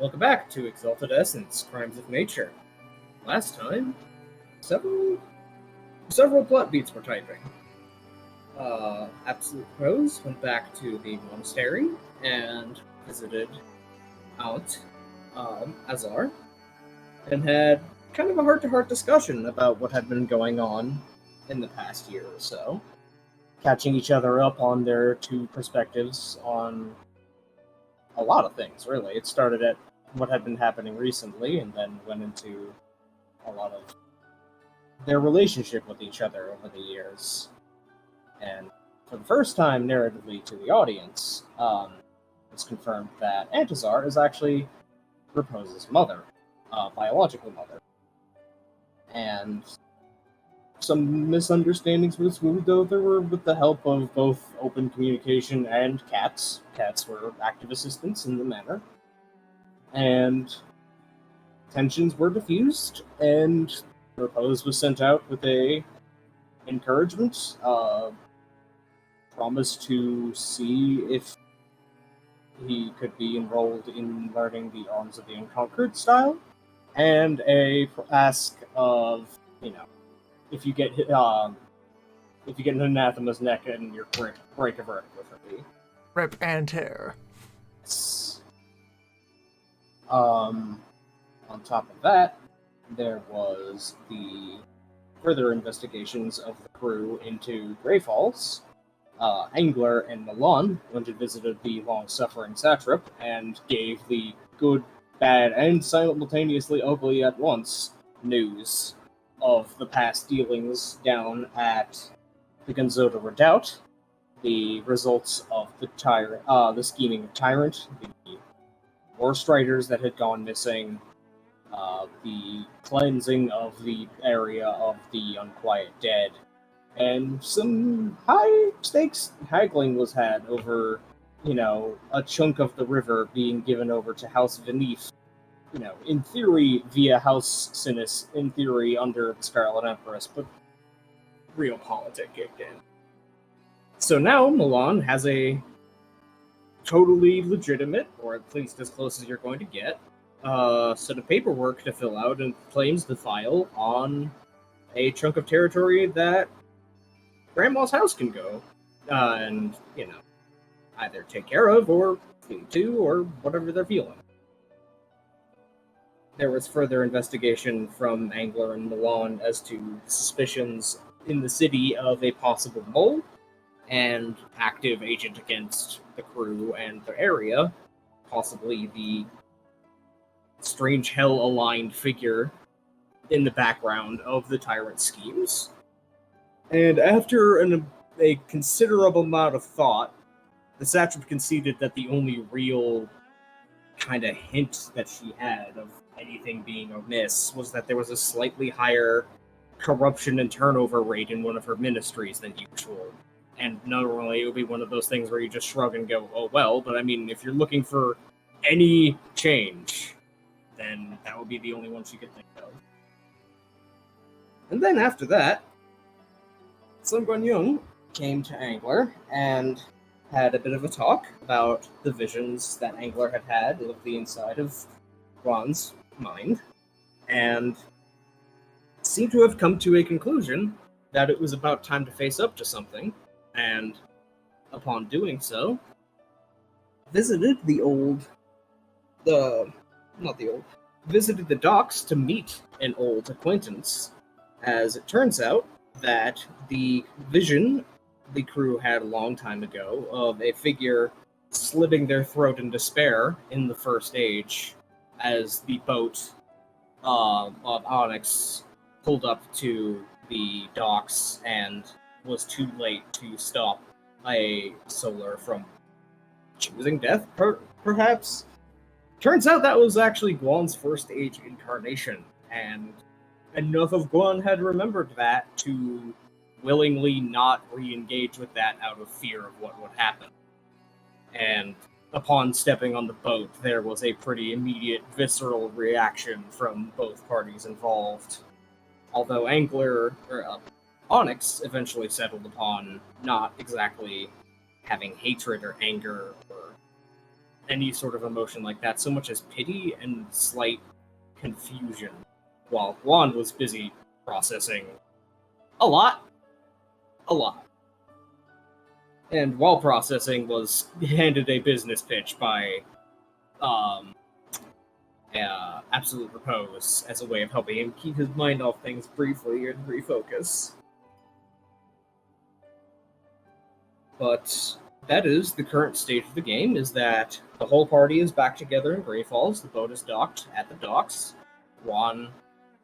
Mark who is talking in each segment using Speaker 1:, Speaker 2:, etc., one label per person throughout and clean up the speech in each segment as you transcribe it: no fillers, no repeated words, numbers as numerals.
Speaker 1: Welcome back to Exalted Essence, Crimes of Nature. Last time, several plot beats were typing. Absolute Pros went back to the monastery and visited Aunt Azar, and had kind of a heart-to-heart discussion about what had been going on in the past year or so, catching each other up on their two perspectives on a lot of things, really. It started at what had been happening recently, and then went into a lot of their relationship with each other over the years. And for the first time, narratively to the audience, it's confirmed that Antizar is actually Rapose's mother, biological mother. And some misunderstandings were smoothed over with the help of both open communication and cats. Cats were active assistants in the matter. And tensions were diffused, and Rapose was sent out with a encouragement, promise to see if he could be enrolled in learning the Arms of the Unconquered style, and a ask of, if you get an anathema's neck and your break a verdict with it.
Speaker 2: Rip and tear.
Speaker 1: On top of that, there was the further investigations of the crew into Grey Falls. Angler and Milan went and visited the long-suffering satrap and gave the good, bad, and simultaneously ugly at once news of the past dealings down at the Gonzoda Redoubt, the results of the scheming of Tyrant, the war striders that had gone missing, the cleansing of the area of the Unquiet Dead, and some high-stakes haggling was had over, a chunk of the river being given over to House Venif, in theory via House Sinis, in theory under the Scarlet Empress, but real politic kicked in. So now Milan has a totally legitimate, or at least as close as you're going to get, set of paperwork to fill out and claims to file on a chunk of territory that Grandma's house can go and, either take care of or feed to or whatever they're feeling. There was further investigation from Angler and Milan as to suspicions in the city of a possible mole and active agent against the crew and the area, possibly the strange hell-aligned figure in the background of the Tyrant schemes. And after a considerable amount of thought, the satrap conceded that the only real kind of hint that she had of anything being amiss was that there was a slightly higher corruption and turnover rate in one of her ministries than usual. And normally it would be one of those things where you just shrug and go, oh well, but I mean, if you're looking for any change, then that would be the only one she could think of. And then after that, Sun Guanyun came to Angler and had a bit of a talk about the visions that Angler had of the inside of Guan's mind, and seemed to have come to a conclusion that it was about time to face up to something, and upon doing so, visited visited the docks to meet an old acquaintance, as it turns out that the vision the crew had a long time ago of a figure slitting their throat in despair in the First Age as the boat of Onyx pulled up to the docks and was too late to stop a solar from choosing death, perhaps? Turns out that was actually Guan's First Age incarnation, and enough of Guan had remembered that to willingly not re-engage with that out of fear of what would happen. And upon stepping on the boat, there was a pretty immediate visceral reaction from both parties involved. Although Onyx eventually settled upon not exactly having hatred or anger or any sort of emotion like that, so much as pity and slight confusion, while Juan was busy processing a lot. And while processing, was handed a business pitch by Absolute Repose as a way of helping him keep his mind off things briefly and refocus. But that is the current state of the game, is that the whole party is back together in Grey Falls. The boat is docked at the docks. Juan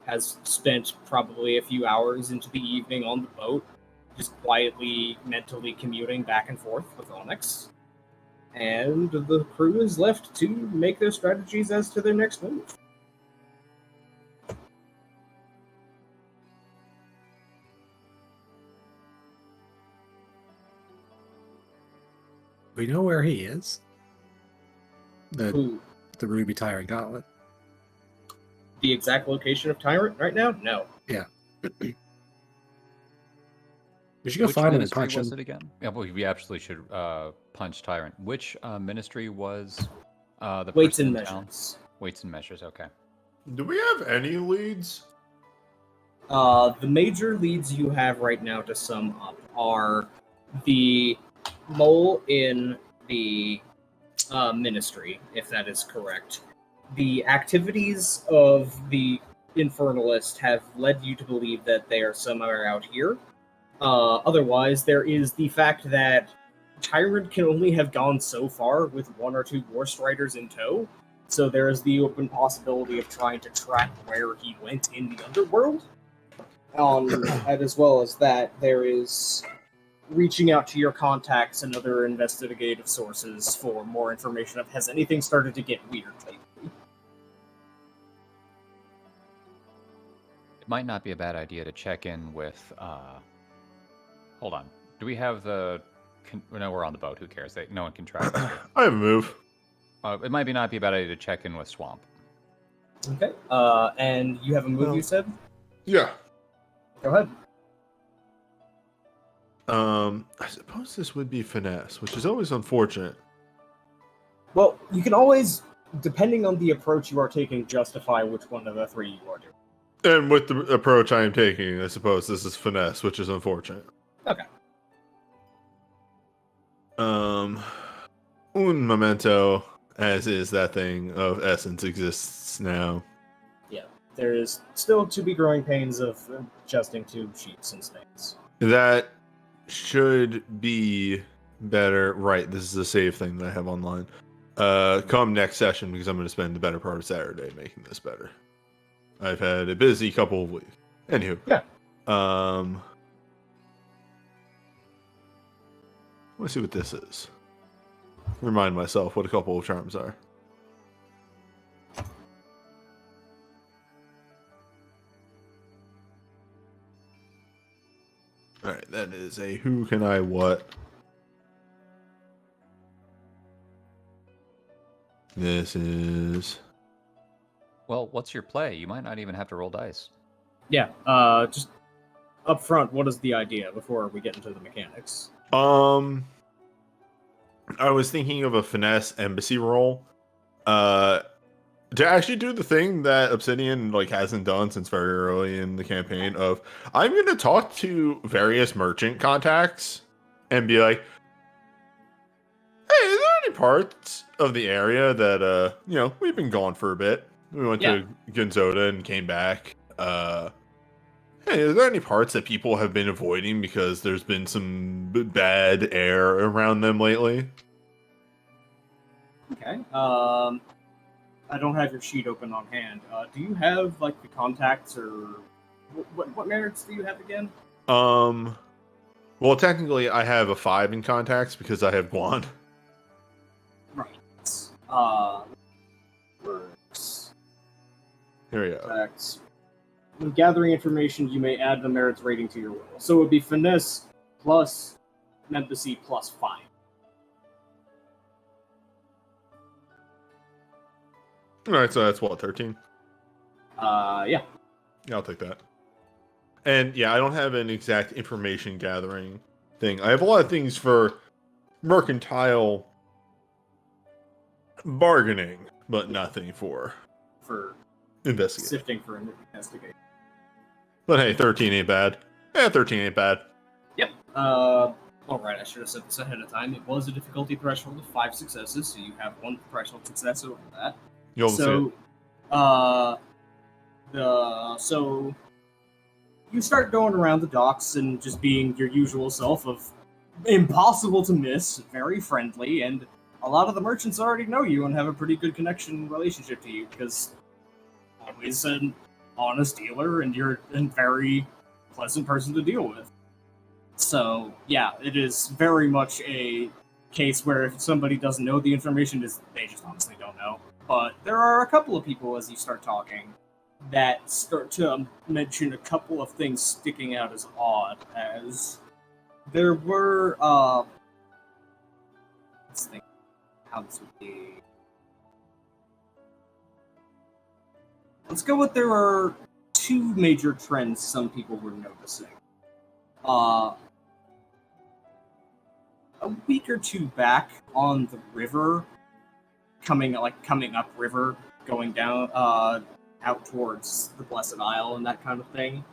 Speaker 1: has spent probably a few hours into the evening on the boat, just quietly, mentally commuting back and forth with Onyx. And the crew is left to make their strategies as to their next move.
Speaker 3: We know where he is.
Speaker 1: Who?
Speaker 3: The Ruby Tyrant Gauntlet.
Speaker 1: The exact location of Tyrant right now? No.
Speaker 3: Yeah. We should go find him and punch him.
Speaker 4: Was it again? Yeah, well, we absolutely should punch Tyrant. Which ministry was the
Speaker 1: Weights
Speaker 4: person
Speaker 1: and
Speaker 4: in town?
Speaker 1: Measures.
Speaker 4: Weights and Measures, okay.
Speaker 5: Do we have any leads?
Speaker 1: The major leads you have right now, to sum up, are the mole in the ministry, if that is correct. The activities of the Infernalist have led you to believe that they are somewhere out here. Otherwise, there is the fact that Tyrant can only have gone so far with one or two War Striders in tow, so there is the open possibility of trying to track where he went in the underworld. And as well as that, there is reaching out to your contacts and other investigative sources for more information of, has anything started to get weird lately?
Speaker 4: It might not be a bad idea to check in with... Hold on. Do we have the... No, we're on the boat. Who cares? No one can track us.
Speaker 5: I have a move.
Speaker 4: It might not be a bad idea to check in with Swamp.
Speaker 1: Okay. And you have a move, you said?
Speaker 5: Yeah.
Speaker 1: Go ahead.
Speaker 5: I suppose this would be finesse, which is always unfortunate.
Speaker 1: Well, you can always, depending on the approach you are taking, justify which one of the three you are doing.
Speaker 5: And with the approach I am taking, I suppose this is finesse, which is unfortunate.
Speaker 1: Okay.
Speaker 5: Un memento, as is that thing of essence, exists now.
Speaker 1: Yeah. There is still to be growing pains of adjusting to sheets and things.
Speaker 5: That should be better. Right, this is a save thing that I have online. Come next session, because I'm going to spend the better part of Saturday making this better. I've had a busy couple of weeks. Anywho.
Speaker 1: Yeah.
Speaker 5: Let's see what this is. Remind myself what a couple of charms are. Alright, that is a who can I what. This is...
Speaker 4: Well, what's your play? You might not even have to roll dice.
Speaker 1: Yeah, just up front, what is the idea before we get into the mechanics?
Speaker 5: I was thinking of a finesse embassy roll. To actually do the thing that Obsidian hasn't done since very early in the campaign of, I'm going to talk to various merchant contacts and be like, hey, is there any parts of the area that, we've been gone for a bit. We went to Gonzoda and came back. Hey, is there any parts that people have been avoiding because there's been some bad air around them lately?
Speaker 1: Okay. I don't have your sheet open on hand. Do you have the contacts, or what merits do you have again?
Speaker 5: Well, technically, I have a 5 in contacts because I have Guan.
Speaker 1: Right. Works.
Speaker 5: Here we go.
Speaker 1: Contacts. When gathering information, you may add the merits rating to your roll. So it would be finesse plus embassy plus 5.
Speaker 5: All right, so that's what, 13?
Speaker 1: Yeah.
Speaker 5: Yeah, I'll take that. And yeah, I don't have an exact information gathering thing. I have a lot of things for mercantile bargaining, but nothing for
Speaker 1: for
Speaker 5: investigating.
Speaker 1: sifting for investigation.
Speaker 5: But hey, 13 ain't bad. 13 ain't bad.
Speaker 1: Yep. All right. I should have said this ahead of time. It was a difficulty threshold of 5 successes, so you have 1 threshold success over that.
Speaker 5: You'll see it.
Speaker 1: So you start going around the docks and just being your usual self of impossible to miss, very friendly, and a lot of the merchants already know you and have a pretty good connection relationship to you because always an honest dealer and you're a very pleasant person to deal with. So yeah, it is very much a case where if somebody doesn't know the information, they just honestly don't know. But there are a couple of people as you start talking that start to mention a couple of things sticking out as odd, as there were, let's think how this would be. Let's go with there are 2 major trends some people were noticing. A week or 2 back on the river, coming up river, going down, out towards the Blessed Isle and that kind of thing,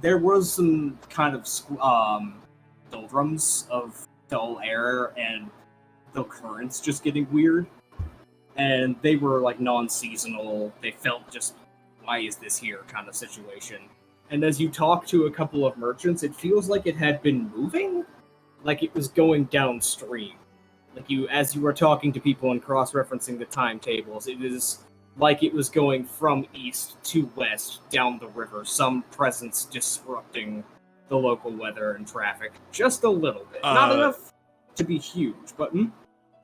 Speaker 1: there was some kind of doldrums of dull air and the currents just getting weird. And they were like non-seasonal. They felt just, why is this here kind of situation. And as you talk to a couple of merchants, it feels like it had been moving, like it was going downstream. Like as you were talking to people and cross-referencing the timetables, it is like it was going from east to west down the river, some presence disrupting the local weather and traffic just a little bit. Not enough to be huge, but...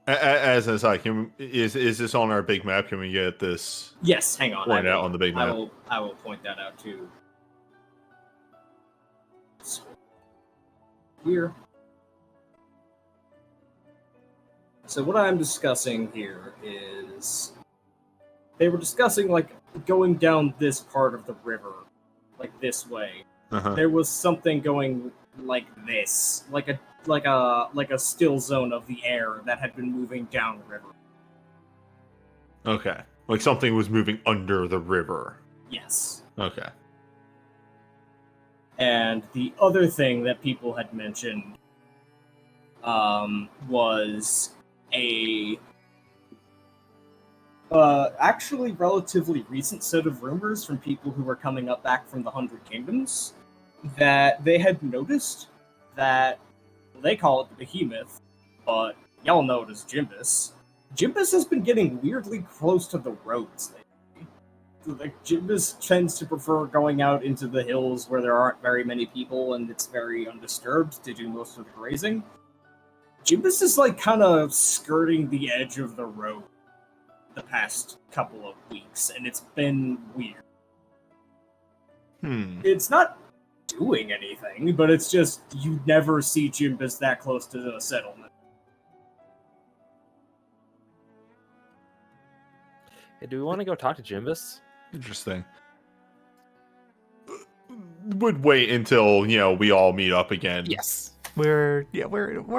Speaker 5: As an aside, is this on our big map? Can we get this?
Speaker 1: Yes, hang on.
Speaker 5: Point out on the big map.
Speaker 1: I will point that out too. Here. So what I'm discussing here is they were discussing like going down this part of the river, like this way.
Speaker 5: Uh-huh.
Speaker 1: There was something going like this, like a still zone of the air that had been moving downriver.
Speaker 5: Okay, like something was moving under the river.
Speaker 1: Yes.
Speaker 5: Okay.
Speaker 1: And the other thing that people had mentioned was a actually relatively recent set of rumors from people who were coming up back from the 100 Kingdoms that they had noticed that they call it the Behemoth, but y'all know it as Jimbus. Jimbus has been getting weirdly close to the roads lately. Like, Jimbus tends to prefer going out into the hills where there aren't very many people and it's very undisturbed to do most of the grazing. Jimbus is like kind of skirting the edge of the road the past couple of weeks, and it's been weird. It's not doing anything, but it's just you never see Jimbus that close to the settlement.
Speaker 6: Hey, do we want to go talk to Jimbus?
Speaker 5: Interesting. Would wait until we all meet up again.
Speaker 6: Yes.
Speaker 2: We're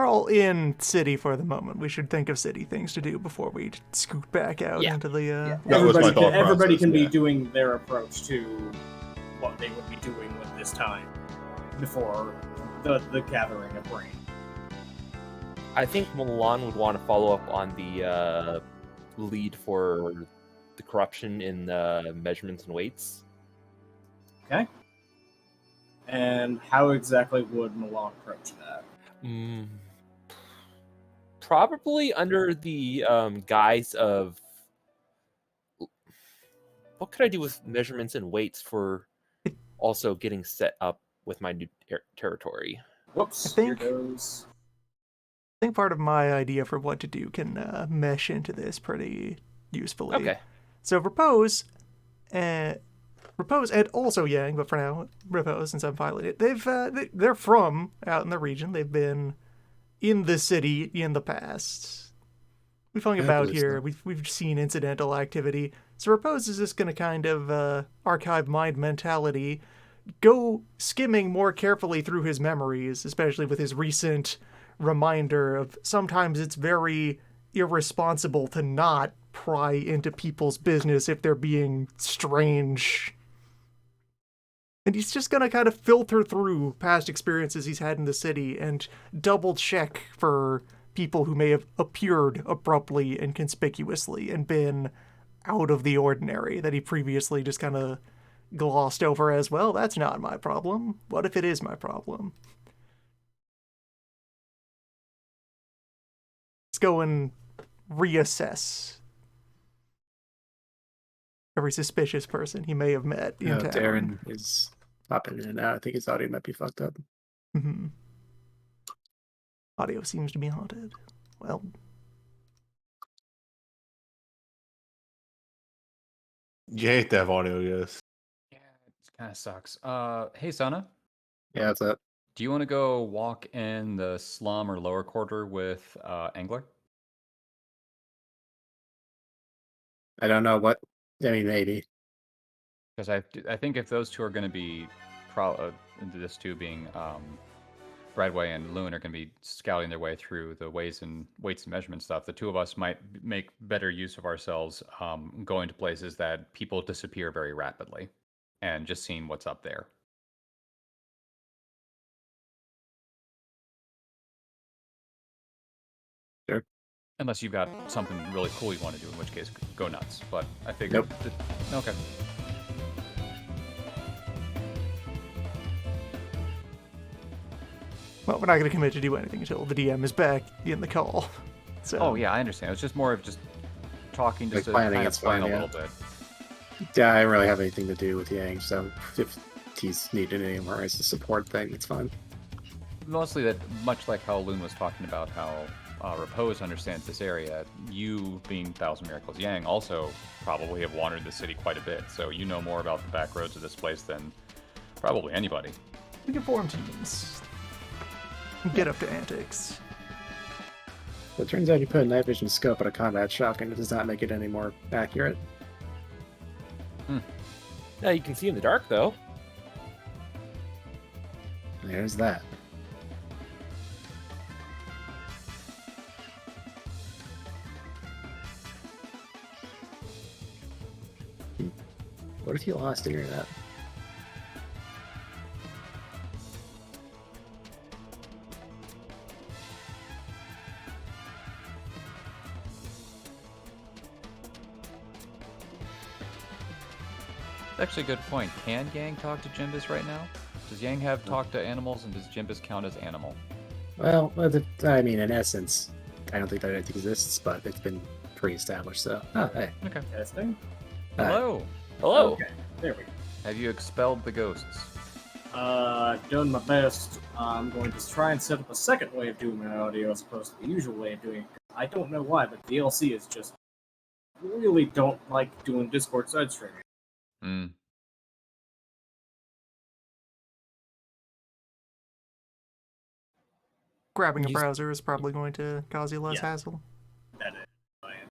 Speaker 2: all in city for the moment. We should think of city things to do before we scoot back out into the.
Speaker 5: That was my thought
Speaker 1: Everybody
Speaker 5: process,
Speaker 1: can be doing their approach to what they would be doing with this time before the gathering of rain.
Speaker 6: I think Milan would want to follow up on the lead for the corruption in the measurements and weights.
Speaker 1: Okay. And how exactly would Milan approach that?
Speaker 6: Probably under the guise of what could I do with measurements and weights for also getting set up with my new territory.
Speaker 1: Whoops,
Speaker 2: I
Speaker 1: here goes.
Speaker 2: think part of my idea for what to do can mesh into this pretty usefully.
Speaker 6: Okay.
Speaker 2: So Repose and also Yang, but for now Repose, since I'm piloting it, they're from out in the region. They've been in the city in the past. We've hung about here. We've seen incidental activity. So Repose is just going to kind of archive mind mentality, go skimming more carefully through his memories, especially with his recent reminder of sometimes it's very irresponsible to not pry into people's business if they're being strange. And he's just gonna kind of filter through past experiences he's had in the city and double check for people who may have appeared abruptly and conspicuously and been out of the ordinary that he previously just kind of glossed over as, well, that's not my problem. What if it is my problem? Let's go and reassess every suspicious person he may have met in town.
Speaker 3: Darren is popping in and out. I think his audio might be fucked up.
Speaker 2: Mm-hmm. Audio seems to be haunted. Well,
Speaker 5: You hate to have audio, yes.
Speaker 4: Yeah, it kind of sucks. Hey, Sana,
Speaker 3: Yeah, that's it.
Speaker 4: do you want to go walk in the slum or lower quarter with Angler?
Speaker 3: I don't know what. I mean, maybe.
Speaker 4: Because I think if those two are going to be, this two being Bradway and Loon are going to be scouting their way through the weights and measurement stuff, the two of us might make better use of ourselves going to places that people disappear very rapidly and just seeing what's up there.
Speaker 3: Sure.
Speaker 4: Unless you've got something really cool you want to do, in which case, go nuts. But I figured...
Speaker 3: Nope.
Speaker 4: Okay.
Speaker 2: well, we're not going to commit to do anything until the DM is back in the call. So,
Speaker 4: Oh, yeah, I understand. It's just more of just talking, just
Speaker 3: Like
Speaker 4: to
Speaker 3: planning,
Speaker 4: kind of
Speaker 3: it's
Speaker 4: plan
Speaker 3: fine,
Speaker 4: a
Speaker 3: yeah.
Speaker 4: little bit.
Speaker 3: Yeah, I don't really have anything to do with Yang, so if he's needed anywhere as a support thing, it's fine.
Speaker 4: Mostly that, much like how Loon was talking about how Repose understands this area, you, being Thousand Miracles Yang, also probably have wandered the city quite a bit, so you know more about the back roads of this place than probably anybody.
Speaker 2: we can form teams. Get up to antics.
Speaker 3: So it turns out you put a night vision scope on a combat shotgun. It does not make it any more accurate.
Speaker 6: Now you can see in the dark, though.
Speaker 3: There's that. What if you lost internet?
Speaker 4: That's actually a good point. Can Yang talk to Jimbus right now? Does Yang have talk to animals, and does Jimbus count as animal?
Speaker 3: Well, I mean, in essence, I don't think that it exists, but it's been pre-established, so... Oh, hey.
Speaker 4: Okay.
Speaker 1: Testing.
Speaker 4: Hello.
Speaker 6: Hello.
Speaker 1: Okay, there we go.
Speaker 4: Have you expelled the ghosts?
Speaker 1: Done my best. I'm going to try and set up a second way of doing my audio as opposed to the usual way of doing it. I don't know why, but DLC is just really don't like doing Discord side streaming.
Speaker 4: Hmm.
Speaker 2: Grabbing a
Speaker 6: Use-
Speaker 2: browser is probably going to cause you less
Speaker 1: Yeah.
Speaker 2: hassle.
Speaker 1: That is fine.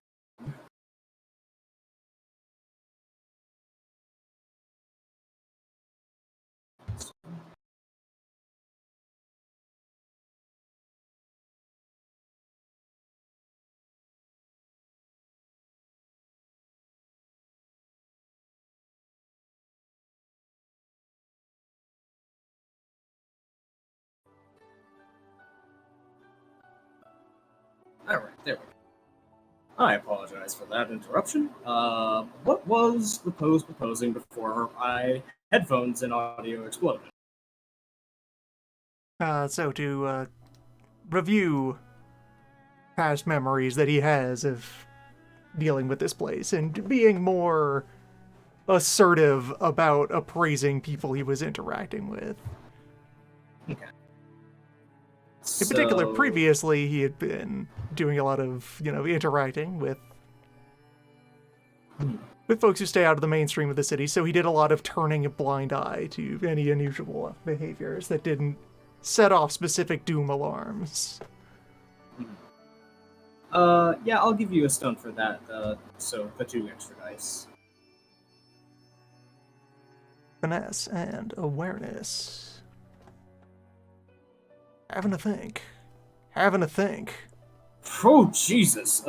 Speaker 1: Alright, there we go. I apologize for that interruption. What was Repose proposing before my headphones and audio exploded?
Speaker 2: So to review past memories that he has of dealing with this place and being more assertive about appraising people he was interacting with.
Speaker 1: Okay.
Speaker 2: In particular, previously he had been doing a lot of, interacting with folks who stay out of the mainstream of the city, so he did a lot of turning a blind eye to any unusual behaviors that didn't set off specific doom alarms.
Speaker 1: Yeah, I'll give you a stone for that, so the 2 extra dice.
Speaker 2: Finesse and awareness. Having to think.
Speaker 1: Oh, Jesus.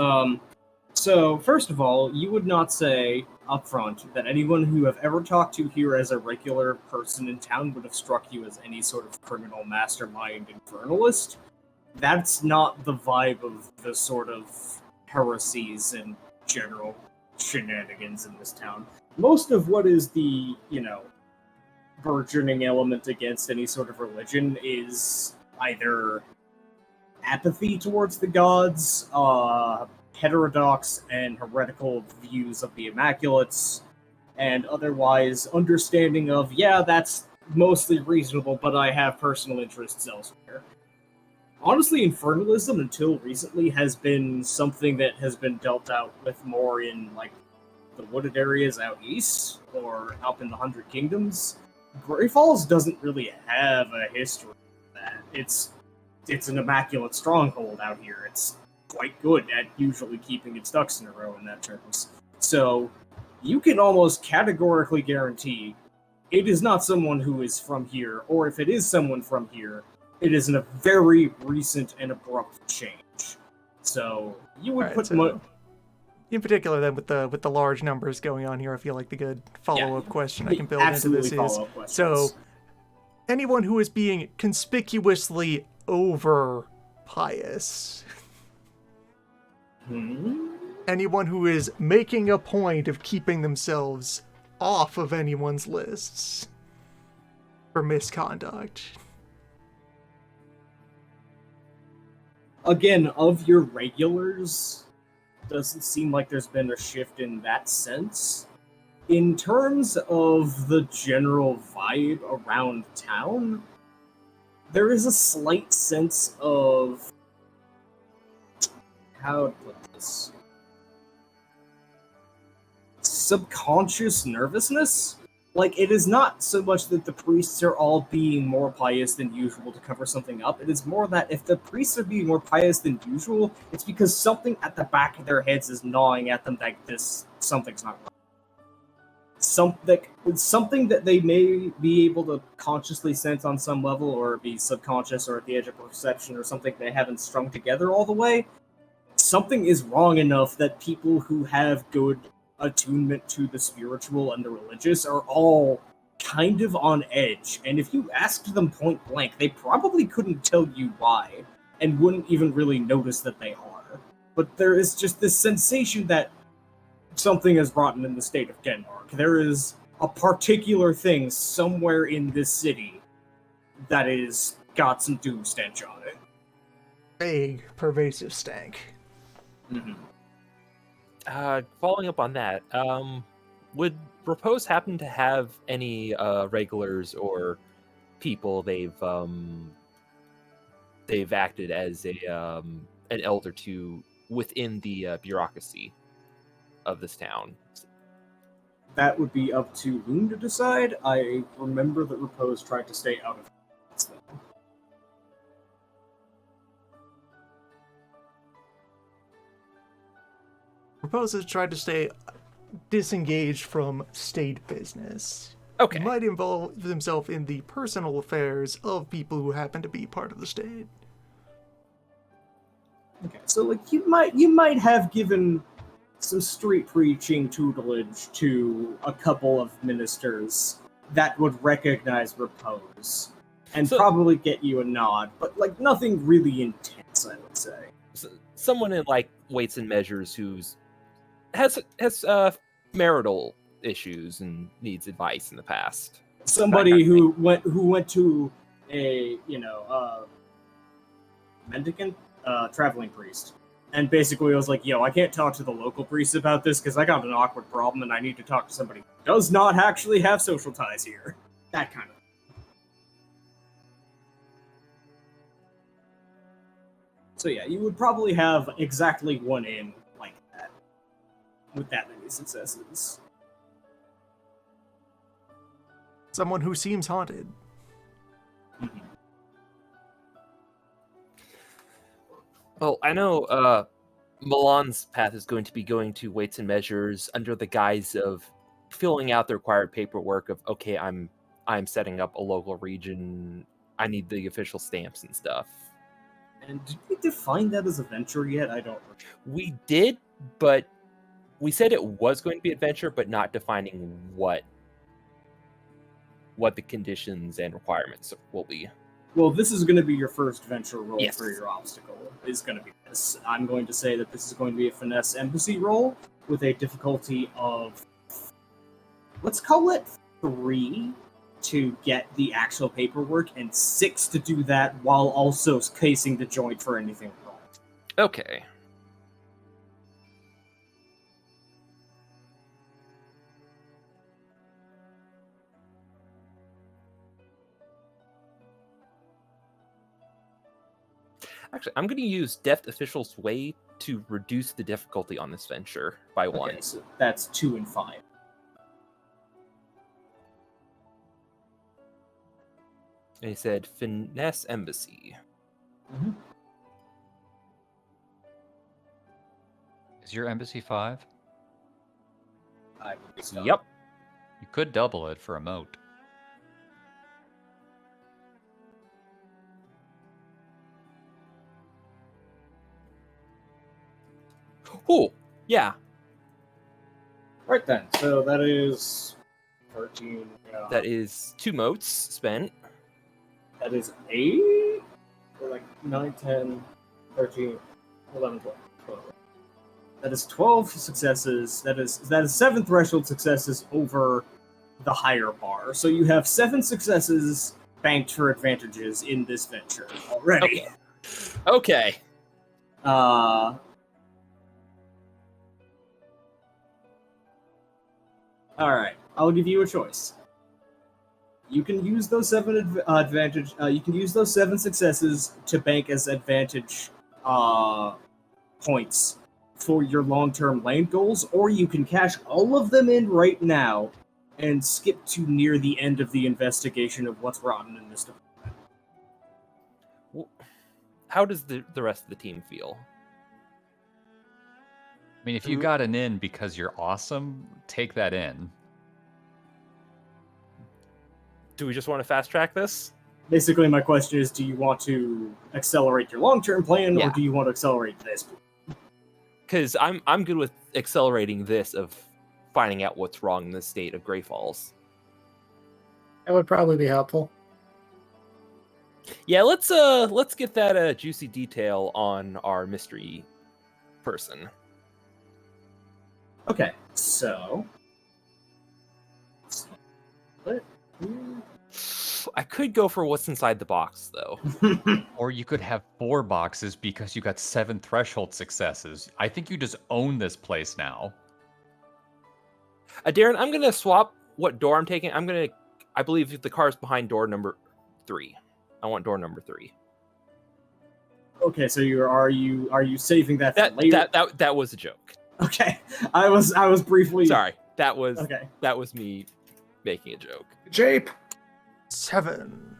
Speaker 1: So, first of all, you would not say up front that anyone who have ever talked to here as a regular person in town would have struck you as any sort of criminal mastermind infernalist. That's not the vibe of the sort of heresies and general shenanigans in this town. Most of what is the, burgeoning element against any sort of religion is either apathy towards the gods, heterodox and heretical views of the Immaculates, and otherwise understanding of, yeah, that's mostly reasonable, but I have personal interests elsewhere. Honestly, infernalism until recently has been something that has been dealt out with more in, like, the wooded areas out east, or up in the Hundred Kingdoms. Grey Falls doesn't really have a history of that. It's an immaculate stronghold out here. It's quite good at usually keeping its ducks in a row in that terms. So you can almost categorically guarantee it is not someone who is from here, or if it is someone from here, it is in a very recent and abrupt change. So you would
Speaker 2: Alright,
Speaker 1: put
Speaker 2: so in particular, then, with the large numbers going on here, I feel like the good follow-up question I can build into this is, so anyone who is being conspicuously over pious, anyone who is making a point of keeping themselves off of anyone's lists for misconduct.
Speaker 1: Again, of your regulars, doesn't seem like there's been a shift in that sense. In terms of the general vibe around town, there is a slight sense of, how to put this, subconscious nervousness. Like, it is not so much that the priests are all being more pious than usual to cover something up. It is more that if the priests are being more pious than usual, it's because something at the back of their heads is gnawing at them that something's not right. Something that they may be able to consciously sense on some level, or be subconscious, or at the edge of perception, or something they haven't strung together all the way. Something is wrong enough that people who have good attunement to the spiritual and the religious are all kind of on edge, and if you asked them point blank, they probably couldn't tell you why, and wouldn't even really notice that they are. But there is just this sensation that something is rotten in the state of Denmark. There is a particular thing somewhere in this city that is got some doom stench on it.
Speaker 2: Vague, pervasive stank.
Speaker 1: Mm-hmm.
Speaker 6: Following up on that, would Repose happen to have any regulars or people they've acted as an elder to within the bureaucracy of this town?
Speaker 1: That would be up to Loon to decide. I remember that Repose tried to stay out of it.
Speaker 2: Proposes tried to stay disengaged from state business.
Speaker 6: Okay.
Speaker 2: He might involve himself in the personal affairs of people who happen to be part of the state.
Speaker 1: Okay, so like you might have given some street preaching tutelage to a couple of ministers that would recognize Repose and probably get you a nod, but like nothing really intense, I would say.
Speaker 6: Someone in like Weights and Measures who's has marital issues and needs advice in the past.
Speaker 1: Somebody who went to a mendicant, traveling priest, and basically was like, "Yo, I can't talk to the local priest about this because I got an awkward problem and I need to talk to somebody who does not actually have social ties here." That kind of. So yeah, you would probably have exactly one in like that, with that many successes.
Speaker 2: Someone who seems haunted.
Speaker 1: Mm-hmm.
Speaker 6: Well, I know Milan's path is going to be going to Weights and Measures under the guise of filling out the required paperwork of, okay, I'm setting up a local region. I need the official stamps and stuff.
Speaker 1: And did we define that as a venture yet? I don't remember.
Speaker 6: We did, but we said it was going to be adventure, but not defining what the conditions and requirements will be.
Speaker 1: Well, this is going to be your first venture roll
Speaker 6: Yes.
Speaker 1: for your obstacle. Is going to be this. I'm going to say that this is going to be a finesse embassy roll with a difficulty of, let's call it 3 to get the actual paperwork, and 6 to do that while also casing the joint for anything wrong.
Speaker 6: Okay. Actually, I'm going to use Deft Official's Way to reduce the difficulty on this venture by 1.
Speaker 1: Okay, so that's 2 and 5.
Speaker 6: And he said Finesse Embassy.
Speaker 1: Mm-hmm.
Speaker 4: Is your embassy 5?
Speaker 1: I believe so.
Speaker 6: Yep.
Speaker 4: You could double it for a moat.
Speaker 6: Oh, yeah.
Speaker 1: Right then. So that is 13.
Speaker 6: That is 2 moats spent.
Speaker 1: That is 8? Or like 9, 10, 13, 11, 12. That is 12 successes. That is 7 threshold successes over the higher bar. So you have 7 successes banked for advantages in this venture already.
Speaker 6: Okay.
Speaker 1: Alright, I'll give you a choice. You can use those 7 you can use those 7 successes to bank as advantage points for your long-term land goals, or you can cash all of them in right now and skip to near the end of the investigation of what's rotten in this department.
Speaker 6: How does the rest of the team feel?
Speaker 4: I mean, if you got an in because you're awesome, take that in.
Speaker 6: Do we just want to fast track this?
Speaker 1: Basically, my question is, do you want to accelerate your long-term plan, or
Speaker 6: Yeah.
Speaker 1: do you want to accelerate this?
Speaker 6: Because I'm good with accelerating this of finding out what's wrong in the state of Grey Falls.
Speaker 3: That would probably be helpful.
Speaker 6: Yeah, let's get that juicy detail on our mystery person.
Speaker 1: Okay, so...
Speaker 6: I could go for what's inside the box, though.
Speaker 4: Or you could have 4 boxes because you got 7 threshold successes. I think you just own this place now.
Speaker 6: Darren, I'm gonna swap what door I'm taking. I believe the car's behind door number 3. I want door number 3.
Speaker 1: Okay, so are you saving that for later?
Speaker 6: That was a joke.
Speaker 1: Okay, I was briefly...
Speaker 6: Sorry, that was me making a joke.
Speaker 3: Jape!
Speaker 2: 7.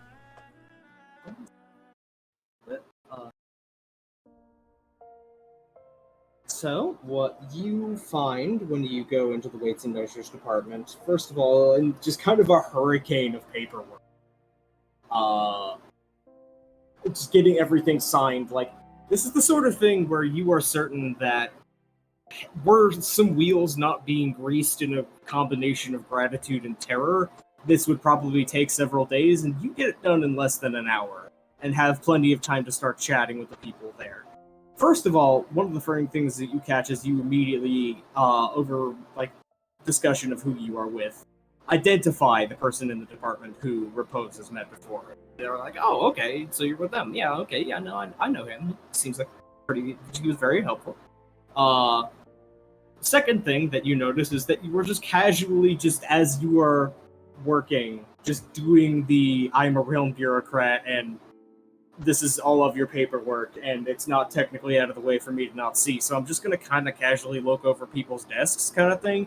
Speaker 1: So, what you find when you go into the weights and measures department, first of all, and just kind of a hurricane of paperwork. Just getting everything signed. Like, this is the sort of thing where you are certain that were some wheels not being greased in a combination of gratitude and terror, this would probably take several days, and you get it done in less than an hour, and have plenty of time to start chatting with the people there. First of all, one of the first things that you catch is you immediately, over, like, discussion of who you are with, identify the person in the department who Repose has met before. They're like, oh, okay, so you're with them. Yeah, okay, yeah, no, I know him. Seems like he was very helpful. Second thing that you notice is that you were just casually, just as you are working, just doing the I'm a realm bureaucrat and this is all of your paperwork and it's not technically out of the way for me to not see, so I'm just going to kind of casually look over people's desks kind of thing.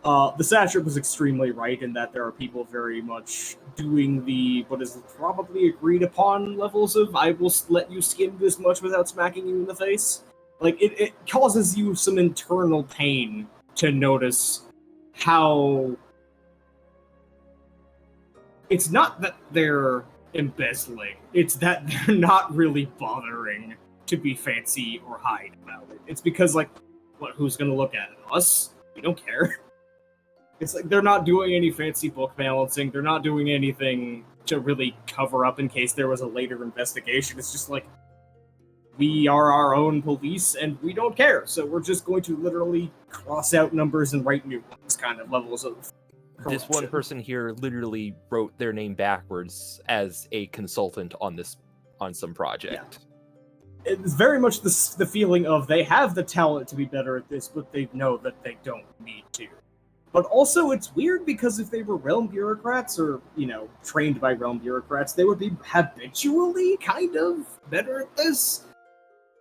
Speaker 1: The Satrap was extremely right in that there are people very much doing the what is probably agreed upon levels of I will let you skim this much without smacking you in the face. Like, it causes you some internal pain to notice how... It's not that they're embezzling. It's that they're not really bothering to be fancy or hide about it. It's because, like, what? Who's gonna look at it? Us? We don't care. It's like they're not doing any fancy book balancing. They're not doing anything to really cover up in case there was a later investigation. It's just like, we are our own police and we don't care. So we're just going to literally cross out numbers and write new ones, kind of levels of corruption.
Speaker 6: This one person here literally wrote their name backwards as a consultant on some project.
Speaker 1: It's very much the feeling of they have the talent to be better at this, but they know that they don't need to. But also, it's weird because if they were realm bureaucrats or, trained by realm bureaucrats, they would be habitually kind of better at this.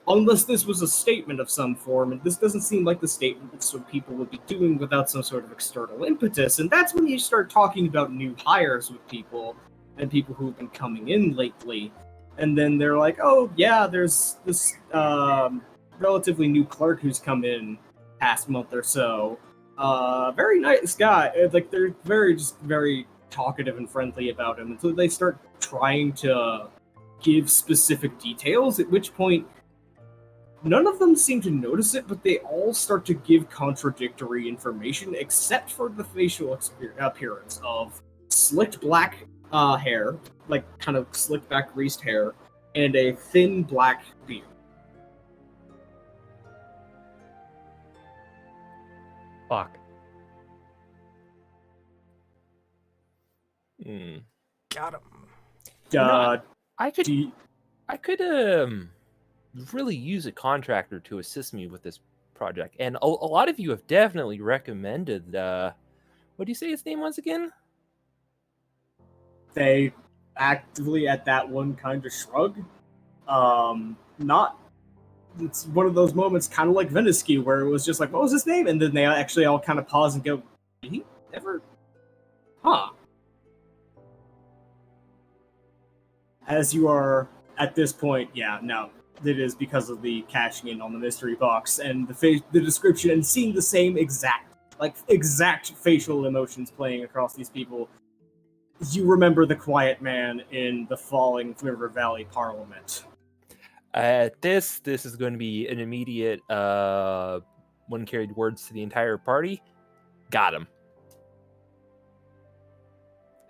Speaker 1: Unless this was a statement of some form, and this doesn't seem like the statement that some people would be doing without some sort of external impetus, and that's when you start talking about new hires with people, and people who've been coming in lately, and then they're like, oh yeah, there's this relatively new clerk who's come in past month or so. Very nice guy. Like, they're very talkative and friendly about him until they start trying to give specific details, at which point none of them seem to notice it, but they all start to give contradictory information, except for the facial appearance of slicked black hair, like kind of slicked back greased hair, and a thin black beard.
Speaker 4: Fuck.
Speaker 2: Got him.
Speaker 6: I could really use a contractor to assist me with this project, and a lot of you have definitely recommended. What do you say his name was again?
Speaker 1: They actively at that one kind of shrug. It's one of those moments, kind of like Venisky, where it was just like, what was his name? And then they actually all kind of pause and go, did he ever? Huh. As you are at this point, it is because of the cashing in on the mystery box and the description and seeing the same exact facial emotions playing across these people. You remember the quiet man in the Falling River Valley Parliament.
Speaker 6: This is going to be an immediate one carried words to the entire party. Got him.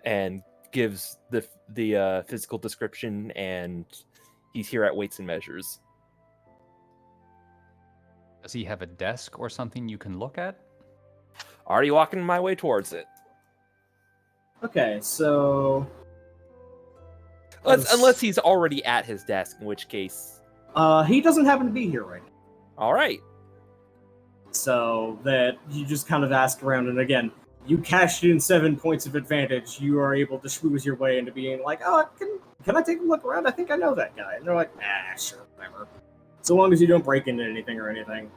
Speaker 6: And gives the physical description, and he's here at Weights and Measures.
Speaker 4: Does he have a desk or something you can look at?
Speaker 6: Already walking my way towards it.
Speaker 1: Okay, so
Speaker 6: unless he's already at his desk, in which case
Speaker 1: he doesn't happen to be here right now.
Speaker 6: All right. So
Speaker 1: that you just kind of ask around, and again, you cashed in 7 points of advantage. You are able to schmooze your way into being like, oh, can I take a look around? I think I know that guy. And they're like, sure, whatever. So long as you don't break into anything or anything.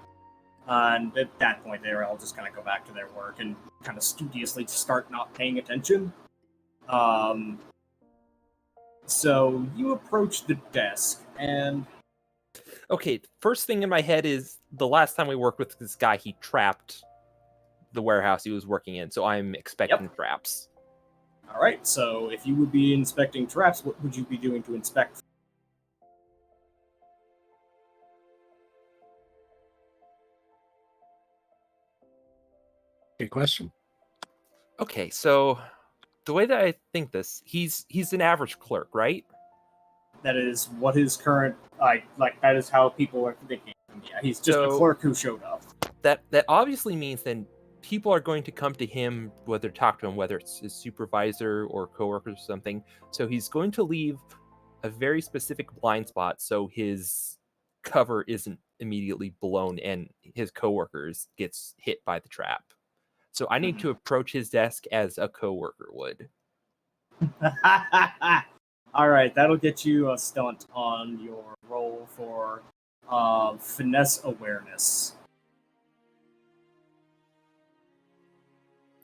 Speaker 1: And at that point, they all just kind of go back to their work and kind of studiously start not paying attention. So you approach the desk, and
Speaker 6: okay, first thing in my head is the last time we worked with this guy, he trapped the warehouse he was working in, so I'm expecting traps.
Speaker 1: All right, so if you would be inspecting traps, what would you be doing to inspect?
Speaker 3: Good question.
Speaker 6: Okay, so the way that I think this, he's an average clerk, right?
Speaker 1: That is what his current that is how people are thinking. Yeah, he's just a clerk who showed up.
Speaker 6: That obviously means then people are going to come to him, whether talk to him, whether it's his supervisor or coworkers or something. So he's going to leave a very specific blind spot so his cover isn't immediately blown and his coworkers gets hit by the trap. So I need to approach his desk as a coworker would.
Speaker 1: All right, that'll get you a stunt on your roll for finesse awareness.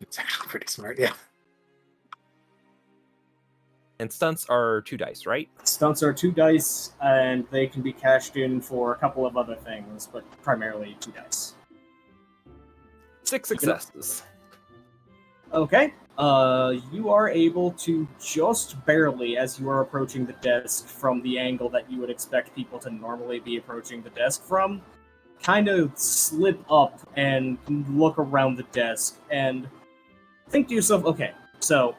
Speaker 3: It's actually pretty smart, yeah.
Speaker 6: And stunts are 2 dice, right?
Speaker 1: Stunts are 2 dice, and they can be cashed in for a couple of other things, but primarily 2 dice.
Speaker 6: 6 successes.
Speaker 1: Okay. You are able to just barely, as you are approaching the desk from the angle that you would expect people to normally be approaching the desk from, kind of slip up and look around the desk and think to yourself, okay, so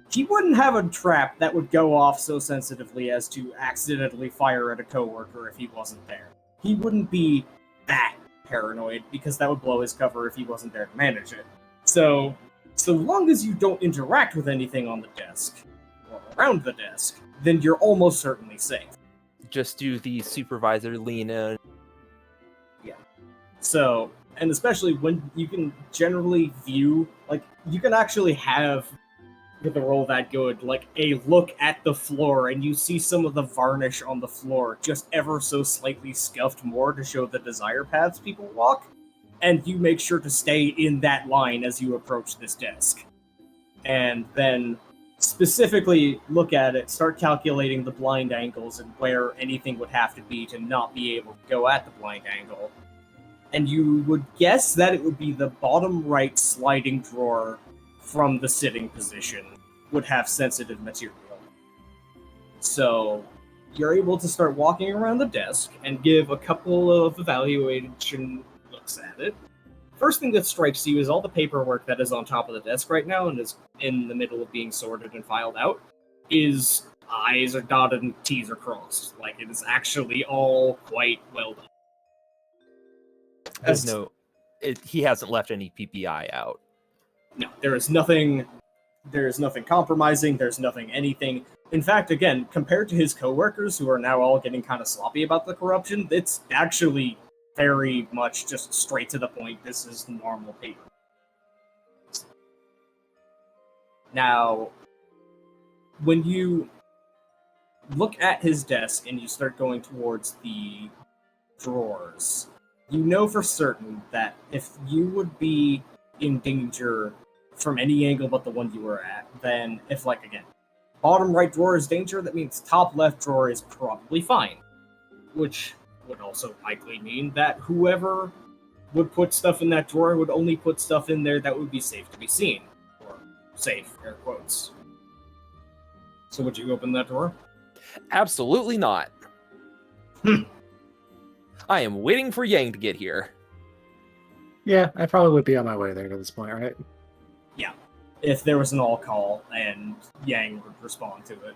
Speaker 1: he wouldn't have a trap that would go off so sensitively as to accidentally fire at a coworker if he wasn't there. He wouldn't be that paranoid because that would blow his cover if he wasn't there to manage it. So long as you don't interact with anything on the desk or around the desk, then you're almost certainly safe.
Speaker 6: Just do the supervisor lean in.
Speaker 1: So, and especially when you can generally view, like, you can actually have, with a roll that good, like, a look at the floor, and you see some of the varnish on the floor just ever so slightly scuffed more to show the desire paths people walk, and you make sure to stay in that line as you approach this desk. And then specifically look at it, start calculating the blind angles and where anything would have to be to not be able to go at the blind angle. And you would guess that it would be the bottom right sliding drawer from the sitting position would have sensitive material. So you're able to start walking around the desk and give a couple of evaluation looks at it. First thing that strikes you is all the paperwork that is on top of the desk right now and is in the middle of being sorted and filed out is I's are dotted and T's are crossed. Like, it is actually all quite well done.
Speaker 6: He hasn't left any PPI out.
Speaker 1: No, there is nothing compromising, there's nothing anything. In fact, again, compared to his coworkers who are now all getting kind of sloppy about the corruption, it's actually very much just straight to the point. This is normal paper. Now, when you look at his desk and you start going towards the drawers, you know for certain that if you would be in danger from any angle but the one you were at, then if, like, again, bottom right drawer is danger, that means top left drawer is probably fine. Which would also likely mean that whoever would put stuff in that drawer would only put stuff in there that would be safe to be seen. Or safe, air quotes. So would you open that drawer?
Speaker 6: Absolutely not. I am waiting for Yang to get here.
Speaker 3: Yeah, I probably would be on my way there at this point, right?
Speaker 1: Yeah. If there was an all call and Yang would respond to it.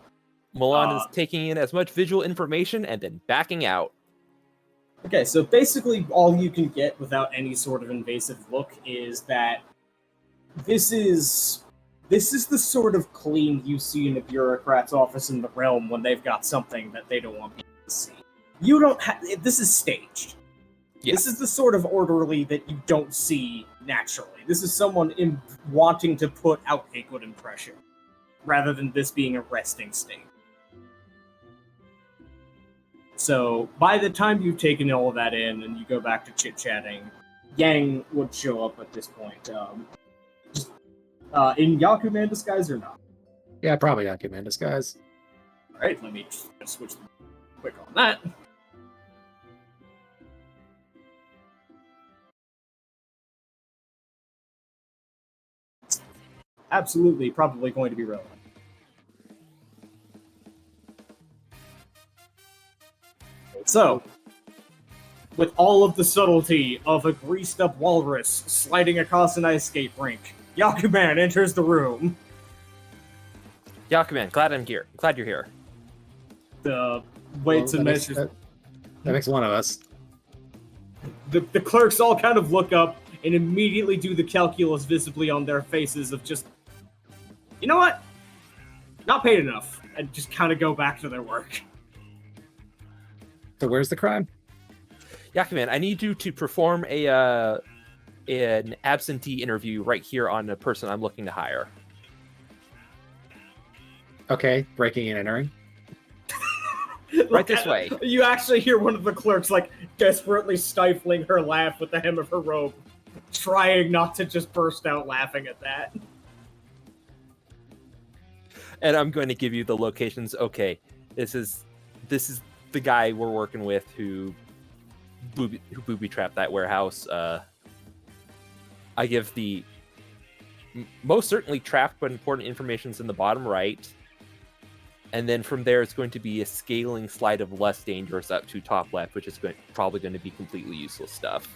Speaker 6: Milan is taking in as much visual information and then backing out.
Speaker 1: Okay, so basically all you can get without any sort of invasive look is that this is the sort of clean you see in a bureaucrat's office in the realm when they've got something that they don't want people to see. You don't have... This is staged. Yeah. This is the sort of orderly that you don't see naturally. This is someone wanting to put out a good impression, rather than this being a resting state. So, by the time you've taken all of that in and you go back to chit-chatting, Yang would show up at this point. In Yakuman disguise or not?
Speaker 3: Yeah, probably Yakuman disguise.
Speaker 1: Alright, let me just switch quick on that. Absolutely, probably going to be relevant. So, with all of the subtlety of a greased-up walrus sliding across an ice skate rink, Yakuman enters the room.
Speaker 6: Yakuman, glad I'm here. Glad you're here.
Speaker 1: The weights and measures...
Speaker 3: That makes one of us.
Speaker 1: The clerks all kind of look up and immediately do the calculus visibly on their faces of just, you know what? Not paid enough. And just kind of go back to their work.
Speaker 3: So where's the crime?
Speaker 6: Yakuman, I need you to perform an absentee interview right here on the person I'm looking to hire.
Speaker 3: Okay, breaking and entering.
Speaker 6: Right this way.
Speaker 1: You actually hear one of the clerks, like, desperately stifling her laugh with the hem of her robe, trying not to just burst out laughing at that.
Speaker 6: And I'm going to give you the locations. Okay, this is the guy we're working with who booby trapped that warehouse. I give the most certainly trapped, but important information is in the bottom right. And then from there, it's going to be a scaling slide of less dangerous up to top left, which is probably going to be completely useless stuff.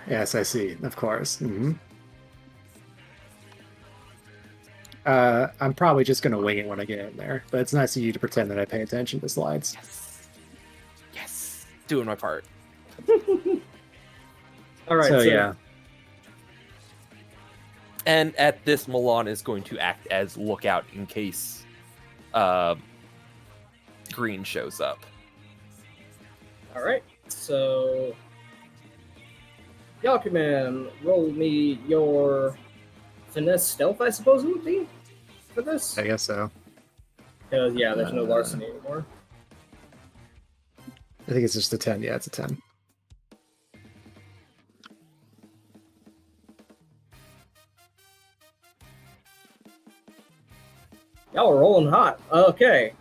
Speaker 3: Yes, I see. Of course. Mm-hmm. I'm probably just going to wing it when I get in there, but it's nice of you to pretend that I pay attention to slides.
Speaker 6: Yes. Doing my part.
Speaker 1: All right.
Speaker 3: So yeah.
Speaker 6: And at this, Milan is going to act as lookout in case Green shows up.
Speaker 1: All right. So, Yakuman, roll me your finesse stealth, I suppose it would be, for this?
Speaker 3: I guess so.
Speaker 1: Because, yeah, there's no larceny anymore.
Speaker 3: I think it's just a 10. Yeah, it's a 10.
Speaker 1: Y'all are rolling hot. Okay.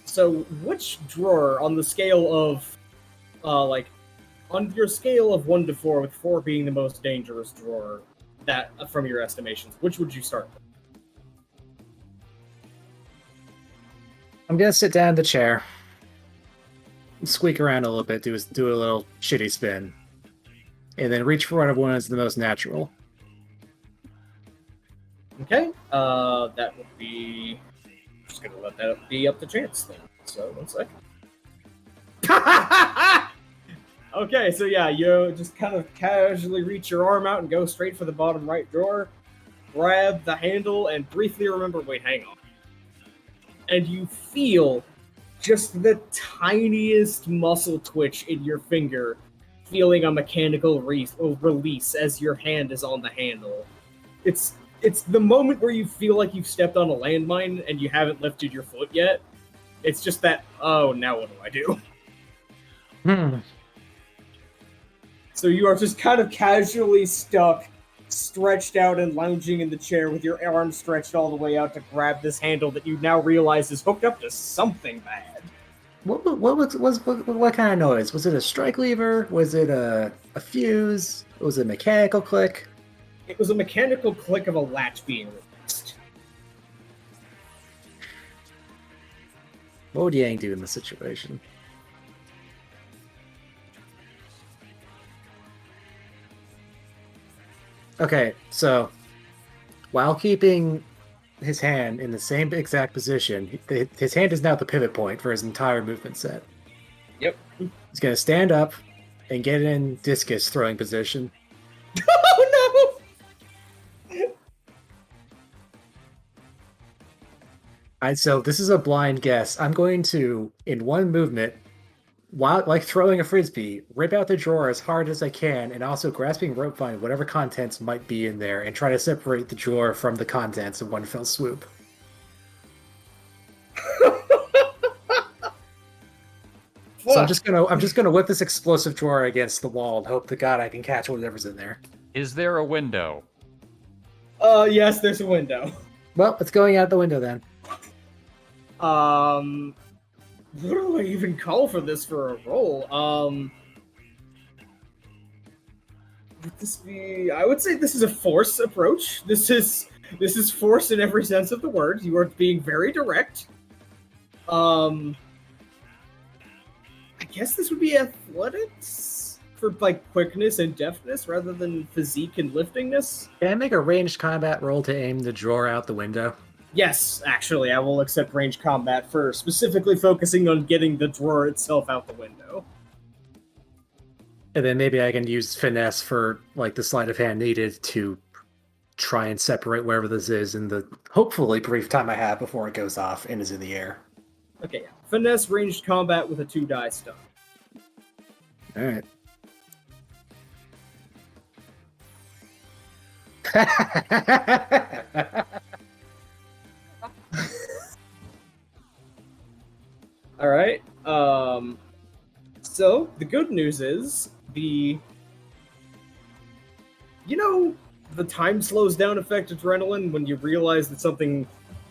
Speaker 1: So which drawer on the scale of, on your scale of 1 to 4, with 4 being the most dangerous drawer, that from your estimations, which would you start with?
Speaker 3: I'm gonna sit down in the chair, squeak around a little bit, do a little shitty spin, and then reach for whatever one is the most natural.
Speaker 1: Okay. That would be. Just gonna let that be up to chance then. So 1 second. Okay, so yeah, you just kind of casually reach your arm out and go straight for the bottom right drawer, grab the handle, and briefly remember, wait, hang on. And you feel just the tiniest muscle twitch in your finger, feeling a mechanical release as your hand is on the handle. It's the moment where you feel like you've stepped on a landmine and you haven't lifted your foot yet. It's just that, oh, now what do I do? So you are just kind of casually stuck, stretched out and lounging in the chair with your arm stretched all the way out to grab this handle that you now realize is hooked up to something bad.
Speaker 3: What kind of noise? Was it a strike lever? Was it a fuse? Was it a mechanical click?
Speaker 1: It was a mechanical click of a latch being released.
Speaker 3: What would Yang do in this situation? Okay, so while keeping his hand in the same exact position, his hand is now the pivot point for his entire movement set.
Speaker 1: Yep.
Speaker 3: He's going to stand up and get in discus throwing position.
Speaker 1: Oh no!
Speaker 3: So this is a blind guess. I'm going to, in one movement, while like throwing a frisbee, rip out the drawer as hard as I can, and also grasping rope vine whatever contents might be in there, and try to separate the drawer from the contents in one fell swoop. So I'm just gonna whip this explosive drawer against the wall and hope to God I can catch whatever's in there.
Speaker 4: Is there a window?
Speaker 1: Yes, there's a window.
Speaker 3: Well, it's going out the window then.
Speaker 1: What do I even call for this for a roll? Would this be? I would say this is a force approach. This is force in every sense of the word. You are being very direct. I guess this would be athletics for like quickness and deftness rather than physique and liftingness.
Speaker 3: Can I make a ranged combat roll to aim the drawer out the window?
Speaker 1: Yes, actually, I will accept range combat for specifically focusing on getting the drawer itself out the window.
Speaker 3: And then maybe I can use finesse for like the sleight of hand needed to try and separate wherever this is in the hopefully brief time I have before it goes off and is in the air.
Speaker 1: Okay, yeah. Finesse ranged combat with a 2-die stun.
Speaker 3: Alright.
Speaker 1: Alright, so the good news is the time slows down effect adrenaline when you realize that something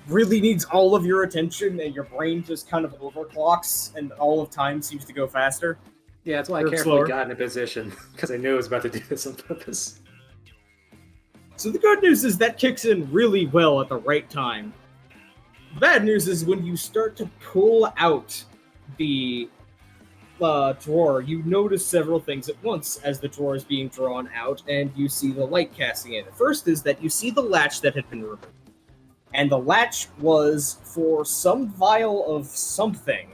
Speaker 1: really needs all of your attention and your brain just kind of overclocks and all of time seems to go faster.
Speaker 3: Yeah, that's why I
Speaker 1: You're
Speaker 3: carefully
Speaker 1: slower.
Speaker 3: got in a position, because I knew I was about to do this on purpose.
Speaker 1: So the good news is that kicks in really well at the right time. The bad news is when you start to pull out the drawer, you notice several things at once as the drawer is being drawn out, and you see the light casting in. The first is that you see the latch that had been removed. And the latch was for some vial of something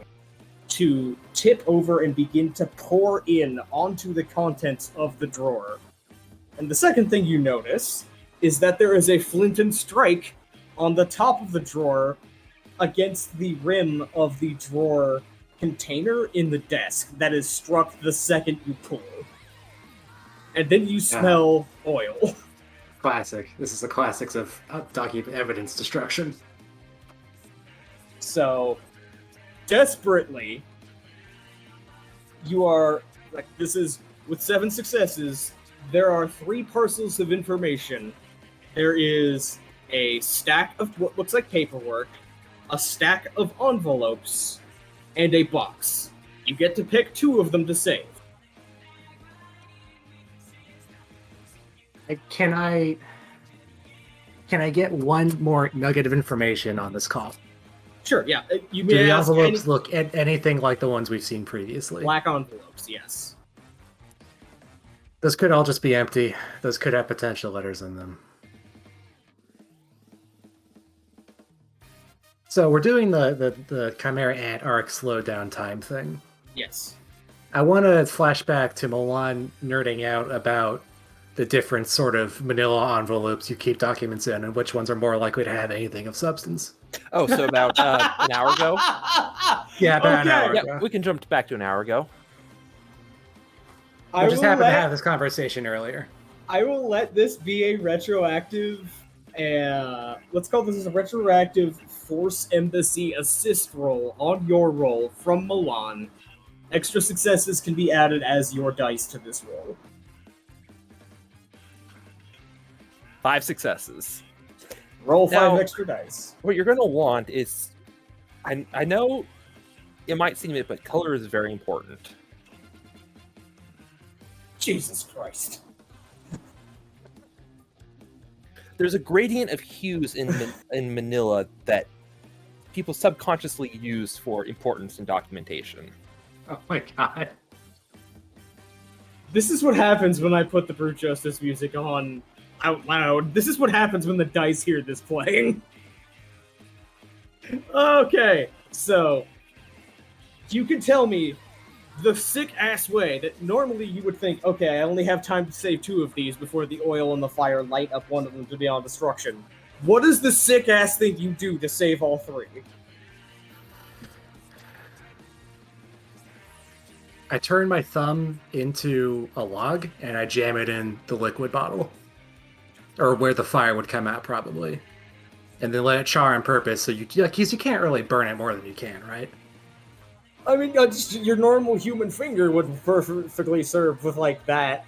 Speaker 1: to tip over and begin to pour in onto the contents of the drawer. And the second thing you notice is that there is a flint and strike on the top of the drawer against the rim of the drawer container in the desk that is struck the second you pull. And then you smell oil.
Speaker 3: Classic. This is the classics of document evidence destruction.
Speaker 1: So, desperately, you are, like, this is, with 7 successes, there are 3 parcels of information. There is a stack of what looks like paperwork, a stack of envelopes, and a box. You get to pick 2 of them to save.
Speaker 3: Can I get one more nugget of information on this call?
Speaker 1: Sure, yeah. You
Speaker 3: Do
Speaker 1: may
Speaker 3: the
Speaker 1: ask
Speaker 3: envelopes look at anything like the ones we've seen previously?
Speaker 1: black envelopes, yes.
Speaker 3: Those could all just be empty. Those could have potential letters in them. So we're doing the Chimera Ant arc slowdown time thing.
Speaker 1: Yes.
Speaker 3: I want to flash back to Milan nerding out about the different sort of manila envelopes you keep documents in and which ones are more likely to have anything of substance.
Speaker 6: Oh, so about an hour ago?
Speaker 3: Yeah, about an hour
Speaker 6: Yeah,
Speaker 3: ago.
Speaker 6: we can jump back to an hour ago.
Speaker 3: I just happened to have this conversation earlier.
Speaker 1: I will let this be a retroactive, let's call this a retroactive Force Embassy assist roll on your roll from Milan. Extra successes can be added as your dice to this roll.
Speaker 6: 5 successes.
Speaker 1: Roll 5
Speaker 6: Now-
Speaker 1: extra dice.
Speaker 6: What you're going to want is, I know it might seem it, but color is very important.
Speaker 1: Jesus Christ.
Speaker 6: There's a gradient of hues in Manila that people subconsciously use for importance in documentation.
Speaker 3: Oh my god.
Speaker 1: This is what happens when I put the Brute Justice music on out loud. This is what happens when the dice hear this playing. Okay, so you can tell me the sick-ass way that normally you would think, okay, I only have time to save 2 of these before the oil and the fire light up one of them to beyond destruction. What is the sick-ass thing you do to save all 3?
Speaker 3: I turn my thumb into a log and I jam it in the liquid bottle. Or where the fire would come out, probably. And then let it char on purpose, so because you can't really burn it more than you can, right?
Speaker 1: I mean, just your normal human finger would perfectly serve with, like, that.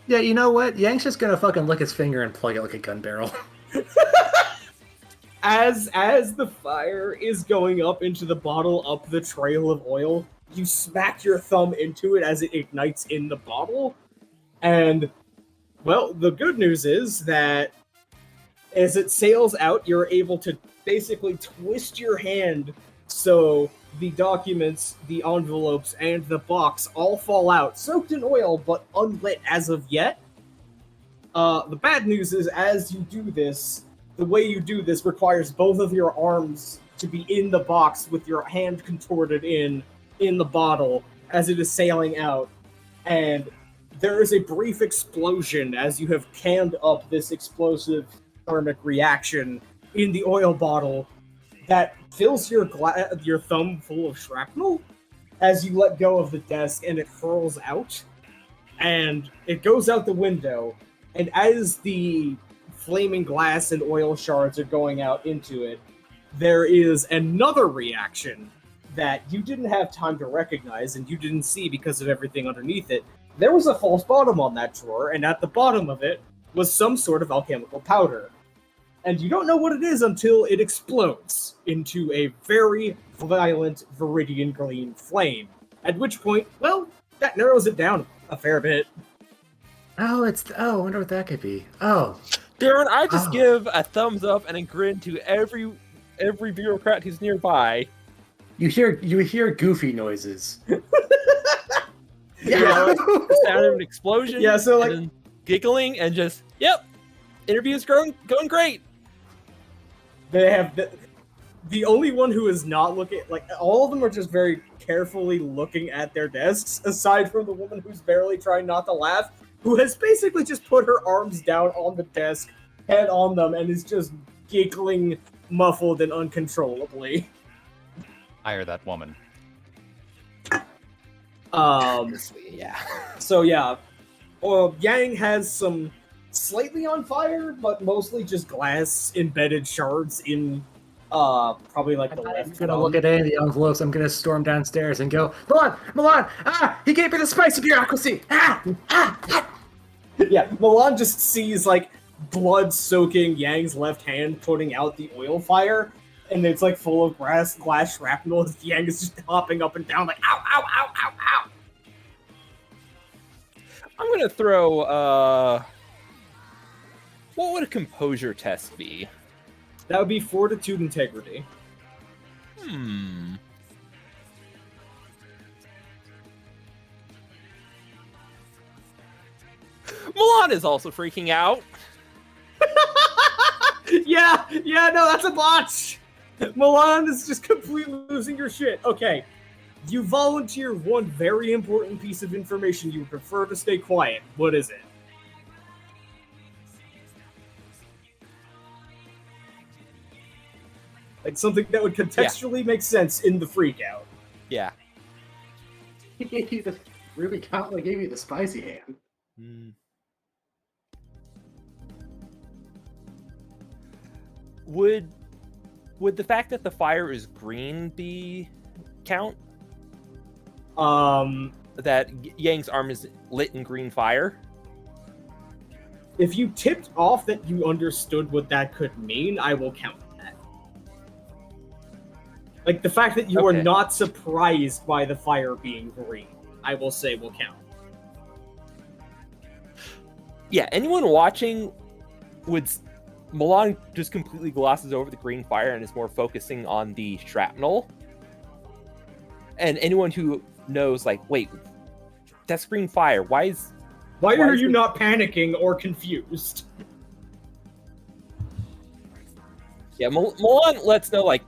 Speaker 3: Yeah, you know what? Yang's just gonna fucking lick his finger and plug it like a gun barrel.
Speaker 1: As the fire is going up into the bottle, up the trail of oil, you smack your thumb into it as it ignites in the bottle. And, well, the good news is that as it sails out, you're able to basically twist your hand so the documents, the envelopes, and the box all fall out, soaked in oil, but unlit as of yet. The bad news is, as you do this, the way you do this requires both of your arms to be in the box with your hand contorted in the bottle as it is sailing out. And there is a brief explosion as you have canned up this explosive thermic reaction in the oil bottle that fills your thumb full of shrapnel as you let go of the desk, and it hurls out. And it goes out the window, and as the flaming glass and oil shards are going out into it, there is another reaction that you didn't have time to recognize and you didn't see because of everything underneath it. There was a false bottom on that drawer, and at the bottom of it was some sort of alchemical powder. And you don't know what it is until it explodes into a very violent viridian green flame. At which point, well, that narrows it down a fair bit.
Speaker 3: Oh, I wonder what that could be. Oh,
Speaker 6: Darren, I just
Speaker 3: Oh.
Speaker 6: give a thumbs up and a grin to every bureaucrat who's nearby.
Speaker 3: you hear goofy noises.
Speaker 6: Yeah, the sound of an explosion.
Speaker 1: Yeah, so, like-
Speaker 6: and then giggling and just interview's going great.
Speaker 1: They have the only one who is not looking, like, all of them are just very carefully looking at their desks, aside from the woman who's barely trying not to laugh, who has basically just put her arms down on the desk, head on them, and is just giggling, muffled and uncontrollably.
Speaker 4: Hire that woman.
Speaker 6: Yeah.
Speaker 1: So yeah, Yang has some slightly on fire, but mostly just glass embedded shards in probably like the
Speaker 3: I'm
Speaker 1: left
Speaker 3: gonna
Speaker 1: thumb.
Speaker 3: look at any of the envelopes. I'm gonna storm downstairs and go, Milan! Ah! He gave me the spicy bureaucracy! Ah!
Speaker 1: Yeah, Milan just sees like blood soaking Yang's left hand putting out the oil fire, and it's like full of glass shrapnel as Yang is just hopping up and down like ow, ow, ow, ow, ow.
Speaker 6: I'm gonna throw what would a composure test be?
Speaker 1: That would be fortitude integrity.
Speaker 6: Milan is also freaking out.
Speaker 1: Yeah, no, that's a botch. Milan is just completely losing your shit. Okay, you volunteer one very important piece of information you would prefer to stay quiet. What is it? Like something that would contextually make sense in the freakout.
Speaker 6: Yeah.
Speaker 3: He gave you the really confidently gave you the spicy hand.
Speaker 6: Would the fact that the fire is green be count? That Yang's arm is lit in green fire?
Speaker 1: If you tipped off that you understood what that could mean, I will count that. Like the fact that you are
Speaker 6: Okay.
Speaker 1: not surprised by the fire being green, I will say will count.
Speaker 6: Yeah, anyone watching would... Milan just completely glosses over the green fire and is more focusing on the shrapnel. And anyone who knows, like, wait, that's green fire. Why
Speaker 1: Why are
Speaker 6: is
Speaker 1: you
Speaker 6: it-
Speaker 1: not panicking or confused?
Speaker 6: Yeah, Milan lets know, like,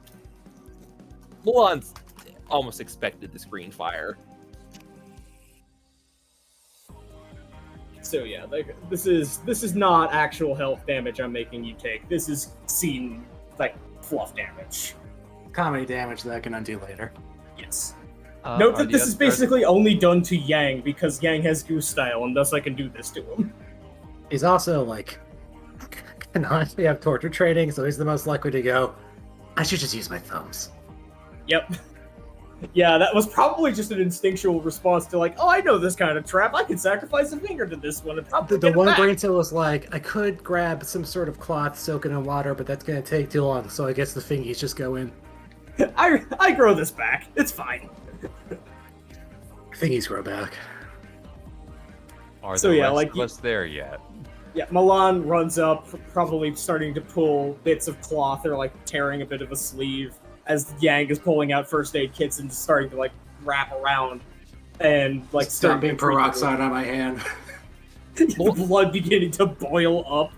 Speaker 6: Milan's almost expected this green fire.
Speaker 1: So yeah, like this is not actual health damage I'm making you take. This is scene like fluff damage.
Speaker 3: Comedy damage that I can undo later.
Speaker 1: Yes. Note
Speaker 4: Are
Speaker 1: that
Speaker 4: the
Speaker 1: this is
Speaker 4: others-
Speaker 1: basically only done to Yang because Yang has goose style and thus I can do this to him.
Speaker 3: He's also like canonically have torture training, so he's the most likely to go, I should just use my thumbs.
Speaker 1: Yep. Yeah, that was probably just an instinctual response to like, oh, I know this kind of trap. I can sacrifice a finger to this one and probably
Speaker 3: The
Speaker 1: get it
Speaker 3: one
Speaker 1: back.
Speaker 3: brain cell was like, I could grab some sort of cloth, soak it in water, but that's gonna take too long, so I guess the fingies just go in.
Speaker 1: I grow this back. It's fine.
Speaker 3: Fingies grow back.
Speaker 4: Are
Speaker 1: So
Speaker 4: the
Speaker 1: yeah,
Speaker 4: rest
Speaker 1: like
Speaker 4: of
Speaker 1: you-
Speaker 4: us there yet?
Speaker 1: Yeah, Milan runs up, probably starting to pull bits of cloth or like tearing a bit of a sleeve as Yang is pulling out first aid kits and just starting to like wrap around and like
Speaker 3: Stop being
Speaker 1: treat the
Speaker 3: peroxide on my hand.
Speaker 1: the blood beginning to boil up.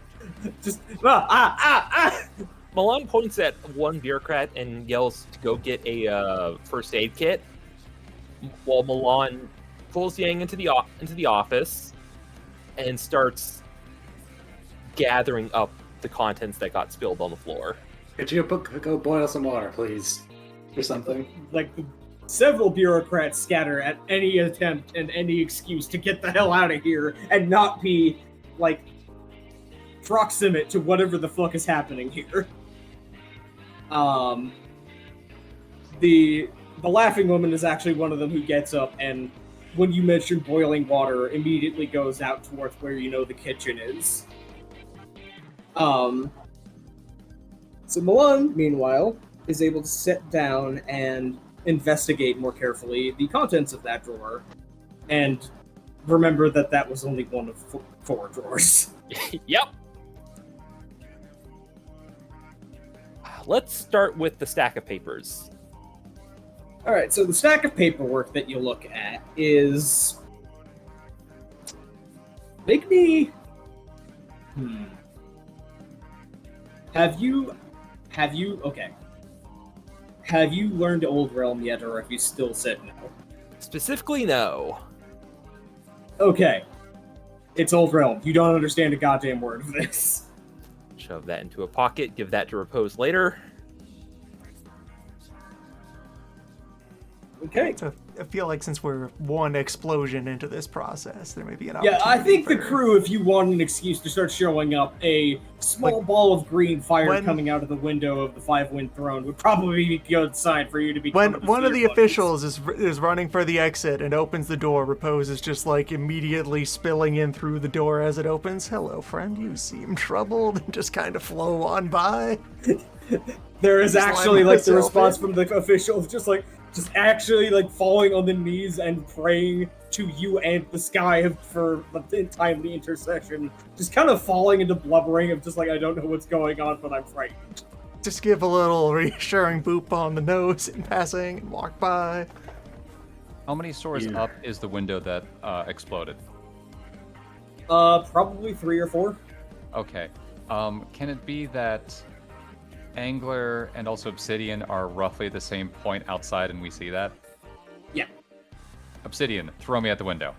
Speaker 1: Just
Speaker 6: Milan points at one bureaucrat and yells to go get a first aid kit, while Milan pulls Yang into the office and starts gathering up the contents that got spilled on the floor.
Speaker 3: Could you go boil some water, please? Or something.
Speaker 1: like several bureaucrats scatter at any attempt and any excuse to get the hell out of here and not be like proximate to whatever the fuck is happening here. The laughing woman is actually one of them who gets up and when you mention boiling water immediately goes out towards where you know the kitchen is. So Milan, meanwhile, is able to sit down and investigate more carefully the contents of that drawer, and remember that that was only one of four drawers.
Speaker 6: Yep. Let's start with the stack of papers.
Speaker 1: All right, so the stack of paperwork that you look at is... Make me... Have you... Okay. Have you learned Old Realm yet, or have you still said no?
Speaker 6: Specifically, no.
Speaker 1: Okay. It's Old Realm. You don't understand a goddamn word of this.
Speaker 6: Shove that into a pocket, give that to Repose later.
Speaker 1: Okay.
Speaker 2: So I feel like since we're one explosion into this process, there may be an
Speaker 1: Yeah, I
Speaker 2: opportunity
Speaker 1: think the
Speaker 2: for-
Speaker 1: crew, if you want an excuse to start showing up, a small ball of green fire coming out of the window of the Five-Wind Throne would probably be a good sign for you to be.
Speaker 2: When one of the officials is running for the exit and opens the door, Repose is just like immediately spilling in through the door as it opens. Hello, friend, you seem troubled, and just kind of flow on by.
Speaker 1: There is
Speaker 2: Just
Speaker 1: actually
Speaker 2: let
Speaker 1: like the
Speaker 2: myself
Speaker 1: response
Speaker 2: in.
Speaker 1: from the officials, just actually like falling on the knees and praying to you and the sky for the timely intercession. Just kind of falling into blubbering of just like, I don't know what's going on, but I'm frightened.
Speaker 2: Just give a little reassuring boop on the nose in passing and walk by.
Speaker 4: How many stories up is the window that exploded?
Speaker 1: Probably 3 or 4.
Speaker 4: Okay. Can it be that Angler and also Obsidian are roughly the same point outside and we see that?
Speaker 1: Yeah.
Speaker 4: Obsidian, throw me at the window.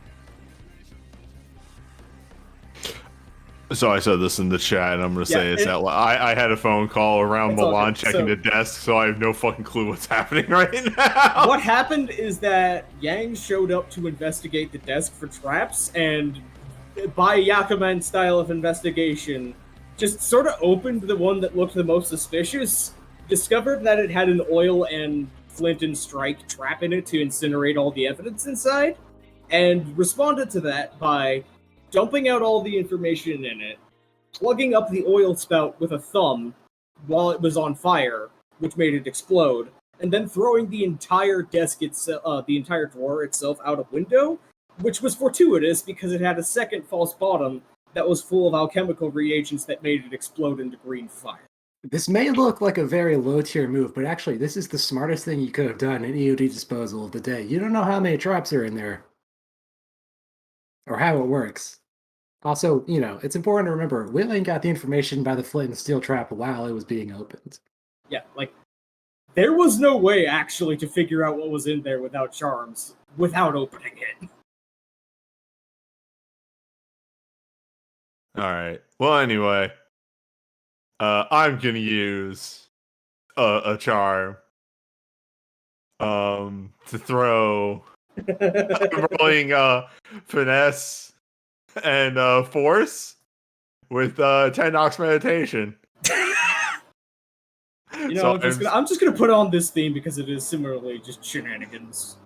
Speaker 5: So I said this in the chat, and I'm gonna say it's out loud. I had a phone call around Milan checking the desk, so I have no fucking clue what's happening right now.
Speaker 1: What happened is that Yang showed up to investigate the desk for traps, and by Yakuman style of investigation, just sort of opened the one that looked the most suspicious, discovered that it had an oil and flint and strike trap in it to incinerate all the evidence inside, and responded to that by dumping out all the information in it, plugging up the oil spout with a thumb while it was on fire, which made it explode, and then throwing the entire desk itself, the entire drawer itself out a window, which was fortuitous because it had a second false bottom that was full of alchemical reagents that made it explode into green fire.
Speaker 3: This may look like a very low-tier move, but actually this is the smartest thing you could have done in EOD disposal of the day. You don't know how many traps are in there. Or how it works. Also, it's important to remember, Whitling got the information by the flint and steel trap while it was being opened.
Speaker 1: Yeah, there was no way actually to figure out what was in there without charms, without opening it.
Speaker 5: Alright. Well, anyway. I'm gonna use a charm. To throw... I'm rolling finesse and force with 10 Nox meditation.
Speaker 1: I'm just gonna put on this theme because it is similarly just shenanigans.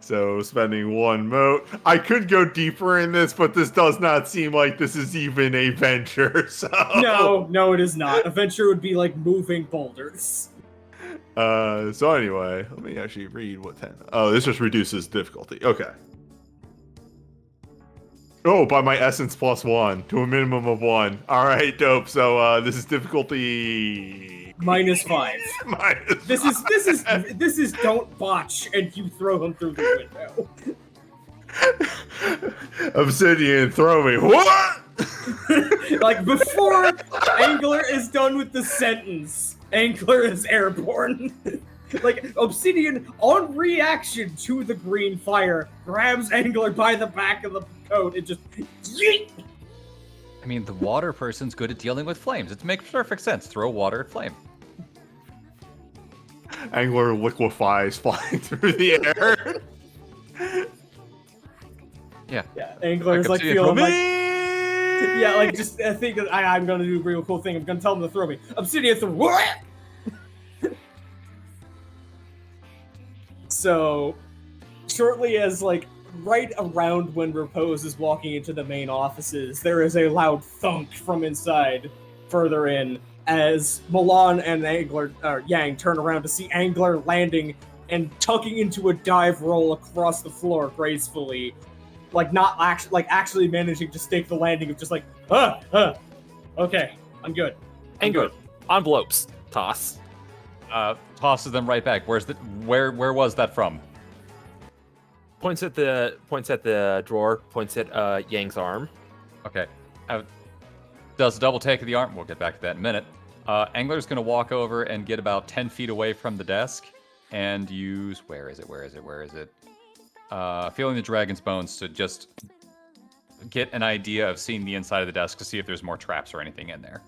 Speaker 5: So spending 1 mote. I could go deeper in this, but this does not seem like this is even a venture. So
Speaker 1: No, it is not. A venture would be like moving boulders.
Speaker 5: So anyway, let me actually read what 10. Oh, this just reduces difficulty. Okay. Oh, by my essence +1 to a minimum of 1. All right, dope. So this is difficulty
Speaker 1: -5.
Speaker 5: minus.
Speaker 1: This is don't botch and you throw them through the window.
Speaker 5: Obsidian, throw me. What?
Speaker 1: Before Angler is done with the sentence, Angler is airborne. Obsidian, on reaction to the green fire, grabs Angler by the back of the coat and just yeet!
Speaker 4: I mean, the water person's good at dealing with flames. It makes perfect sense. Throw water at flame.
Speaker 5: Angler liquefies, flying through the air.
Speaker 4: Yeah.
Speaker 1: Angler is
Speaker 4: Obsidian,
Speaker 1: feeling
Speaker 4: throw
Speaker 1: like...
Speaker 4: me!
Speaker 1: Yeah, I think that I'm gonna do a real cool thing. I'm gonna tell him to throw me. Obsidian, what? So, shortly as, right around when Repose is walking into the main offices, there is a loud thunk from inside, further in, as Milan and Yang turn around to see Angler landing and tucking into a dive roll across the floor gracefully, like not actually managing to stake the landing of just like, okay, I'm good.
Speaker 6: Angler, envelopes, toss.
Speaker 4: Tosses them right back. Where was that from?
Speaker 6: Points at the drawer. Points at Yang's arm.
Speaker 4: Okay. Does a double take of the arm. We'll get back to that in a minute. Angler's going to walk over and get about 10 feet away from the desk and use... Where is it? Feeling the dragon's bones to just get an idea of seeing the inside of the desk to see if there's more traps or anything in there.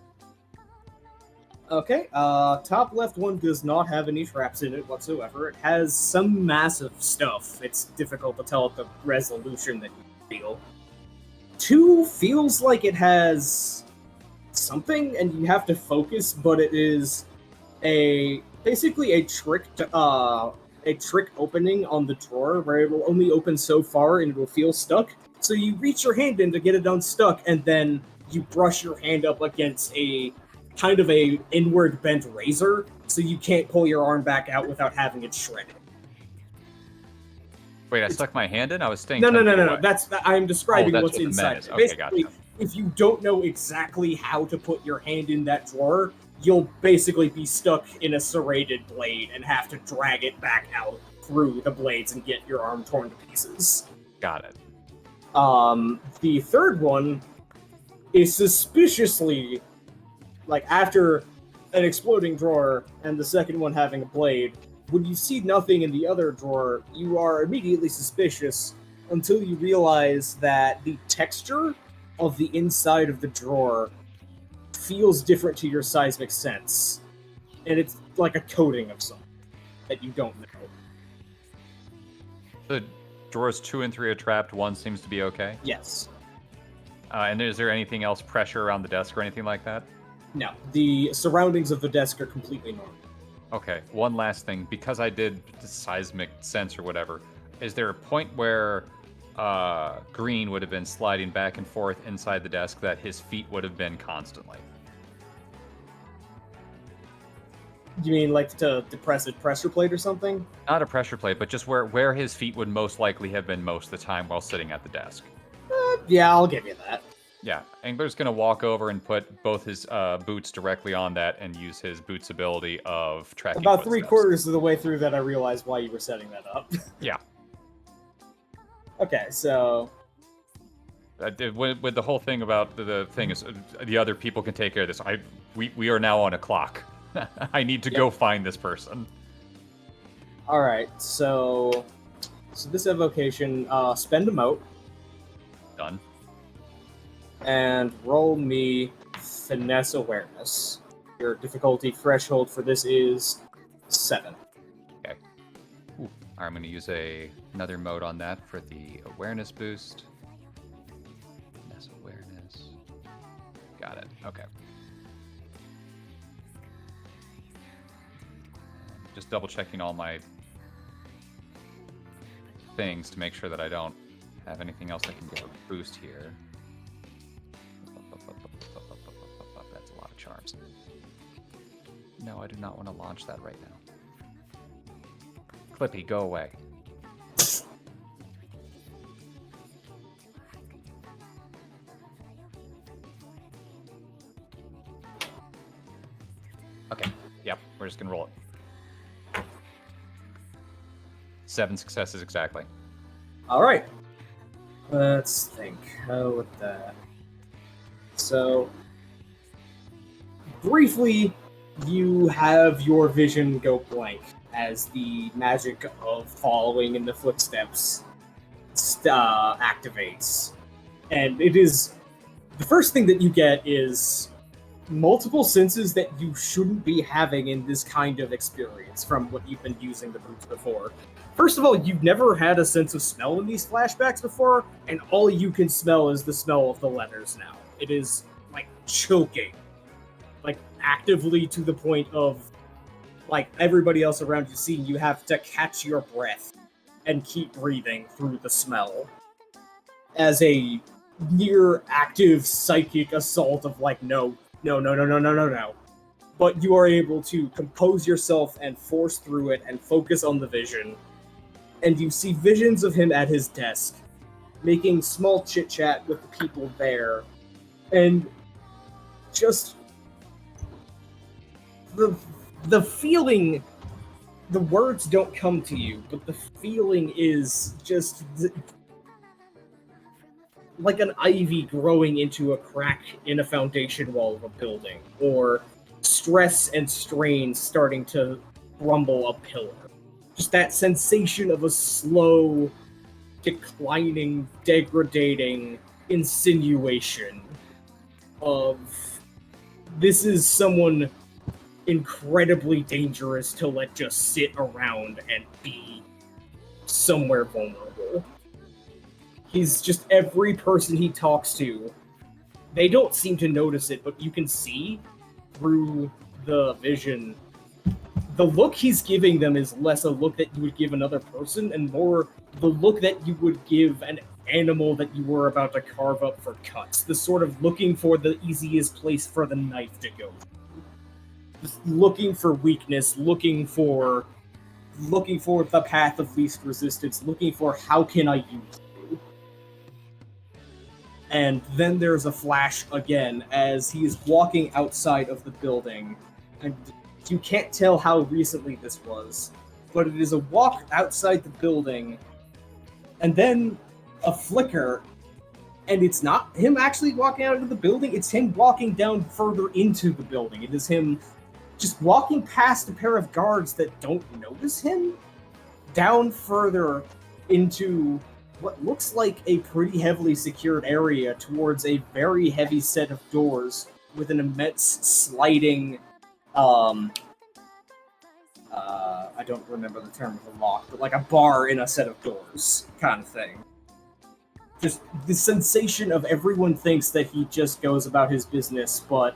Speaker 1: Okay, top left one does not have any traps in it whatsoever. It has some massive stuff. It's difficult to tell at the resolution that you feel. 2 feels like it has something, and you have to focus, but it is basically a trick opening on the drawer where it will only open so far and it will feel stuck. So you reach your hand in to get it unstuck, and then you brush your hand up against a kind of a inward bent razor, so you can't pull your arm back out without having it shredded.
Speaker 4: Wait, I stuck my hand in? I was staying.
Speaker 1: No. I'm describing what's
Speaker 4: what the
Speaker 1: inside.
Speaker 4: is. Okay,
Speaker 1: Basically,
Speaker 4: gotcha.
Speaker 1: if you don't know exactly how to put your hand in that drawer, you'll basically be stuck in a serrated blade and have to drag it back out through the blades and get your arm torn to pieces.
Speaker 4: Got it.
Speaker 1: The third one is suspiciously, like, after an exploding drawer and the second one having a blade, when you see nothing in the other drawer, you are immediately suspicious until you realize that the texture of the inside of the drawer feels different to your seismic sense. And it's like a coating of something that you don't know.
Speaker 4: The drawers 2 and 3 are trapped. 1 seems to be okay.
Speaker 1: Yes.
Speaker 4: And is there anything else, pressure around the desk or anything like that?
Speaker 1: No. The surroundings of the desk are completely normal.
Speaker 4: Okay, one last thing. Because I did the seismic sense or whatever, is there a point where Green would have been sliding back and forth inside the desk that his feet would have been constantly?
Speaker 1: You mean like to depress a pressure plate or something?
Speaker 4: Not a pressure plate, but just where his feet would most likely have been most of the time while sitting at the desk.
Speaker 1: Yeah, I'll give you that.
Speaker 4: Yeah, Angler's going to walk over and put both his boots directly on that and use his boots ability of tracking
Speaker 1: About
Speaker 4: footsteps.
Speaker 1: 3/4 of the way through that, I realized why you were setting that up.
Speaker 4: Yeah.
Speaker 1: Okay, so...
Speaker 4: With the whole thing about the thing is the other people can take care of this. We are now on a clock. I need to go find this person.
Speaker 1: Alright, so this evocation, spend a mote.
Speaker 4: Done.
Speaker 1: And roll me finesse awareness. Your difficulty threshold for this is 7.
Speaker 4: Okay. Ooh. I'm going to use another mode on that for the awareness boost. Finesse awareness. Got it. Okay. Just double checking all my things to make sure that I don't have anything else that can give a boost here. That's a lot of charms. No, I do not want to launch that right now. Clippy, go away. Okay, yep, we're just gonna roll it. 7 successes exactly.
Speaker 1: Alright. Let's think. How with that? So, briefly, you have your vision go blank as the magic of following in the footsteps activates. And it is... The first thing that you get is multiple senses that you shouldn't be having in this kind of experience from what you've been using the boots before. First of all, you've never had a sense of smell in these flashbacks before, and all you can smell is the smell of the letters now. It is, like, choking. Like, actively to the point of, like, everybody else around you seeing you have to catch your breath and keep breathing through the smell. As a near active psychic assault of, like, no. but you are able to compose yourself and force through it and focus on the vision. And you see visions of him at his desk, making small chit chat with the people there, and just the feeling. The words don't come to you, but the feeling is just like an ivy growing into a crack in a foundation wall of a building, or stress and strain starting to crumble a pillar. Just that sensation of a slow, declining, degrading insinuation of this is someone incredibly dangerous to let just sit around and be somewhere vulnerable. He's just every person he talks to, they don't seem to notice it, but you can see through the vision the look he's giving them is less a look that you would give another person and more the look that you would give an animal that you were about to carve up for cuts. The sort of looking for the easiest place for the knife to go. Just looking for weakness, looking for the path of least resistance, looking for how can I use you. And then there's a flash again as he is walking outside of the building, and you can't tell how recently this was, but it is a walk outside the building, and then a flicker, and it's not him actually walking out of the building, it's him walking down further into the building. It is him just walking past a pair of guards that don't notice him, down further into what looks like a pretty heavily secured area towards a very heavy set of doors with an immense sliding I don't remember the term of the lock, but like a bar in a set of doors kind of thing. Just the sensation of everyone thinks that he just goes about his business, but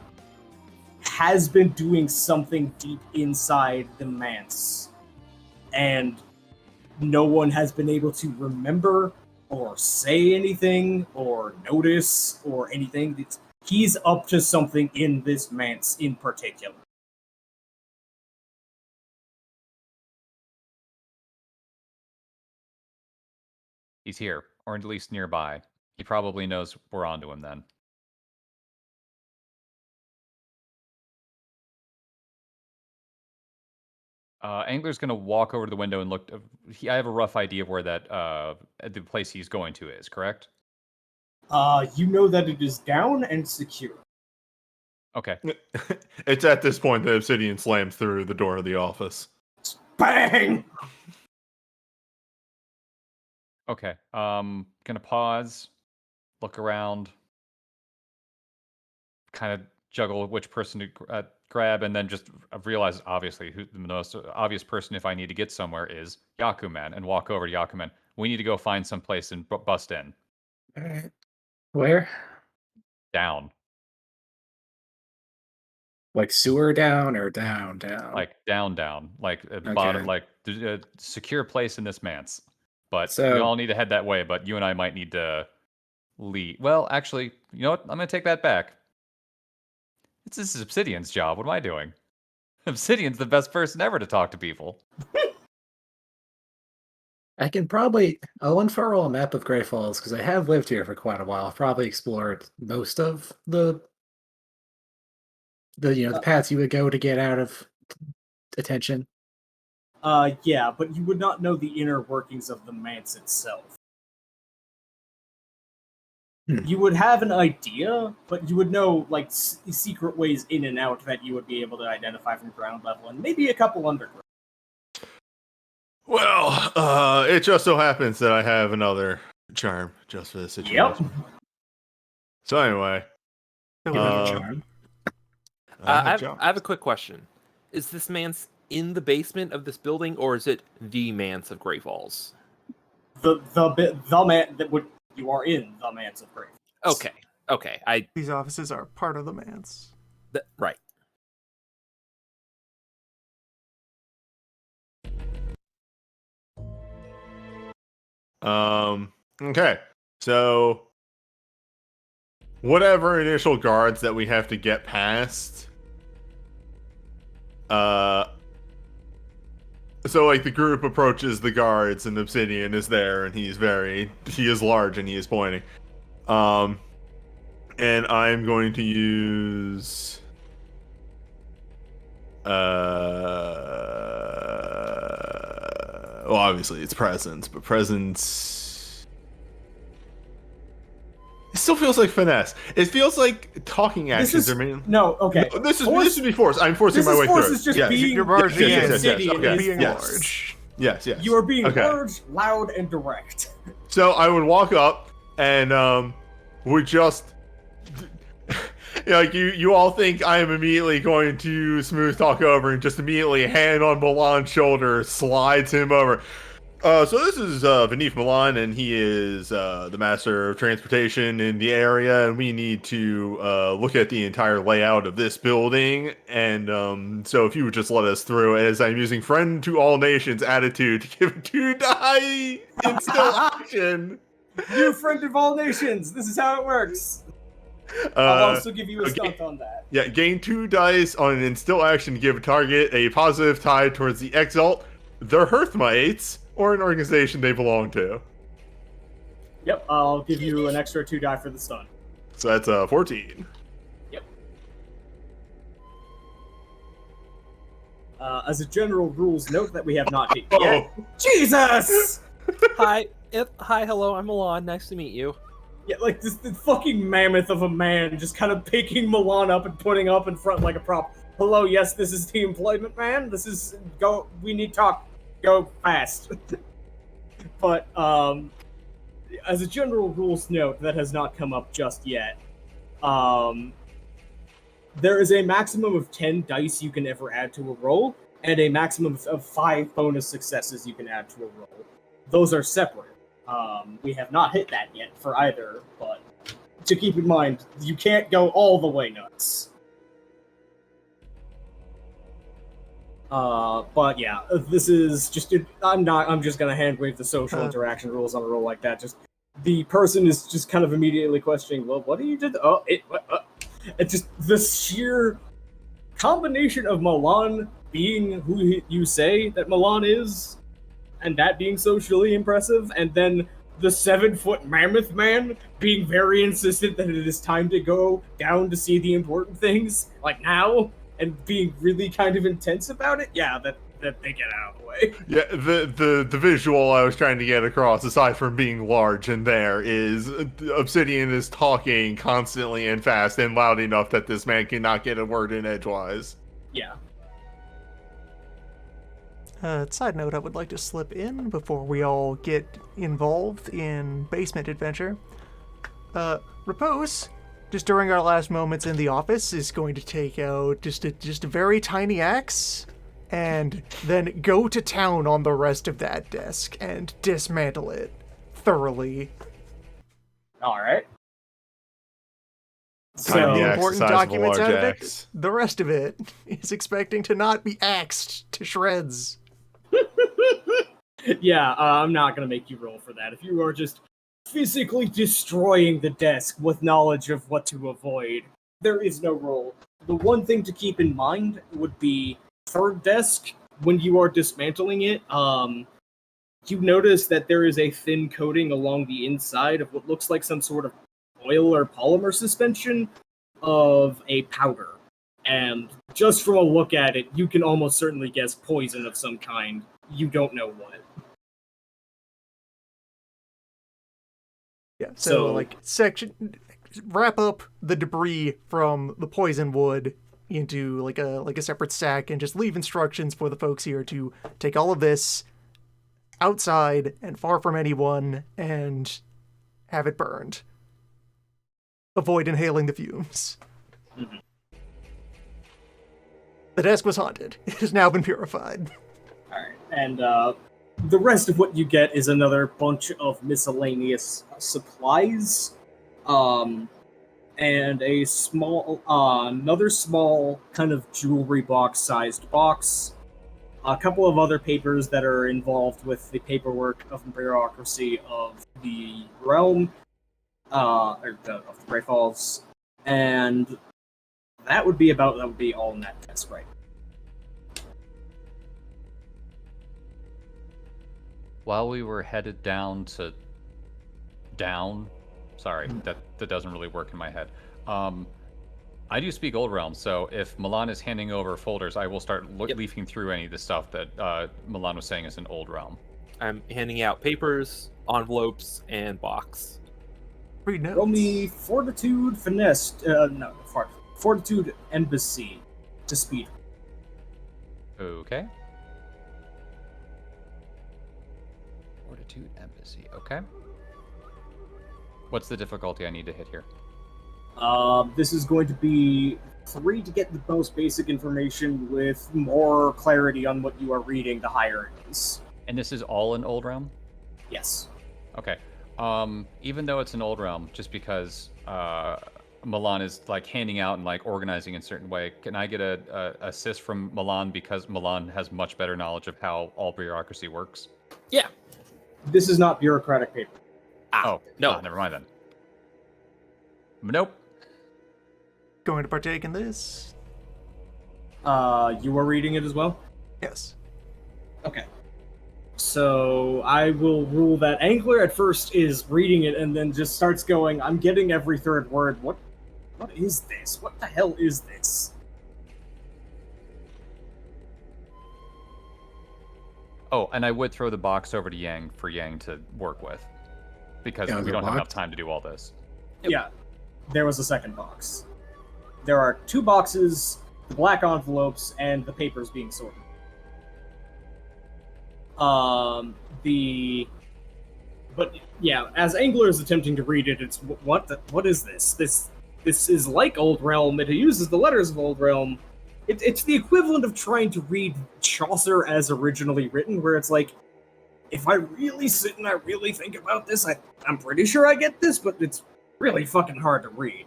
Speaker 1: has been doing something deep inside the manse. And no one has been able to remember or say anything or notice or anything. He's up to something in this manse in particular.
Speaker 4: He's here, or at least nearby. He probably knows we're onto him then. Angler's gonna walk over to the window and look. I have a rough idea of where that the place he's going to is. Correct?
Speaker 1: You know that it is down and secure.
Speaker 4: Okay.
Speaker 5: It's at this point that Obsidian slams through the door of the office.
Speaker 1: Bang!
Speaker 4: Okay. Gonna pause, look around, kind of juggle which person to grab, and then just realize obviously who the most obvious person if I need to get somewhere is Yakuman, and walk over to Yakuman. We need to go find some place and bust in.
Speaker 3: All right. Where?
Speaker 4: Down.
Speaker 3: Like sewer down or down, down?
Speaker 4: Like down. Like at the bottom, like there's a secure place in this manse. But we all need to head that way, but you and I might need to leave. Well, actually, you know what? I'm going to take that back. This is Obsidian's job. What am I doing? Obsidian's the best person ever to talk to people.
Speaker 3: I can I'll unfurl a map of Great Falls because I have lived here for quite a while. I've probably explored most of the paths you would go to get out of attention.
Speaker 1: Yeah, but you would not know the inner workings of the manse itself. You would have an idea, but you would know like secret ways in and out that you would be able to identify from ground level, and maybe a couple underground.
Speaker 5: Well, it just so happens that I have another charm just for this situation.
Speaker 1: Yep.
Speaker 5: So anyway,
Speaker 3: Charm.
Speaker 6: I have a quick question. Is this manse in the basement of this building, or is it the manse of Great Falls?
Speaker 1: The man that would you are in the manse of Great Falls.
Speaker 6: Okay.
Speaker 2: These offices are part of the manse.
Speaker 6: Right.
Speaker 5: Okay. So whatever initial guards that we have to get past, So like the group approaches the guards and Obsidian is there and he is large and he is pointing. And I'm going to use well obviously it's presence, but presence it still feels like finesse. It feels like talking actions are mean.
Speaker 7: No, okay.
Speaker 5: No, this would be force. I'm forcing my way
Speaker 7: force
Speaker 5: through.
Speaker 7: is just
Speaker 5: Yes.
Speaker 7: being
Speaker 2: You're barging in.
Speaker 7: Obsidian
Speaker 5: Okay.
Speaker 7: is
Speaker 2: Being
Speaker 5: Yes.
Speaker 2: large.
Speaker 5: Yes.
Speaker 7: You are being
Speaker 5: Okay.
Speaker 7: large, loud, and direct.
Speaker 5: So I would walk up and would just like you all think I am immediately going to smooth talk over and just immediately hand on Milan's shoulder, slides him over. So this is Vanif Milan, and he is the master of transportation in the area, and we need to look at the entire layout of this building. And so if you would just let us through, as I'm using friend to all nations attitude to give 2 die instill action.
Speaker 7: You friend of all nations. This is how it works. I'll also give you a stunt on that.
Speaker 5: Yeah, gain 2 dice on an instill action to give a target a positive tie towards the Exalt, their Hearthmates, or an organization they belong to.
Speaker 7: Yep, I'll give you an extra 2 die for the stun.
Speaker 5: So that's 14.
Speaker 7: Yep. As a general rules, note that we have not hit yet. Jesus!
Speaker 6: Hi, hello, I'm Milan. Nice to meet you.
Speaker 7: Yeah, like this fucking mammoth of a man just kind of picking Milan up and putting up in front like a prop. Hello, yes, this is the employment man. We need talk. Go fast. But, as a general rules note that has not come up just yet, there is a maximum of 10 dice you can ever add to a roll, and a maximum of 5 bonus successes you can add to a roll. Those are separate. We have not hit that yet for either, but to keep in mind, you can't go all the way nuts. But yeah, this is just, I'm just gonna hand wave the social interaction rules on a roll like that. Just, the person is just kind of immediately questioning, well, what do you do? It's just the sheer combination of Milan being who you say that Milan is, and that being socially impressive, and then the 7-foot mammoth man being very insistent that it is time to go down to see the important things, like now, and being really kind of intense about it, yeah, that they get out of the way.
Speaker 5: Yeah, the visual I was trying to get across, aside from being large in there, is Obsidian is talking constantly and fast and loud enough that this man cannot get a word in edgewise.
Speaker 7: Yeah.
Speaker 2: Side note, I would like to slip in before we all get involved in basement adventure. Repose, just during our last moments in the office, is going to take out just a very tiny axe and then go to town on the rest of that desk and dismantle it thoroughly.
Speaker 7: Alright.
Speaker 5: Tiny axe,
Speaker 2: Important
Speaker 5: the size of a
Speaker 2: documents
Speaker 5: large
Speaker 2: out of it.
Speaker 5: axe.
Speaker 2: The rest of it is expecting to not be axed to shreds.
Speaker 7: Yeah, I'm not gonna make you roll for that. If you are just physically destroying the desk with knowledge of what to avoid, there is no roll. The one thing to keep in mind would be third desk, when you are dismantling it, you notice that there is a thin coating along the inside of what looks like some sort of oil or polymer suspension of a powder. And just from a look at it, you can almost certainly guess poison of some kind. You don't know what.
Speaker 2: Yeah, so wrap up the debris from the poison wood into like a separate sack and just leave instructions for the folks here to take all of this outside and far from anyone and have it burned. Avoid inhaling the fumes.
Speaker 7: Mm-hmm.
Speaker 2: The desk was haunted. It has now been purified.
Speaker 7: Alright, and the rest of what you get is another bunch of miscellaneous supplies, and a small, another small kind of jewelry box-sized box, a couple of other papers that are involved with the paperwork of bureaucracy of the realm, of the Grey Falls, and that would be all in that desk, right?
Speaker 4: while we were headed down, sorry,
Speaker 1: Mm-hmm.
Speaker 4: that doesn't really work in my head. I do speak Old Realm, so if Milan is handing over folders, I will start leafing through any of the stuff that Milan was saying is in Old Realm.
Speaker 6: I'm handing out papers, envelopes, and box.
Speaker 2: Read notes.
Speaker 7: Roll me Fortitude, Finesse. Fortitude, Embassy to speed.
Speaker 4: Okay. Fortitude Embassy. Okay. What's the difficulty I need to hit here?
Speaker 7: This is going to be 3 to get the most basic information with more clarity on what you are reading, the higher it is.
Speaker 4: And this is all in Old Realm?
Speaker 7: Yes.
Speaker 4: Okay. Even though it's an Old Realm, just because Milan is like handing out and like organizing in a certain way, can I get a assist from Milan because Milan has much better knowledge of how all bureaucracy works?
Speaker 6: Yeah.
Speaker 7: This is not bureaucratic paper.
Speaker 6: No.
Speaker 4: Never mind then. Nope.
Speaker 2: Going to partake in this?
Speaker 7: You are reading it as well?
Speaker 2: Yes.
Speaker 7: Okay. So I will rule that Angler at first is reading it and then just starts going, I'm getting every third word. What is this? What the hell is this?
Speaker 4: Oh, and I would throw the box over to Yang for Yang to work with. Because
Speaker 3: Yeah,
Speaker 4: we
Speaker 3: the
Speaker 4: don't have enough
Speaker 3: box?
Speaker 4: time to do all this.
Speaker 7: Yeah, there was a second box. There are 2 boxes, the black envelopes, and the papers being sorted. But yeah, as Angler is attempting to read it, it's what is this? This is like Old Realm. It uses the letters of Old Realm. It's the equivalent of trying to read Chaucer as originally written, where it's like, if I really sit and I really think about this, I'm pretty sure I get this, but it's really fucking hard to read.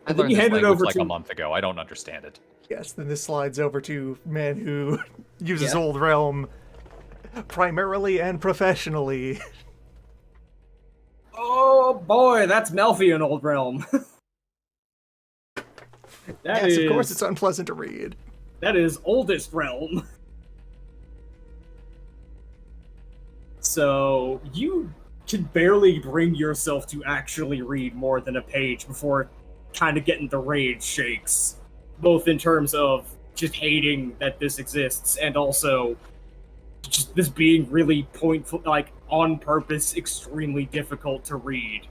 Speaker 4: I
Speaker 7: And then
Speaker 4: learned
Speaker 7: you
Speaker 4: this
Speaker 7: hand it
Speaker 4: language
Speaker 7: over
Speaker 4: like
Speaker 7: to
Speaker 4: a month ago. I don't understand it.
Speaker 2: Yes, then this slides over to man who uses
Speaker 7: Yeah.
Speaker 2: Old Realm primarily and professionally.
Speaker 7: Oh boy, that's Melfi in Old Realm.
Speaker 2: Yes, of course it's unpleasant to read.
Speaker 7: That is Oldest Realm. So you can barely bring yourself to actually read more than a page before kind of getting the rage shakes, both in terms of just hating that this exists and also just this being really on purpose, extremely difficult to read.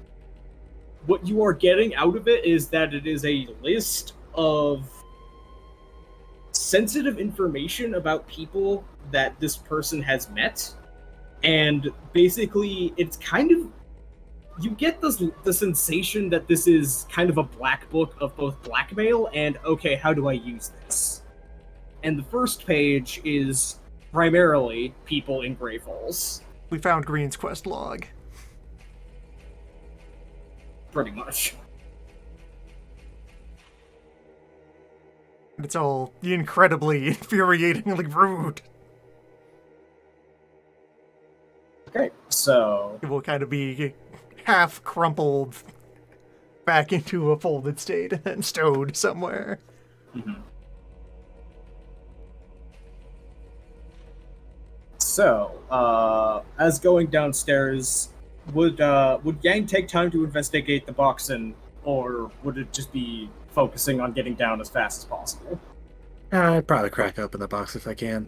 Speaker 7: What you are getting out of it is that it is a list of sensitive information about people that this person has met, and basically it's kind of, you get the sensation that this is kind of a black book of both blackmail and, okay, how do I use this? And the first page is primarily people in Grey Falls,
Speaker 2: We found Green's quest log.
Speaker 7: pretty much.
Speaker 2: And it's all incredibly, infuriatingly rude.
Speaker 7: Okay, so
Speaker 2: It will kind of be half crumpled back into a folded state and then stowed somewhere.
Speaker 7: So, as going downstairs, would Yang take time to investigate the box, or would it just be focusing on getting down as fast as possible?
Speaker 3: I'd probably crack open the box if I can,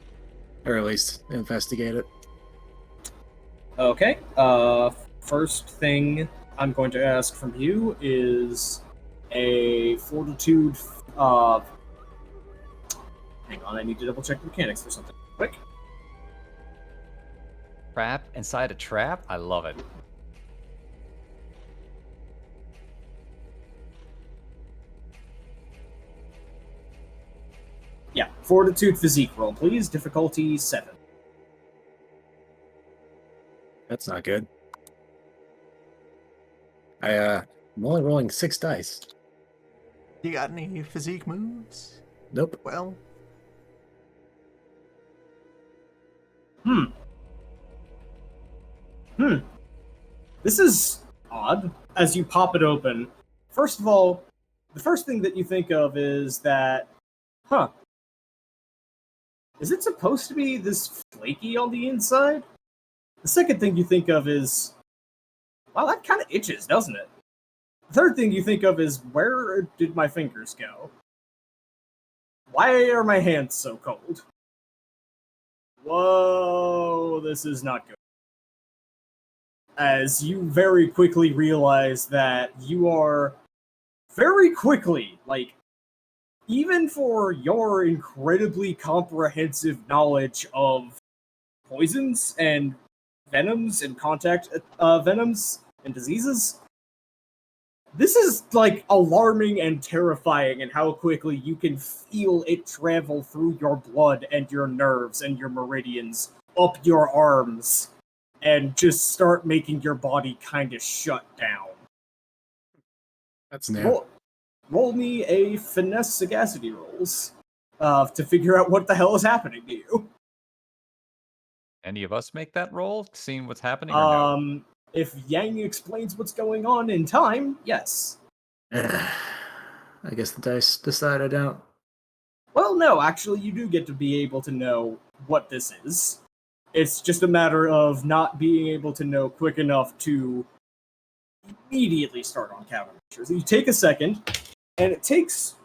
Speaker 3: or at least investigate it.
Speaker 7: Okay. First thing I'm going to ask from you is a fortitude. Hang on, I need to double check the mechanics for something quick.
Speaker 4: Trap inside a trap? I love it.
Speaker 7: Yeah, fortitude physique roll, please. Difficulty 7.
Speaker 3: That's not good. I'm only rolling 6 dice.
Speaker 2: You got any physique moves?
Speaker 3: Nope.
Speaker 2: Well,
Speaker 7: This is odd. As you pop it open, first of all, the first thing that you think of is that, is it supposed to be this flaky on the inside? The second thing you think of is, wow, that kind of itches, doesn't it? The third thing you think of is, where did my fingers go? Why are my hands so cold? Whoa, this is not good. As you very quickly realize that you are very quickly, like, even for your incredibly comprehensive knowledge of poisons and venoms and contact venoms and diseases, this is, like, alarming and terrifying in how quickly you can feel it travel through your blood and your nerves and your meridians up your arms and just start making your body kind of shut down.
Speaker 3: That's new.
Speaker 7: Roll me a finesse sagacity rolls to figure out what the hell is happening to you.
Speaker 4: Any of us make that roll, seeing what's happening, or no?
Speaker 7: If Yang explains what's going on in time, yes.
Speaker 3: I guess the dice decide I don't.
Speaker 7: Well, no, actually, you do get to be able to know what this is. It's just a matter of not being able to know quick enough to immediately start on countermeasures. You take a second, and it takes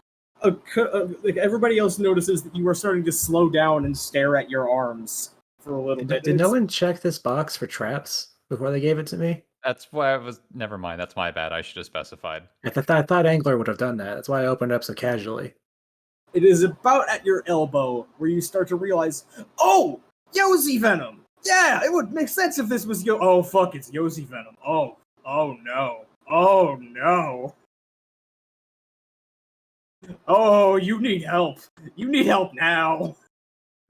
Speaker 7: like everybody else notices that you are starting to slow down and stare at your arms for a little bit.
Speaker 3: Did no one check this box for traps before they gave it to me?
Speaker 4: That's why I was. Never mind. That's my bad. I should have specified.
Speaker 3: I thought Angler would have done that. That's why I opened up so casually.
Speaker 7: It is about at your elbow where you start to realize, oh, Yozi Venom! Yeah, it would make sense if this was oh fuck, it's Yozi Venom. Oh no. Oh no. Oh, you need help. You need help now.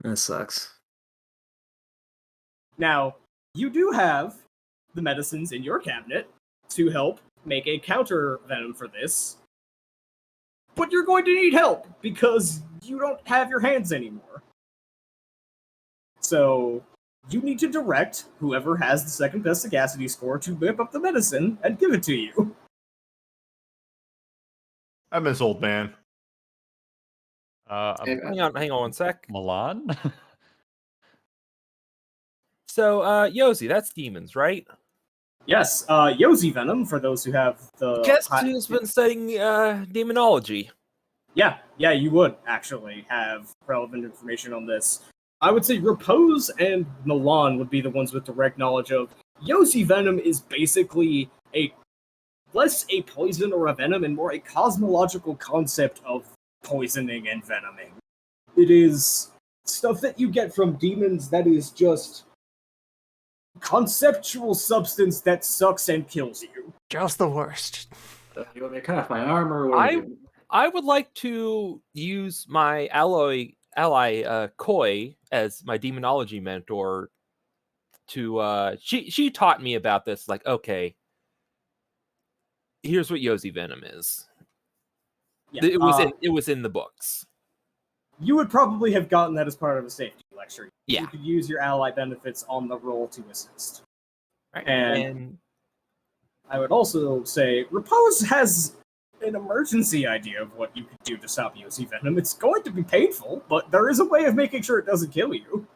Speaker 3: That sucks.
Speaker 7: Now, you do have the medicines in your cabinet to help make a counter venom for this. But you're going to need help because you don't have your hands anymore. So, you need to direct whoever has the second best sagacity score to whip up the medicine and give it to you.
Speaker 5: I miss old man.
Speaker 6: Hang on 1 sec.
Speaker 4: Milan?
Speaker 6: So, Yozi, that's demons, right?
Speaker 7: Yes, Yozi Venom, for those who have the...
Speaker 6: Guess who's been studying demonology?
Speaker 7: Yeah, you would actually have relevant information on this. I would say Repose and Milan would be the ones with direct knowledge of. Yozi Venom is basically less a poison or a venom and more a cosmological concept of poisoning and venoming. It is stuff that you get from demons that is just conceptual substance that sucks and kills you.
Speaker 2: Just the worst.
Speaker 3: You want me to cut off my arm or what?
Speaker 6: I would like to use my ally Koi as my demonology mentor to she taught me about this, like, okay, here's what Yozi Venom is.
Speaker 7: Yeah,
Speaker 6: it was in the books.
Speaker 7: You would probably have gotten that as part of a safety lecture.
Speaker 6: Yeah.
Speaker 7: You could use your ally benefits on the roll to assist.
Speaker 6: Right.
Speaker 7: And I would also say Repose has an emergency idea of what you could do to stop Yozi Venom. It's going to be painful, but there is a way of making sure it doesn't kill you.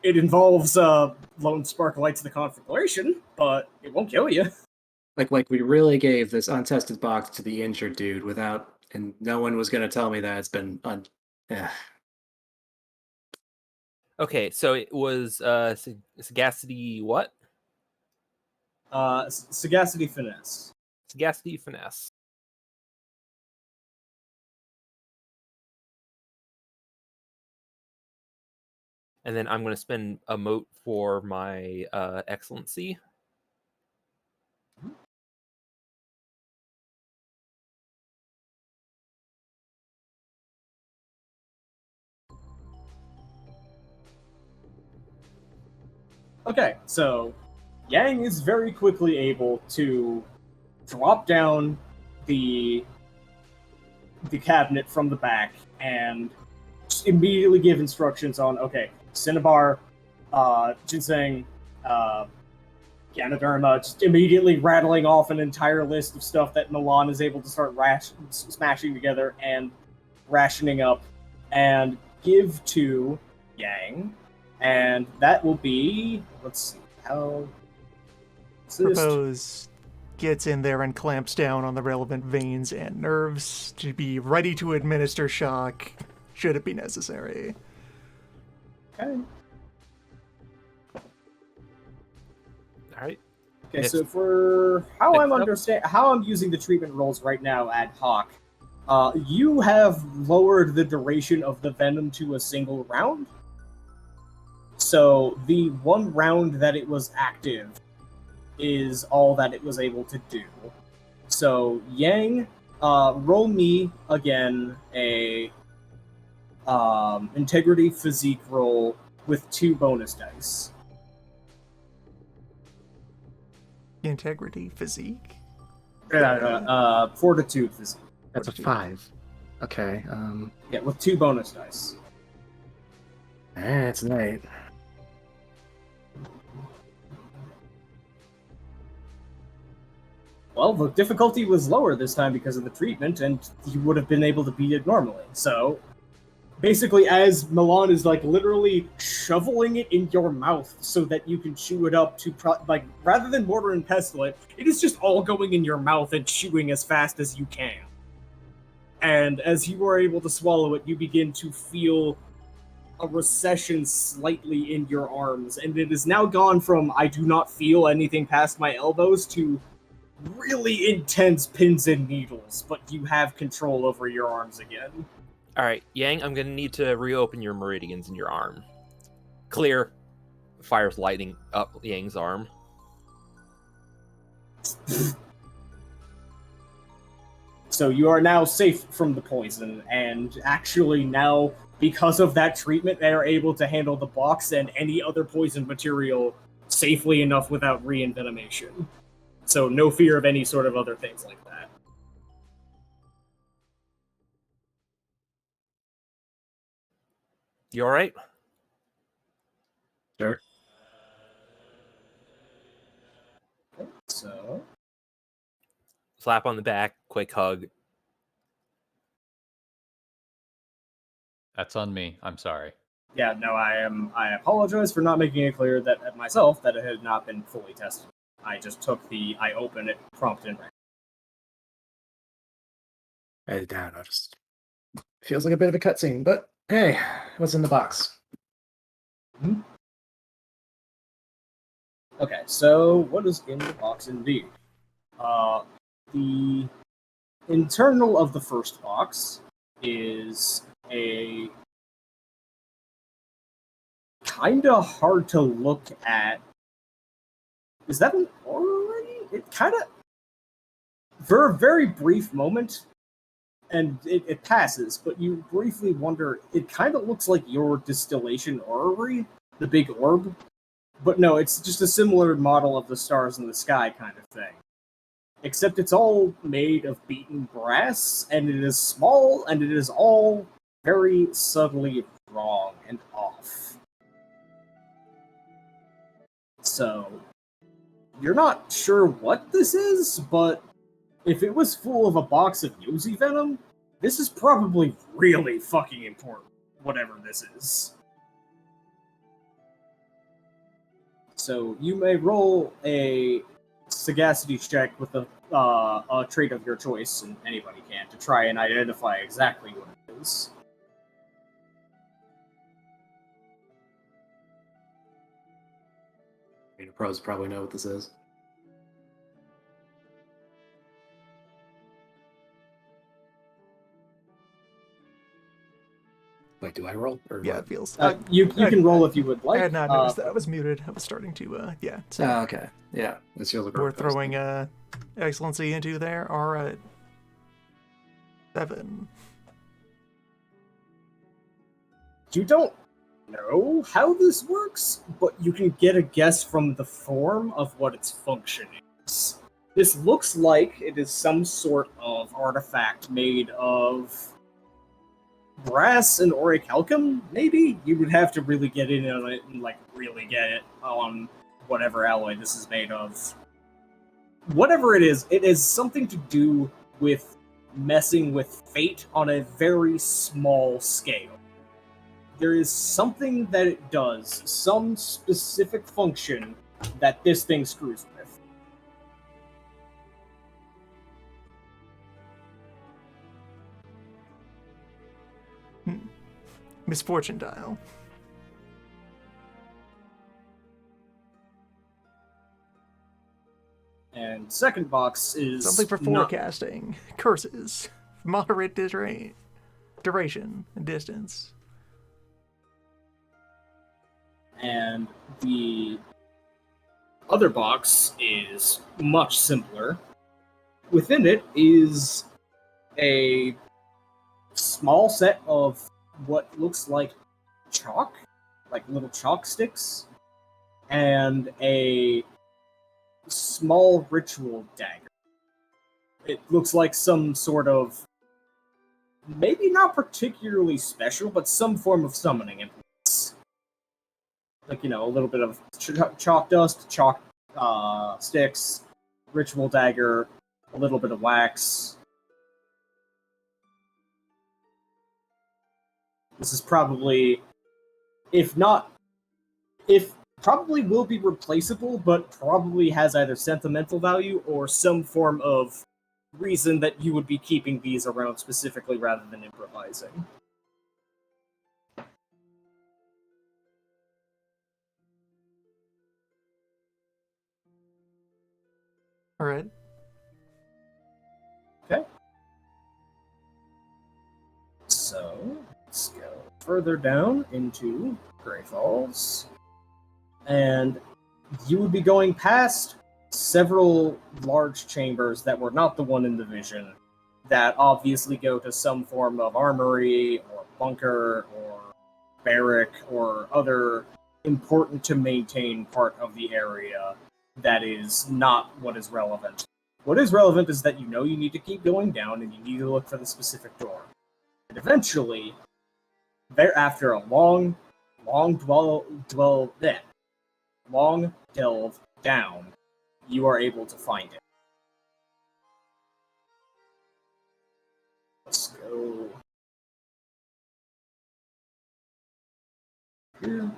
Speaker 7: It involves lone spark lights of the conflagration, but it won't kill you.
Speaker 3: Like we really gave this untested box to the injured dude without, and no one was going to tell me that it's been
Speaker 6: Okay, so it was sagacity what?
Speaker 7: Sagacity Finesse.
Speaker 6: Sagacity finesse. And then I'm going to spend a mote for my excellency.
Speaker 7: Okay, so Yang is very quickly able to drop down the cabinet from the back and just immediately give instructions on, okay, Cinnabar, Ginseng, Ganoderma, just immediately rattling off an entire list of stuff that Milan is able to start smashing together and rationing up, and give to Yang And that will be, let's see, how...
Speaker 2: Propose gets in there and clamps down on the relevant veins and nerves to be ready to administer shock should it be necessary.
Speaker 7: Okay.
Speaker 6: All right.
Speaker 7: Okay,
Speaker 6: Next-
Speaker 7: so for how
Speaker 6: next up.
Speaker 7: how I'm using the treatment rolls right now ad hoc, you have lowered the duration of the venom to a single round. So the one round that it was active is all that it was able to do. So Yang, roll me again a integrity physique roll with 2 bonus dice.
Speaker 2: Integrity, physique.
Speaker 7: Fortitude physique.
Speaker 3: That's a 5. Okay.
Speaker 7: Yeah, with 2 bonus dice.
Speaker 3: That's an 8.
Speaker 7: Well, the difficulty was lower this time because of the treatment, and you would have been able to beat it normally. So, basically, as Milan is like literally shoveling it in your mouth so that you can chew it up to like rather than mortar and pestle it, it is just all going in your mouth and chewing as fast as you can. And as you are able to swallow it, you begin to feel a recession slightly in your arms, and it has now gone from I do not feel anything past my elbows to really intense pins and needles, but you have control over your arms again.
Speaker 6: All right, Yang, I'm going to need to reopen your meridians in your arm. Clear. Fires lighting up Yang's arm.
Speaker 7: So you are now safe from the poison, and actually now, because of that treatment, they are able to handle the box and any other poison material safely enough without re-envenomation. So no fear of any sort of other things like that.
Speaker 6: You all right?
Speaker 3: Sure.
Speaker 7: So
Speaker 6: Slap on the back, quick hug.
Speaker 4: That's on me. I'm sorry.
Speaker 7: yeah, no, I apologize for not making it clear that myself that it had not been fully tested. I just took the I open it prompt in.
Speaker 3: I don't know. Just feels like a bit of a cutscene, but hey, what's in the box?
Speaker 7: Okay, so what is in the box indeed? The internal of the first box is a kinda hard to look at. Is that an orrery? It kinda for a very brief moment, and it passes, but you briefly wonder, it kinda looks like your distillation orrery, the big orb. But no, it's just a similar model of the stars in the sky kind of thing. Except it's all made of beaten brass, and it is small, and it is all very subtly wrong and off. So, you're not sure what this is, but if it was full of a box of Yozi venom, this is probably really fucking important, whatever this is. So you may roll a sagacity check with a trait of your choice, and anybody can, to try and identify exactly what it is.
Speaker 3: I mean, the pros probably know what this is. Wait, do I roll? Or
Speaker 2: Yeah,
Speaker 3: what?
Speaker 2: it feels.
Speaker 7: You can roll if you would like.
Speaker 2: I had not noticed that I was muted. I was starting to, yeah. So
Speaker 3: Oh, okay. Yeah. This feels like
Speaker 2: we're throwing excellency into there. All right. 7.
Speaker 7: You don't know how this works, but you can get a guess from the form of what its function is. This looks like it is some sort of artifact made of brass and orichalcum, maybe? You would have to really get in on it and, like, really get it on whatever alloy this is made of. Whatever it is something to do with messing with fate on a very small scale. there is something that it does, some specific function that this thing screws with.
Speaker 2: Misfortune dial.
Speaker 7: And second box is
Speaker 2: Something for
Speaker 7: not-
Speaker 2: forecasting. Curses. Moderate duration and distance.
Speaker 7: and the other box is much simpler. Within it is a small set of what looks like chalk, like little chalk sticks, and a small ritual dagger. It looks like some sort of, maybe not particularly special, but some form of summoning implements. Like, a little bit of chalk dust, chalk sticks, ritual dagger, a little bit of wax. This is probably, probably will be replaceable, but probably has either sentimental value or some form of reason that you would be keeping these around specifically rather than improvising.
Speaker 2: All right.
Speaker 7: Okay. So, let's go further down into Grey Falls. And you would be going past several large chambers that were not the one in the vision, that obviously go to some form of armory, or bunker, or barrack, or other important to maintain part of the area that is not what is relevant. What is relevant is that you know you need to keep going down and you need to look for the specific door. And eventually, after a long delve down, you are able to find it. Let's go here.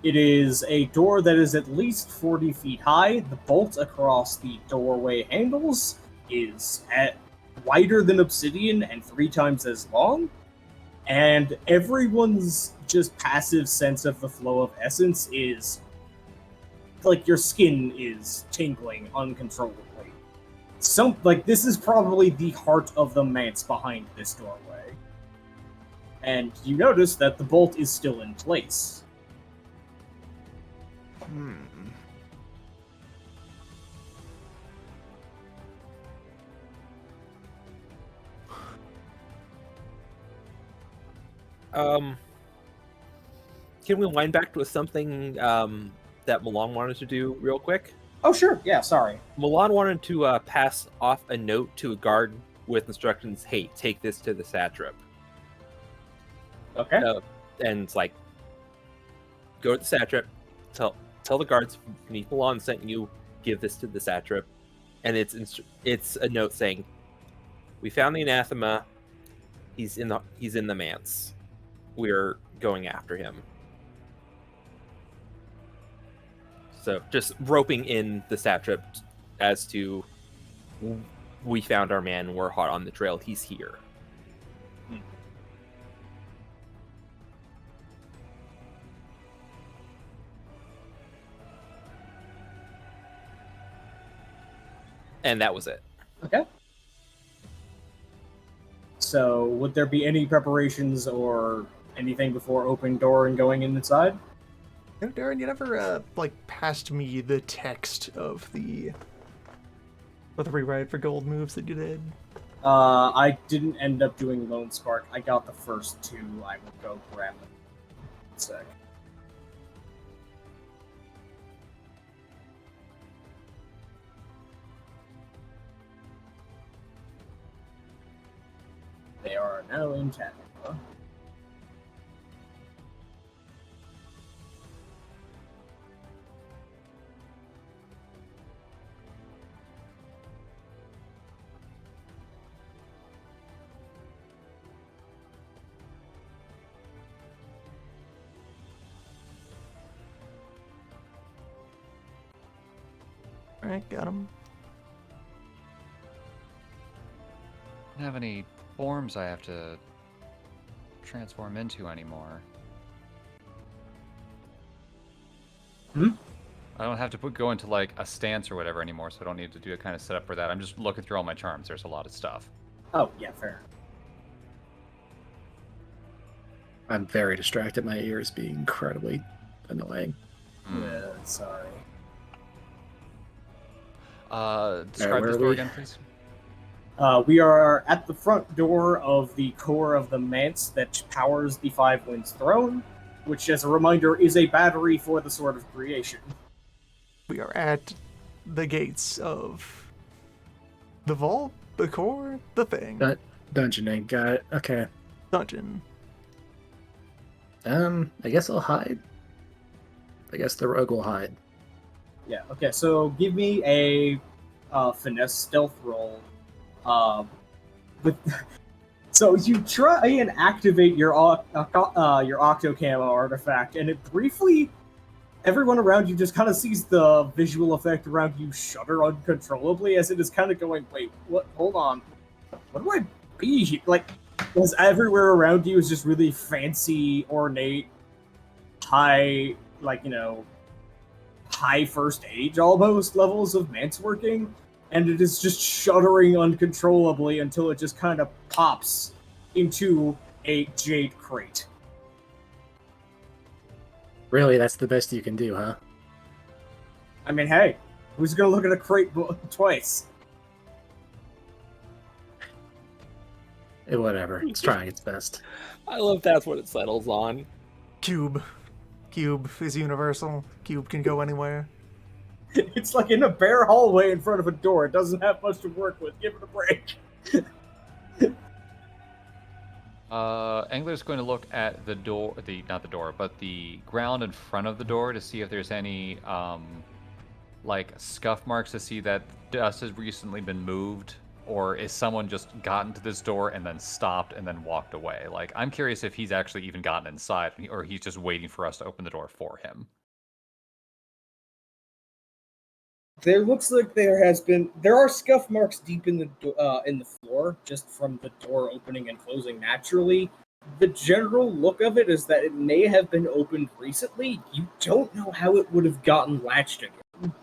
Speaker 7: It is a door that is at least 40 feet high. The bolt across the doorway handles is wider than obsidian and 3 times as long. And everyone's just passive sense of the flow of essence is like your skin is tingling uncontrollably. This is probably the heart of the manse behind this doorway. And you notice that the bolt is still in place.
Speaker 6: Can we wind back to something that Milan wanted to do real quick?
Speaker 7: Oh, sure. Yeah, sorry.
Speaker 6: Milan wanted to pass off a note to a guard with instructions, hey, take this to the satrap.
Speaker 7: Okay.
Speaker 6: And it's like, go to the satrap, tell the guards beneath Milan sent you, give this to the satrap. And it's a note saying, we found the anathema, he's in the manse. We're going after him. So just roping in the satrap as to, we found our man, we're hot on the trail, he's here. And that was it.
Speaker 7: Okay. So, would there be any preparations or anything before opening door and going inside?
Speaker 2: No, Darren, you never passed me the text of the rewrite for gold moves that you did.
Speaker 7: I didn't end up doing Lone Spark. I got the first 2. I will go grab them. 1 sec. They are now in Tabitha.
Speaker 2: right, got him.
Speaker 4: I don't have any forms I have to transform into anymore. I don't have to go into like a stance or whatever anymore, so I don't need to do a kind of setup for that. I'm just looking through all my charms. There's a lot of stuff.
Speaker 7: Oh, yeah, fair.
Speaker 3: I'm very distracted. My ears being incredibly annoying.
Speaker 7: Yeah, sorry.
Speaker 4: Describe
Speaker 3: where
Speaker 4: this
Speaker 3: are
Speaker 4: door
Speaker 3: we?
Speaker 4: again, please.
Speaker 7: We are at the front door of the core of the manse that powers the Five Winds throne, which, as a reminder, is a battery for the Sword of Creation.
Speaker 2: We are at the gates of the vault, the core, the thing.
Speaker 3: Dungeoning, got it. Okay.
Speaker 2: Dungeon.
Speaker 3: I guess I'll hide. I guess the rogue will hide.
Speaker 7: Yeah, okay, so give me a finesse stealth roll. With so you try and activate your octo camo artifact, and it briefly, everyone around you just kind of sees the visual effect around you shudder uncontrollably as it is kind of going, wait, what? Hold on, what do I be here? Like, because everywhere around you is just really fancy, ornate, high, like, high first age almost levels of manse working, and it is just shuddering uncontrollably until it just kind of pops into a jade crate.
Speaker 3: Really, that's the best you can do, huh?
Speaker 7: I mean, hey, who's gonna look at a crate twice?
Speaker 3: Whatever. It's trying its best.
Speaker 6: I love that's what it settles on.
Speaker 2: Cube. Cube is universal. Cube can go anywhere.
Speaker 7: It's like in a bare hallway in front of a door. It doesn't have much to work with. Give it a break.
Speaker 4: Angler's going to look at the door, not the door, but the ground in front of the door to see if there's any, like, scuff marks to see that dust has recently been moved, or is someone just gotten to this door and then stopped and then walked away? Like, I'm curious if he's actually even gotten inside, or he's just waiting for us to open the door for him.
Speaker 7: There looks like there are scuff marks deep in the floor, just from the door opening and closing naturally. The general look of it is that it may have been opened recently. You don't know how it would have gotten latched again.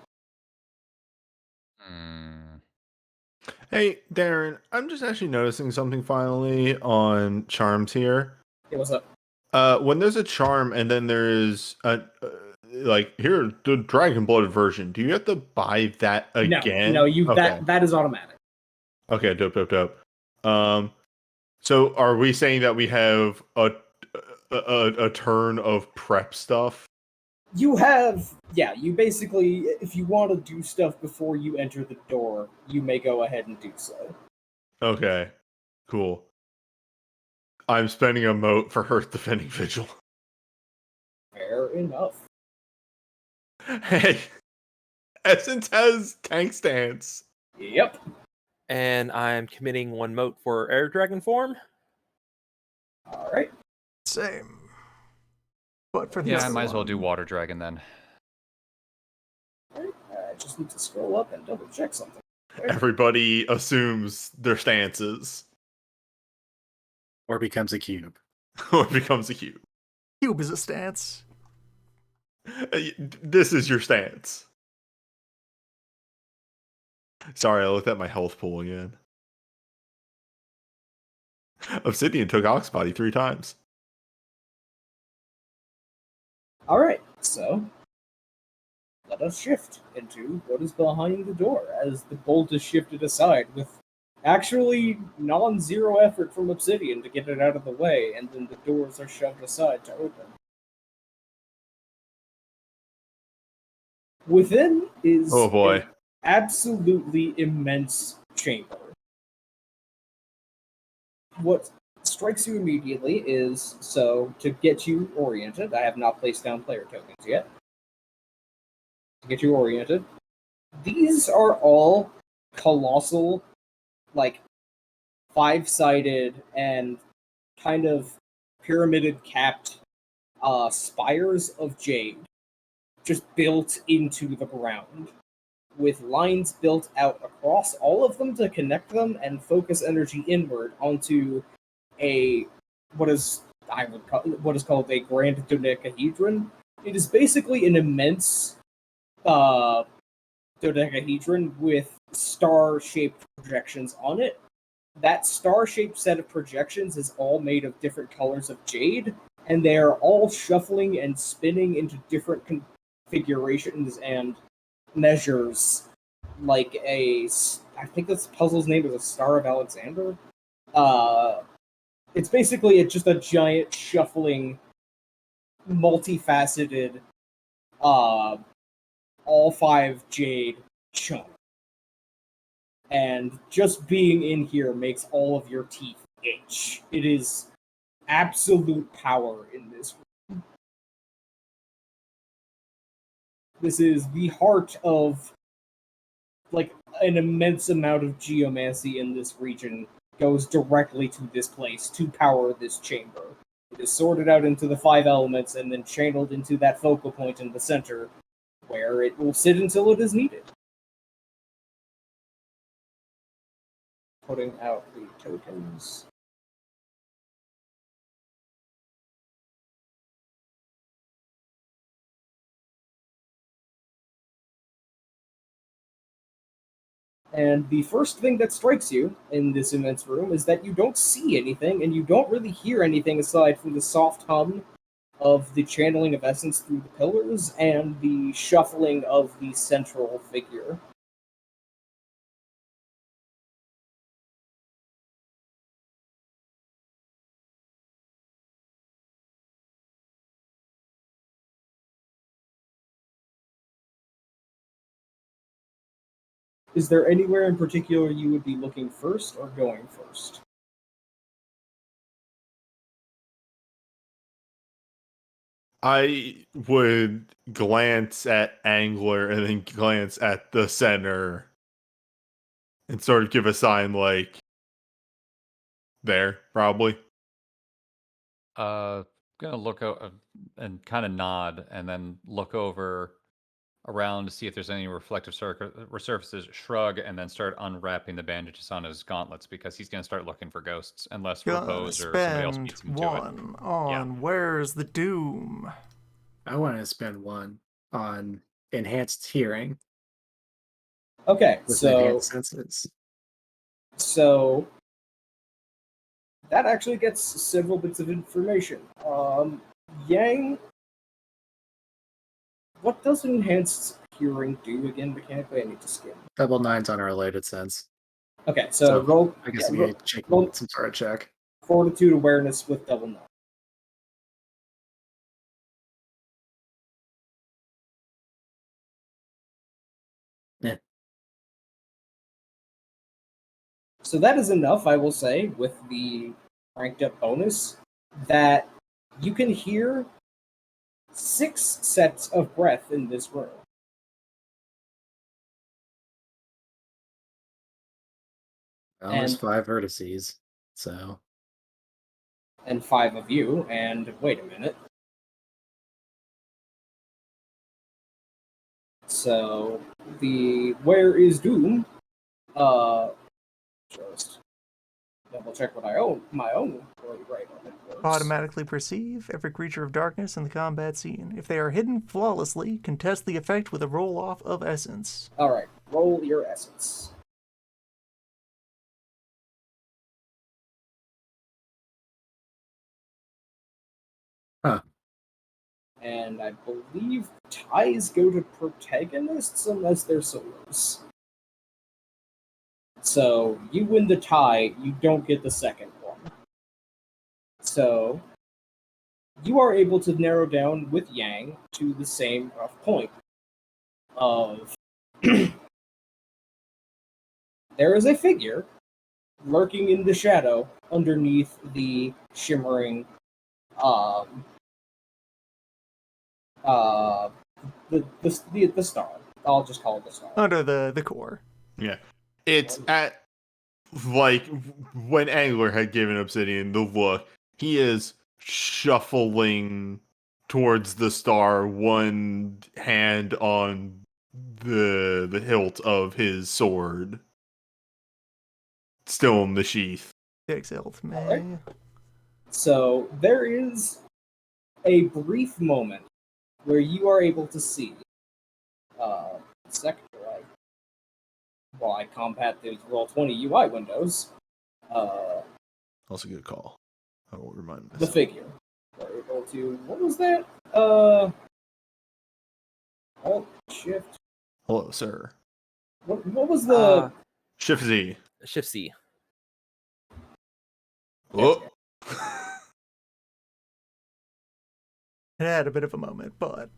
Speaker 5: Hey, Darren, I'm just actually noticing something finally on charms here.
Speaker 7: Hey, what's up?
Speaker 5: When there's a charm and then there's like here the dragon blooded version, do you have to buy that again?
Speaker 7: No,
Speaker 5: Okay.
Speaker 7: that is automatic.
Speaker 5: Okay, dope. So are we saying that we have a turn of prep stuff?
Speaker 7: You basically, if you want to do stuff before you enter the door, you may go ahead and do so.
Speaker 5: Okay, cool. I'm spending a moat for Earth Defending Vigil.
Speaker 7: Fair enough.
Speaker 5: Hey, Essence has tank stance.
Speaker 7: Yep.
Speaker 6: And I'm committing one mote for Air Dragon form.
Speaker 7: All right.
Speaker 2: Same. But for the
Speaker 4: Yeah, I
Speaker 2: other
Speaker 4: might as well
Speaker 2: one-
Speaker 4: do Water Dragon then.
Speaker 7: I just need to scroll up and double check something.
Speaker 5: Everybody assumes their stances.
Speaker 3: Or becomes a cube.
Speaker 5: Or becomes a cube.
Speaker 2: Cube is a stance.
Speaker 5: This is your stance. Sorry, I looked at my health pool again. Obsidian took Oxbody 3 times.
Speaker 7: All right, so let us shift into what is behind the door as the bolt is shifted aside with actually non-zero effort from Obsidian to get it out of the way, and then the doors are shoved aside to open. Within is
Speaker 5: Oh boy.
Speaker 7: an absolutely immense chamber. What strikes you immediately is, so to get you oriented, I have not placed down player tokens yet. To get you oriented, these are all colossal, like, five-sided and kind of pyramided capped spires of jade just built into the ground. with lines built out across all of them to connect them and focus energy inward onto a what is what is called a grand dodecahedron. It is basically an immense dodecahedron with star-shaped projections on it. That star-shaped set of projections is all made of different colors of jade, and they are all shuffling and spinning into different configurations and measures, like I think this puzzle's name is a Star of Alexander. It's basically just a giant shuffling, multifaceted, all 5 jade chunk. And just being in here makes all of your teeth itch. It is absolute power in this room. This is the heart of, like, an immense amount of geomancy in this region goes directly to this place to power this chamber. It is sorted out into the 5 elements and then channeled into that focal point in the center, where it will sit until it is needed. Putting out the tokens. And the first thing that strikes you in this immense room is that you don't see anything, and you don't really hear anything aside from the soft hum of the channeling of essence through the pillars and the shuffling of the central figure. Is there anywhere in particular you would be looking first or going first?
Speaker 5: I would glance at Angler and then glance at the center and sort of give a sign like there, probably.
Speaker 4: Gonna look out and kind of nod, and then look over around to see if there's any reflective surfaces. Shrug, and then start unwrapping the bandages on his gauntlets because he's gonna start looking for ghosts unless
Speaker 2: Gonna
Speaker 4: Repose or somebody else
Speaker 2: spend
Speaker 4: beats him to it.
Speaker 2: one on Where's the Doom?
Speaker 3: I want to spend one on enhanced hearing
Speaker 7: Okay,
Speaker 3: with
Speaker 7: so
Speaker 3: enhanced senses.
Speaker 7: so that actually gets several bits of information. Yang, what does enhanced hearing do again mechanically? I need to skim.
Speaker 3: Double 9's on a related sense.
Speaker 7: Okay, so roll.
Speaker 3: I guess
Speaker 7: yeah,
Speaker 3: we need to check
Speaker 7: roll
Speaker 3: some sort of check.
Speaker 7: Fortitude awareness with double 9.
Speaker 3: Yeah.
Speaker 7: So that is enough, I will say, with the ranked up bonus, that you can hear 6 sets of breath in this room.
Speaker 3: Well, there's
Speaker 7: And-
Speaker 3: 5 vertices, so
Speaker 7: And 5 of you, and wait a minute. So the Where is Doom? Just double check what my own right on it works.
Speaker 2: Automatically perceive every creature of darkness in the combat scene. If they are hidden flawlessly, contest the effect with a roll-off of essence.
Speaker 7: Alright, roll your essence.
Speaker 3: Huh.
Speaker 7: And I believe ties go to protagonists unless they're solos. So you win the tie, you don't get the second one. So you are able to narrow down with Yang to the same rough point of there is a figure lurking in the shadow underneath the shimmering the star. I'll just call it the star.
Speaker 2: Under the core.
Speaker 5: Yeah. It's at, like, when Angler had given Obsidian the look, he is shuffling towards the star, one hand on the hilt of his sword still in the sheath.
Speaker 2: Exalt me.
Speaker 7: Alright. So there is a brief moment where you are able to see sector while I combat these Roll20 UI windows,
Speaker 5: Also, good call. I will remind myself.
Speaker 7: the figure. We're able to. What was that? Alt Shift.
Speaker 5: Hello, sir.
Speaker 7: What was the
Speaker 5: Shift Z.
Speaker 6: Shift C.
Speaker 5: Oh.
Speaker 2: It had a bit of a moment, but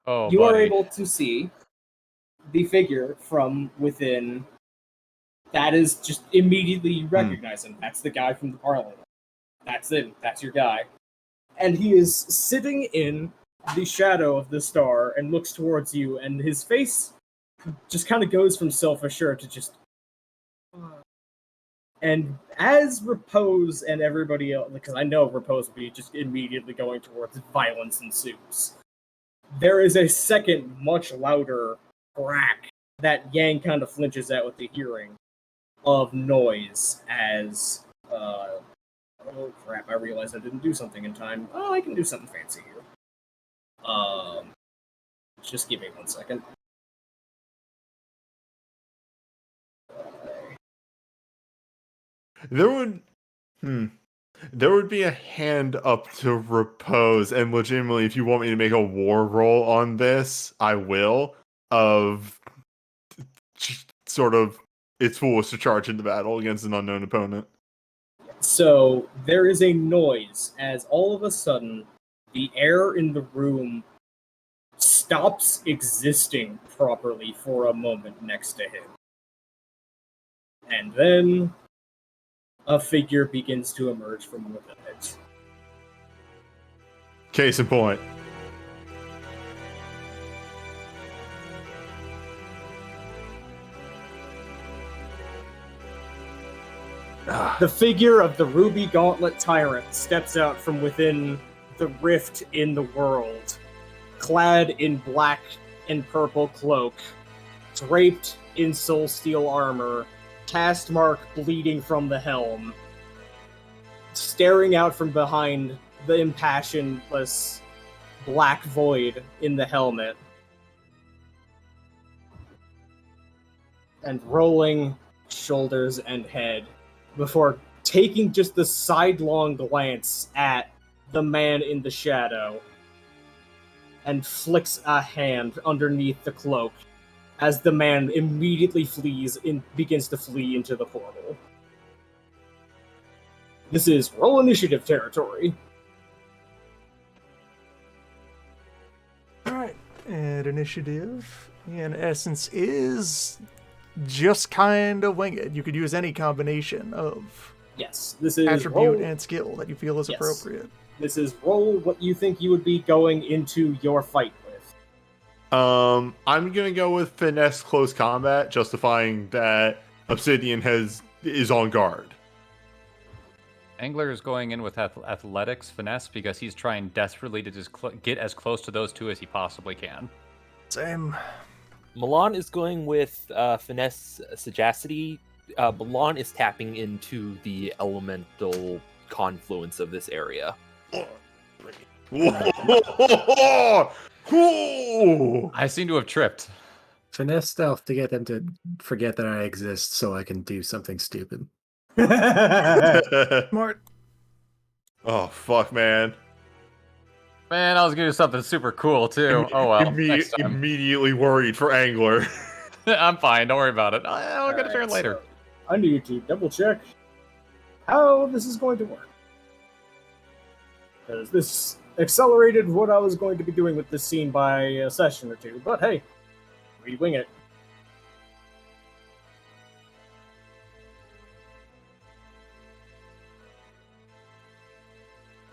Speaker 4: Oh,
Speaker 7: you are
Speaker 4: buddy.
Speaker 7: able to see the figure from within. That is just immediately you recognize him. That's the guy from the Parliament. That's him. That's your guy. And he is sitting in the shadow of the star and looks towards you, and his face just kind of goes from self-assured to just. And as Repose and everybody else, because I know Repose will be just immediately going towards violence ensues, there is a second, much louder crack that Yang kind of flinches at with the hearing of noise as. Oh crap, I realized I didn't do something in time. Oh, I can do something fancy here. Just give me 1 second.
Speaker 5: There would be a hand up to Repose, and legitimately, if you want me to make a war roll on this, I will. Of sort of, it's foolish to charge into battle against an unknown opponent.
Speaker 7: So there is a noise as all of a sudden the air in the room stops existing properly for a moment next to him. And then a figure begins to emerge from within it.
Speaker 5: Case in point.
Speaker 7: The figure of the Ruby Gauntlet Tyrant steps out from within the rift in the world, clad in black and purple cloak, draped in soul steel armor, cast mark bleeding from the helm, staring out from behind the impassionless black void in the helmet, and rolling shoulders and head before taking just the sidelong glance at the man in the shadow and flicks a hand underneath the cloak as the man immediately begins to flee into the portal. This is roll initiative territory.
Speaker 2: alright. And initiative, in essence, is just kind of wing it. You could use any combination of
Speaker 7: Yes, this is
Speaker 2: attribute
Speaker 7: roll,
Speaker 2: and skill that you feel is
Speaker 7: Yes.
Speaker 2: appropriate.
Speaker 7: This is roll what you think you would be going into your fight with.
Speaker 5: I'm gonna go with finesse close combat, justifying that Obsidian is on guard.
Speaker 4: Angler is going in with athletics finesse because he's trying desperately to just get as close to those two as he possibly can.
Speaker 2: Same.
Speaker 6: Milan is going with finesse sagacity. Milan is tapping into the elemental confluence of this area.
Speaker 4: I seem to have tripped.
Speaker 3: Finesse stealth to get them to forget that I exist so I can do something stupid.
Speaker 2: Smart.
Speaker 5: Oh fuck, man!
Speaker 4: Man, I was gonna do something super cool too. Oh well. Next time.
Speaker 5: Immediately worried for Angler.
Speaker 4: I'm fine. Don't worry about it. I'll get a turn later.
Speaker 7: So I need to double check how this is going to work. Because this accelerated what I was going to be doing with this scene by a session or two. But hey, we wing it.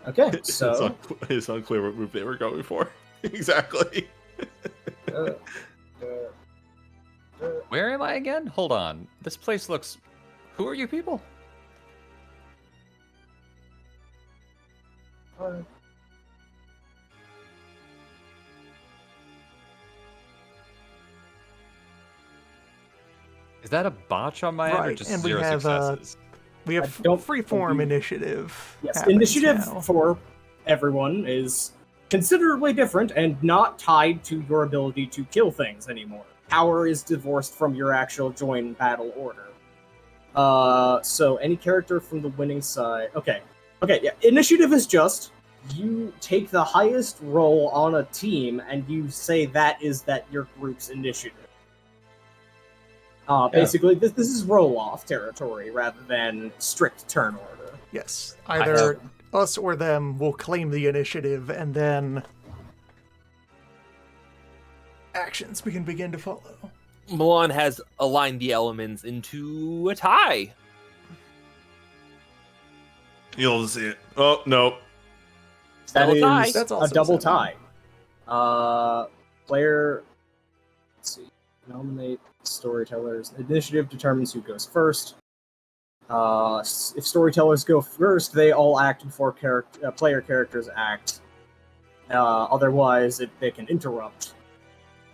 Speaker 7: Okay, so
Speaker 5: It's unclear what move they were going for. Exactly.
Speaker 4: Where am I again? Hold on. This place looks. Who are you people? Is that a botch on my end, or
Speaker 2: Right,
Speaker 4: just
Speaker 2: and we
Speaker 4: zero
Speaker 2: have
Speaker 4: successes?
Speaker 2: we have
Speaker 7: I don't
Speaker 2: freeform
Speaker 7: believe-
Speaker 2: initiative.
Speaker 7: Yes,
Speaker 2: happens
Speaker 7: initiative
Speaker 2: now.
Speaker 7: for everyone is considerably different and not tied to your ability to kill things anymore. Power is divorced from your actual join battle order. So any character from the winning side. Okay, yeah. Initiative is just you take the highest roll on a team and you say that your group's initiative. Basically, this is roll-off territory rather than strict turn order.
Speaker 2: Yes, either us or them will claim the initiative, and then actions we can begin to follow.
Speaker 6: Milan has aligned the elements into a tie.
Speaker 5: You'll see it. Oh no.
Speaker 7: That
Speaker 6: Still a tie.
Speaker 7: is
Speaker 2: That's
Speaker 7: a
Speaker 2: also
Speaker 7: double
Speaker 2: 7.
Speaker 7: tie. Player. Let's see. Nominate storytellers. Initiative determines who goes first. If storytellers go first, they all act before player characters act. Otherwise, they can interrupt.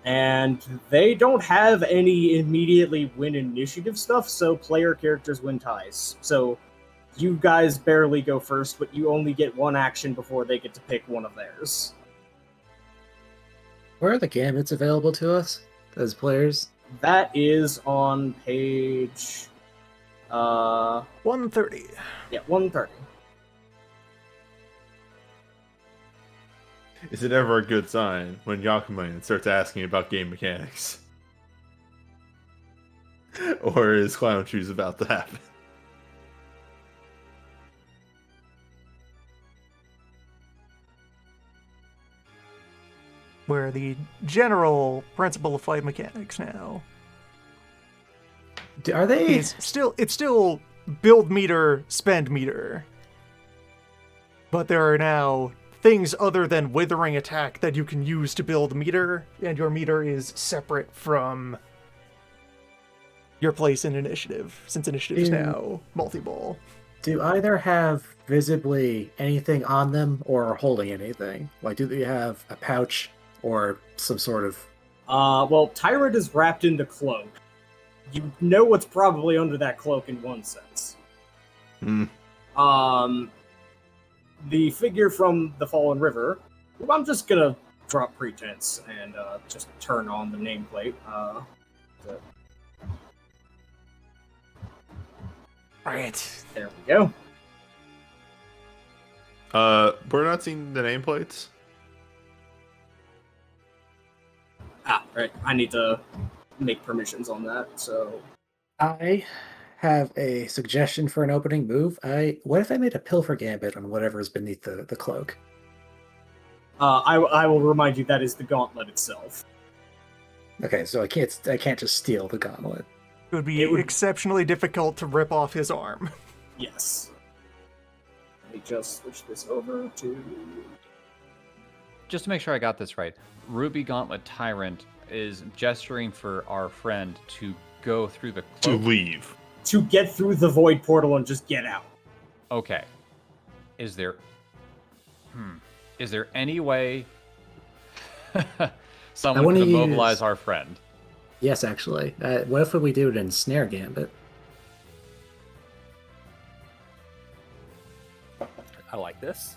Speaker 7: And they don't have any immediately win initiative stuff, so player characters win ties. So you guys barely go first, but you only get one action before they get to pick one of theirs.
Speaker 3: Where are the gambits available to us as players?
Speaker 7: That is on page
Speaker 2: 130.
Speaker 7: 130.
Speaker 5: Is it ever a good sign when Yakuman starts asking about game mechanics? Or is Clown Shoes about to happen?
Speaker 2: Where the general principle of fight mechanics now
Speaker 3: Are they?
Speaker 2: it's still build meter, spend meter, but there are now things other than withering attack that you can use to build meter, and your meter is separate from your place in initiative, since initiative is now multi-ball.
Speaker 3: Do either have visibly anything on them or are holding anything? Like, do they have a pouch or some sort of...
Speaker 7: Well, Tyrant is wrapped in the cloak. You know what's probably under that cloak in one sense.
Speaker 5: Hmm.
Speaker 7: The figure from the Fallen River, I'm just gonna drop pretense and just turn on the nameplate.
Speaker 2: Right.
Speaker 7: There we go.
Speaker 5: We're not seeing the nameplates.
Speaker 7: Right. I need to make permissions on that, so...
Speaker 3: I have a suggestion for an opening move. What if I made a pilfer gambit on whatever is beneath the cloak?
Speaker 7: I will remind you that is the gauntlet itself.
Speaker 3: Okay, so I can't just steal the gauntlet.
Speaker 2: It would be exceptionally difficult to rip off his arm.
Speaker 7: Yes. Let me just switch this over to...
Speaker 4: Just to make sure I got this right, Ruby Gauntlet Tyrant is gesturing for our friend to go through the
Speaker 5: To
Speaker 4: cloak.
Speaker 5: leave.
Speaker 7: To get through the void portal and just get out.
Speaker 4: Okay. Is there any way someone
Speaker 3: wanna
Speaker 4: could mobilize
Speaker 3: use-
Speaker 4: our friend?
Speaker 3: Yes, actually. What if we do it in snare gambit?
Speaker 6: I like this.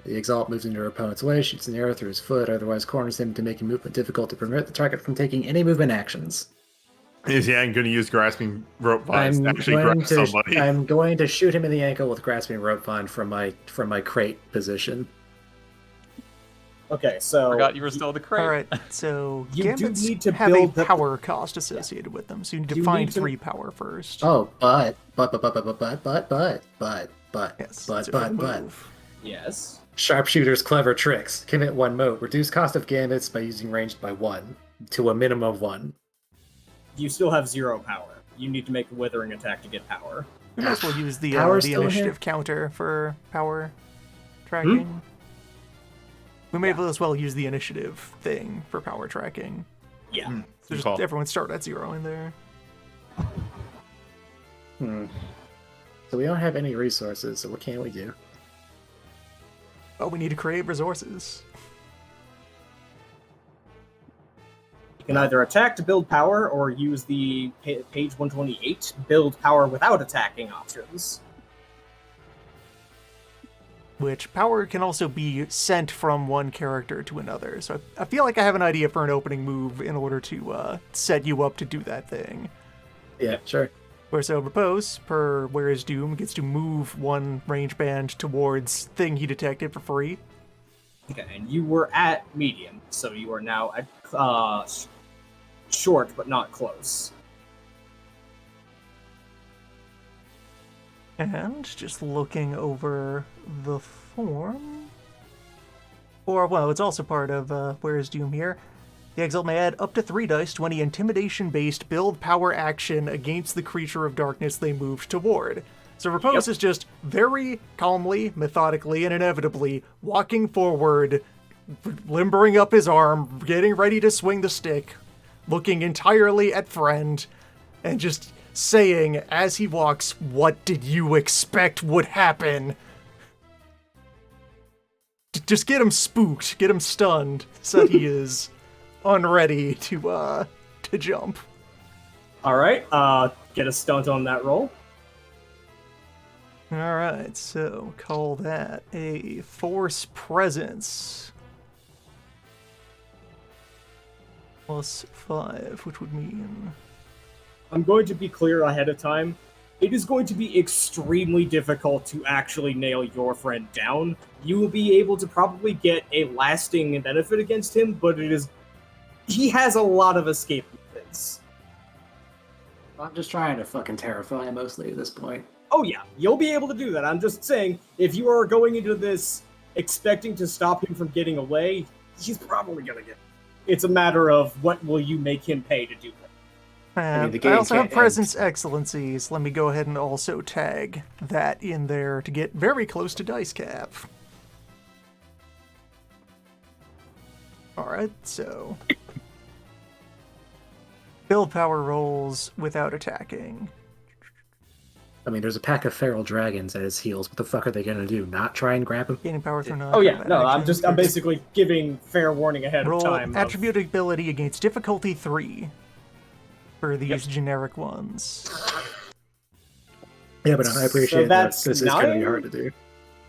Speaker 3: The Exalt moves into her opponent's way, shoots an arrow through his foot, otherwise corners him to make a movement difficult to prevent the target from taking any movement actions.
Speaker 5: Is Yang going to use grasping rope vines to actually grab somebody?
Speaker 3: I'm going to shoot him in the ankle with grasping rope vine from my crate position.
Speaker 7: Okay, so...
Speaker 4: Forgot you were still in the crate.
Speaker 2: All right, so
Speaker 7: You do
Speaker 2: gambits
Speaker 7: need to
Speaker 2: have
Speaker 7: build
Speaker 2: a
Speaker 7: the-
Speaker 2: power cost associated with them, so you need to
Speaker 7: You
Speaker 2: find
Speaker 7: need to-
Speaker 2: 3 power first.
Speaker 3: Oh, but.
Speaker 2: Yes,
Speaker 3: but.
Speaker 2: it's a move.
Speaker 7: Yes.
Speaker 3: Sharpshooter's clever tricks. Commit 1 mote. Reduce cost of gambits by using ranged by 1 to a minimum of 1.
Speaker 7: You still have 0 power. You need to make a withering attack to get power.
Speaker 2: We might as well use the
Speaker 3: Power's
Speaker 2: the
Speaker 3: still in
Speaker 2: initiative
Speaker 3: here?
Speaker 2: counter for power tracking. We may as well use the initiative thing for power tracking.
Speaker 7: Yeah.
Speaker 2: So
Speaker 5: Good
Speaker 2: just
Speaker 5: call.
Speaker 2: everyone start at 0 in there.
Speaker 3: So we don't have any resources, so what can we do?
Speaker 2: Oh, we need to create resources.
Speaker 7: You can either attack to build power or use the page 128 build power without attacking options.
Speaker 2: Which power can also be sent from one character to another. So I feel like I have an idea for an opening move in order to set you up to do that thing.
Speaker 3: Yeah, sure.
Speaker 2: Where so Repose, per Where is Doom, gets to move one range band towards thing he detected for free.
Speaker 7: Okay, and you were at medium, so you are now at short but not close.
Speaker 2: And just looking over the form. Or, well, it's also part of Where is Doom here. The Exalt may add up to 3 dice to any intimidation-based build power action against the creature of darkness they moved toward. So Repose is just very calmly, methodically, and inevitably walking forward, limbering up his arm, getting ready to swing the stick, looking entirely at friend, and just saying, as he walks, "What did you expect would happen?" Just get him spooked, get him stunned, so he is unready to jump.
Speaker 7: All right, get a stunt on that roll.
Speaker 2: Alright, so call that a Force Presence. +5, which would mean...
Speaker 7: I'm going to be clear ahead of time. It is going to be extremely difficult to actually nail your friend down. You will be able to probably get a lasting benefit against him, but he has a lot of escape methods.
Speaker 3: I'm just trying to fucking terrify him mostly at this point.
Speaker 7: Oh yeah, you'll be able to do that. I'm just saying, if you are going into this expecting to stop him from getting away, he's probably gonna get it. It's a matter of what will you make him pay to do that.
Speaker 2: I also have Presence Excellencies. Let me go ahead and also tag that in there to get very close to dice cap. Alright, so... build power rolls without attacking.
Speaker 3: I mean, there's a pack of feral dragons at his heels. What the fuck are they gonna do? Not try and grab him?
Speaker 2: Gaining power through
Speaker 7: Oh yeah, no, I'm basically giving fair warning ahead of time.
Speaker 2: Roll attribute ability against difficulty 3 for these generic ones.
Speaker 3: Yeah, but I appreciate that this is gonna be hard to do.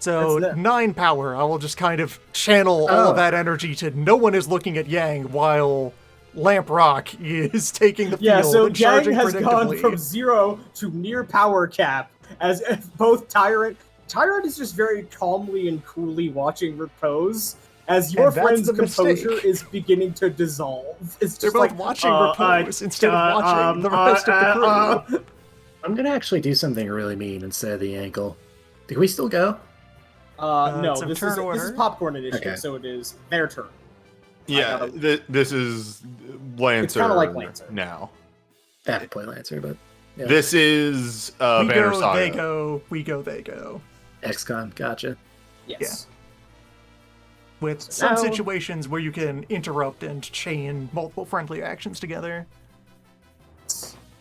Speaker 2: So 9 power. I will just kind of channel all of that energy to no one is looking at Yang while Lamp Rock is taking the field.
Speaker 7: Yeah, so
Speaker 2: and
Speaker 7: Yang
Speaker 2: charging
Speaker 7: has gone
Speaker 2: predictably.
Speaker 7: from 0 to near power cap as if both Tyrant is just very calmly and coolly watching Repose as your friend's composure is beginning to dissolve. It's just
Speaker 2: They're both watching Repose instead of watching the rest of the crew.
Speaker 3: I'm gonna actually do something really mean instead of the ankle. Can we still go?
Speaker 7: No, this is Popcorn Edition,
Speaker 3: Okay.
Speaker 7: so it is their turn.
Speaker 5: Yeah, this is Lancer.
Speaker 7: It's kind of like Lancer.
Speaker 5: Now.
Speaker 3: I have to play Lancer, but... Yeah.
Speaker 5: This is
Speaker 2: We
Speaker 5: Banner
Speaker 2: go,
Speaker 5: Saga.
Speaker 2: they go, we go, they go.
Speaker 3: XCOM, gotcha.
Speaker 7: Yes.
Speaker 2: With some situations where you can interrupt and chain multiple friendly actions together.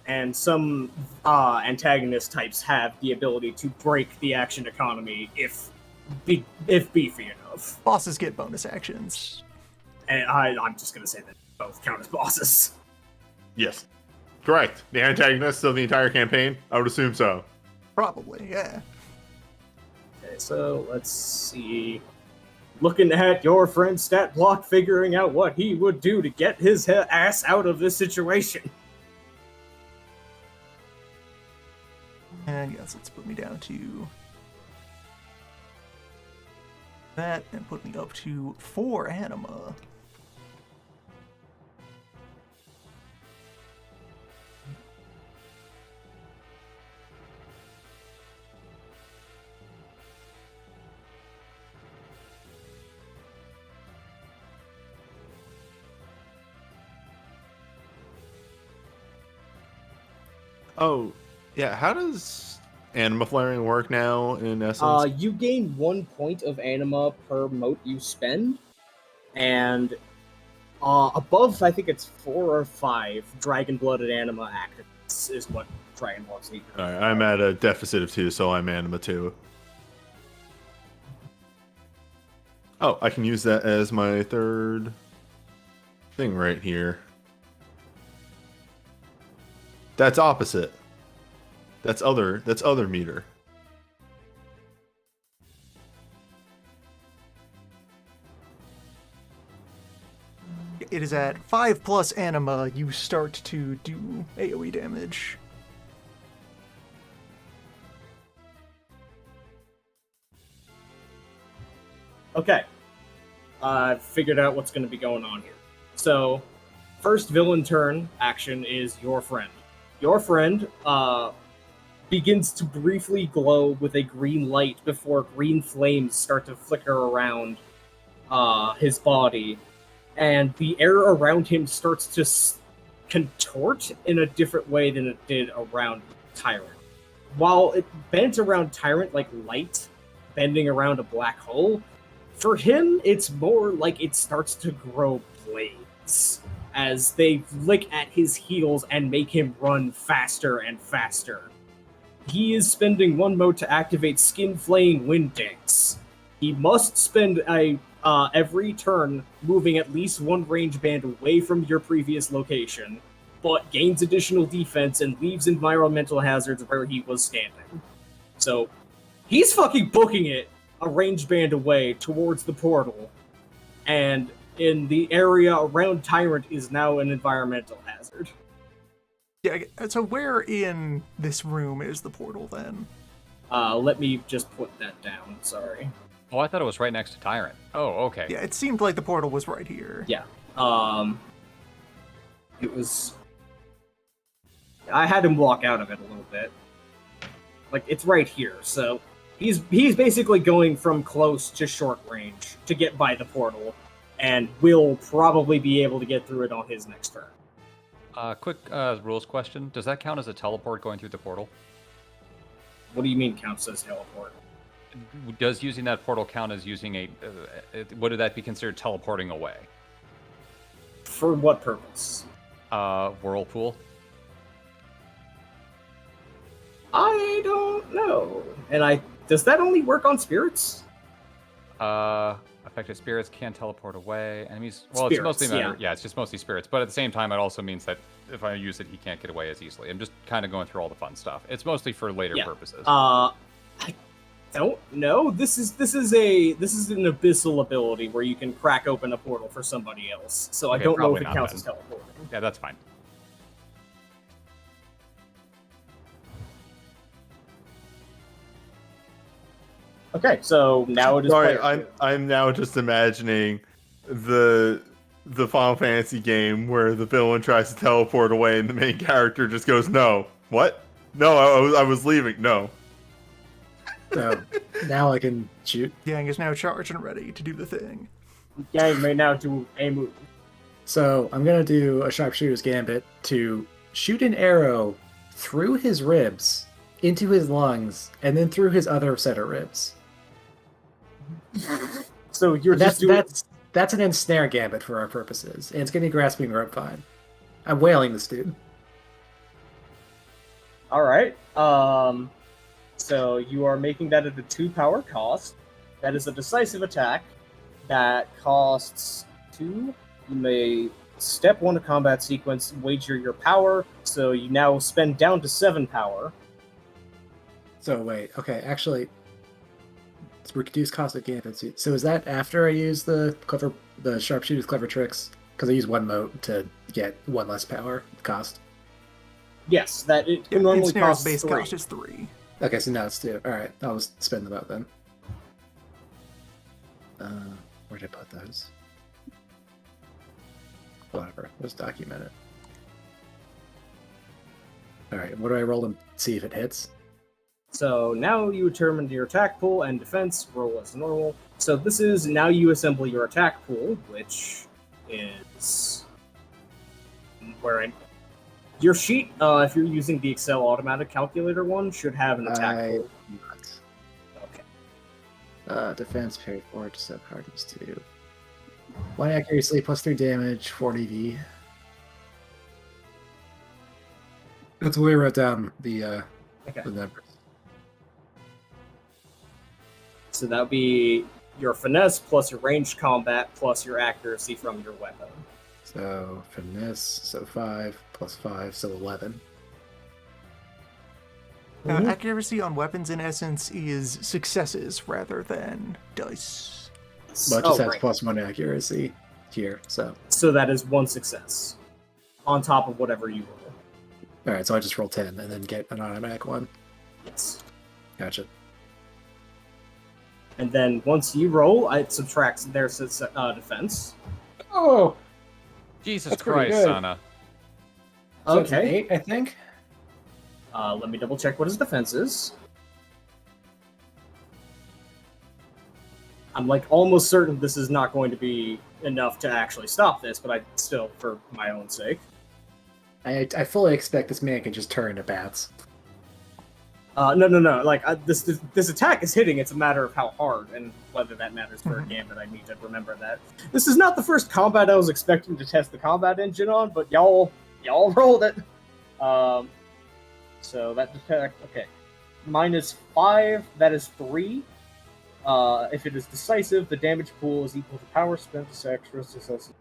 Speaker 7: And some antagonist types have the ability to break the action economy if beefy enough.
Speaker 2: Bosses get bonus actions.
Speaker 7: And I'm just going to say that both count as bosses.
Speaker 5: Yes. Correct. The antagonists of the entire campaign? I would assume so.
Speaker 2: Probably, yeah.
Speaker 7: Okay, so let's see. Looking at your friend's stat block, figuring out what he would do to get his ass out of this situation.
Speaker 2: And yes, let's put me down to that and put me up to 4 anima.
Speaker 5: Oh, yeah. How does anima flaring work now in Essence?
Speaker 7: You gain 1 point of anima per mote you spend, and above, I think it's 4 or 5 dragon-blooded anima activates is what Dragon Balls need.
Speaker 5: All right, I'm at a deficit of 2, so I'm anima 2. Oh, I can use that as my third thing right here. That's opposite. That's other meter.
Speaker 2: It is at 5 plus anima, you start to do AoE damage.
Speaker 7: Okay. I've figured out what's going to be going on here. So, first villain turn action is your friend. Your friend begins to briefly glow with a green light before green flames start to flicker around his body, and the air around him starts to contort in a different way than it did around Tyrant. While it bent around Tyrant like light bending around a black hole, for him, it's more like it starts to grow blades as they lick at his heels and make him run faster and faster. He is spending one mode to activate Skin Flaying Wind Dance. He must spend every turn moving at least one range band away from your previous location, but gains additional defense and leaves environmental hazards where he was standing. So, he's fucking booking it a range band away towards the portal, and in the area around Tyrant is now an environmental hazard.
Speaker 2: Yeah, so where in this room is the portal then?
Speaker 7: Let me just put that down, sorry.
Speaker 4: Oh, I thought it was right next to Tyrant. Oh, okay.
Speaker 2: Yeah, it seemed like the portal was right here.
Speaker 7: Yeah. It was... I had him walk out of it a little bit. Like, it's right here, so... He's basically going from close to short range to get by the portal, and will probably be able to get through it on his next turn.
Speaker 4: Quick rules question. Does that count as a teleport going through the portal?
Speaker 7: What do you mean counts as teleport?
Speaker 4: Does using that portal count as using a... would that be considered teleporting away?
Speaker 7: For what purpose?
Speaker 4: Whirlpool?
Speaker 7: I don't know. And does that only work on spirits?
Speaker 4: Affected spirits can teleport away. Enemies... Well,
Speaker 7: Spirits,
Speaker 4: it's mostly matter... Yeah, it's just mostly spirits. But at the same time, it also means that if I use it, he can't get away as easily. I'm just kind of going through all the fun stuff. It's mostly for later purposes.
Speaker 7: I don't know. This is an abyssal ability where you can crack open a portal for somebody else. So
Speaker 4: Okay,
Speaker 7: I don't know if
Speaker 4: probably
Speaker 7: it
Speaker 4: not
Speaker 7: counts
Speaker 4: then.
Speaker 7: as teleporting.
Speaker 4: Yeah, that's fine.
Speaker 7: Okay, so now it is.
Speaker 5: Sorry,
Speaker 7: player two.
Speaker 5: I'm now just imagining the Final Fantasy game where the villain tries to teleport away and the main character just goes, "No, what? No, I was leaving. No."
Speaker 3: So now I can shoot.
Speaker 2: Yang is now charged and ready to do the thing.
Speaker 7: Yang may now do a move.
Speaker 3: So I'm gonna do a sharpshooter's gambit to shoot an arrow through his ribs, into his lungs, and then through his other set of ribs.
Speaker 7: So you're
Speaker 3: That's
Speaker 7: just doing.
Speaker 3: that's an ensnare gambit for our purposes, and it's gonna be grasping rope fine. I'm wailing this dude.
Speaker 7: All right. So you are making that at a 2 power cost. That is a decisive attack that costs 2. You may step 1 a combat sequence, wager your power, so you now spend down to 7 power.
Speaker 3: So wait, okay, actually, it's reduced cost of gambit. So is that after I use the sharpshooter's clever tricks? Because I use 1 mote to get 1 less power cost.
Speaker 7: Yes, that it can normally
Speaker 2: Ensnare's
Speaker 7: cost
Speaker 2: base
Speaker 7: 3.
Speaker 2: cost is 3.
Speaker 3: Okay, so now it's 2. All right, I'll just spend them out then. Where did I put those? Whatever, let's document it. All right, what do I roll to see if it hits?
Speaker 7: So now you determine your attack pool and defense, roll as normal. So this is now you assemble your attack pool, which is your sheet, if you're using the Excel automatic calculator one, should have an attack pool.
Speaker 3: Not.
Speaker 7: Okay.
Speaker 3: Defense, parry 4, to set hardness 2. 1 accuracy, plus 3 damage, 40 V. That's the way I wrote down the numbers.
Speaker 7: So that would be your finesse plus your ranged combat plus your accuracy from your weapon.
Speaker 3: So finesse, so 5 plus 5, so 11.
Speaker 2: Accuracy on weapons in essence is successes rather than dice.
Speaker 3: But it just has
Speaker 7: right.
Speaker 3: +1 accuracy here, so.
Speaker 7: So that is 1 success on top of whatever you roll.
Speaker 3: Alright, so I just roll 10 and then get an automatic 1.
Speaker 7: Yes.
Speaker 3: Gotcha.
Speaker 7: And then once you roll, it subtracts their defense.
Speaker 3: Oh!
Speaker 4: Jesus
Speaker 3: That's pretty
Speaker 4: Christ,
Speaker 3: good.
Speaker 4: Sana.
Speaker 3: So it's an
Speaker 7: Okay.
Speaker 3: 8, I think?
Speaker 7: Let me double check what his defense is. I'm like almost certain this is not going to be enough to actually stop this, but I still, for my own sake.
Speaker 3: I fully expect this man can just turn into bats.
Speaker 7: No. Like this attack is hitting. It's a matter of how hard and whether that matters for a gambit. I need to remember that. This is not the first combat I was expecting to test the combat engine on, but y'all rolled it. So that detect. Okay, -5. That is 3. If it is decisive, the damage pool is equal to power spent to extra success.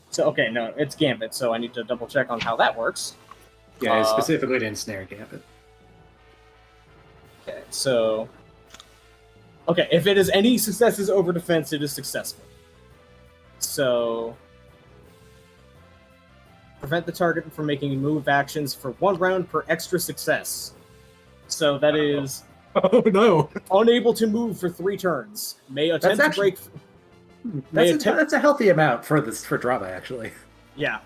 Speaker 7: So okay, no, it's gambit. So I need to double check on how that works.
Speaker 3: Yeah, it specifically didn't snare gambit.
Speaker 7: Okay, so... Okay, if it is any successes over defense, it is successful. So... Prevent the target from making move actions for 1 round per extra success. So that is...
Speaker 3: Oh no!
Speaker 7: Unable to move for 3 turns. May attempt to break...
Speaker 3: That's a healthy amount for drama, actually.
Speaker 7: Yeah.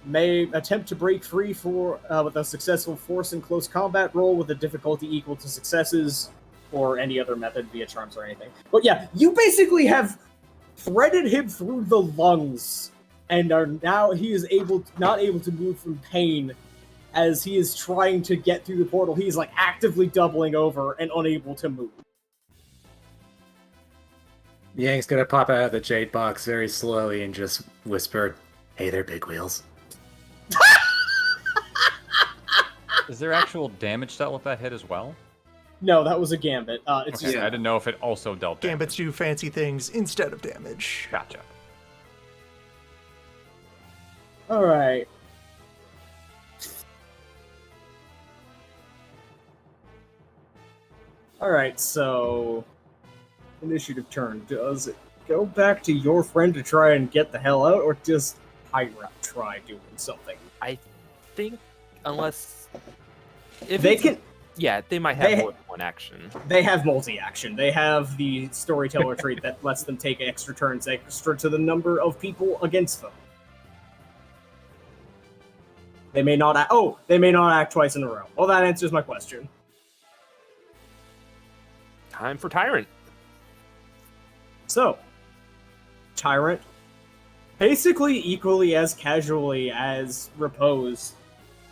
Speaker 7: May attempt to break free with a successful force and close combat roll with a difficulty equal to successes, or any other method via charms or anything. But yeah, you basically have threaded him through the lungs, and he is not able to move from pain as he is trying to get through the portal. He's like actively doubling over and unable to move.
Speaker 3: Yang's gonna pop out of the jade box very slowly and just whisper, "Hey there, big wheels."
Speaker 4: Is there actual damage dealt with that hit as well?
Speaker 7: No, that was a gambit. It's
Speaker 4: Okay,
Speaker 7: just
Speaker 4: I didn't know if it also dealt damage.
Speaker 2: Gambits do fancy things instead of damage.
Speaker 4: Gotcha.
Speaker 7: all right. All right, so initiative turn. Does it go back to your friend to try and get the hell out, or does Pyra try doing something?
Speaker 6: I think unless if
Speaker 7: They
Speaker 6: it's-
Speaker 7: can.
Speaker 6: yeah, they might have
Speaker 7: they-
Speaker 6: more than one action.
Speaker 7: They have multi-action. They have the storyteller trait that lets them take extra turns extra to the number of people against them. They may not. They may not act twice in a row. Well, that answers my question.
Speaker 6: Time for Tyrant.
Speaker 7: So, Tyrant, basically equally as casually as Repose,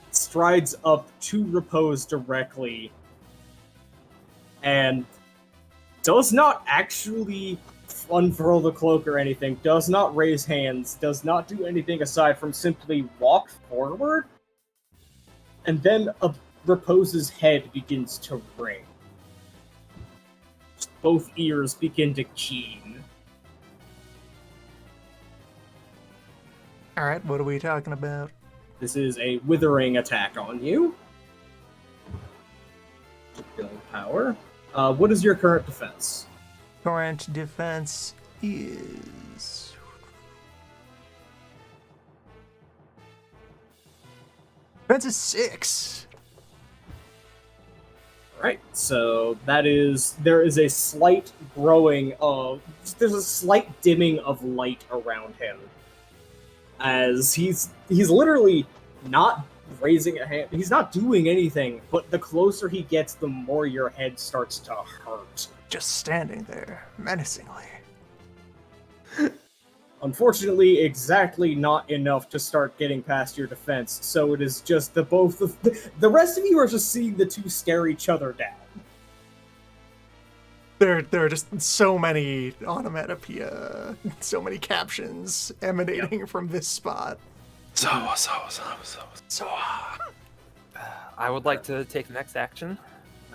Speaker 7: strides up to Repose directly and does not actually unfurl the cloak or anything, does not raise hands, does not do anything aside from simply walk forward, and then Repose's head begins to ring. Both ears begin to keen.
Speaker 2: Alright, what are we talking about?
Speaker 7: This is a withering attack on you. Build power. What is your current defense?
Speaker 2: Current defense is... Defense is 6.
Speaker 7: Right, so there is a slight there's a slight dimming of light around him. As he's literally not raising a hand, he's not doing anything, but the closer he gets, the more your head starts to hurt.
Speaker 2: Just standing there, menacingly.
Speaker 7: Unfortunately, exactly not enough to start getting past your defense, so it is just the rest of you are just seeing the two stare each other down.
Speaker 2: There are just so many onomatopoeia, so many captions emanating from this spot.
Speaker 6: I would like to take the next action.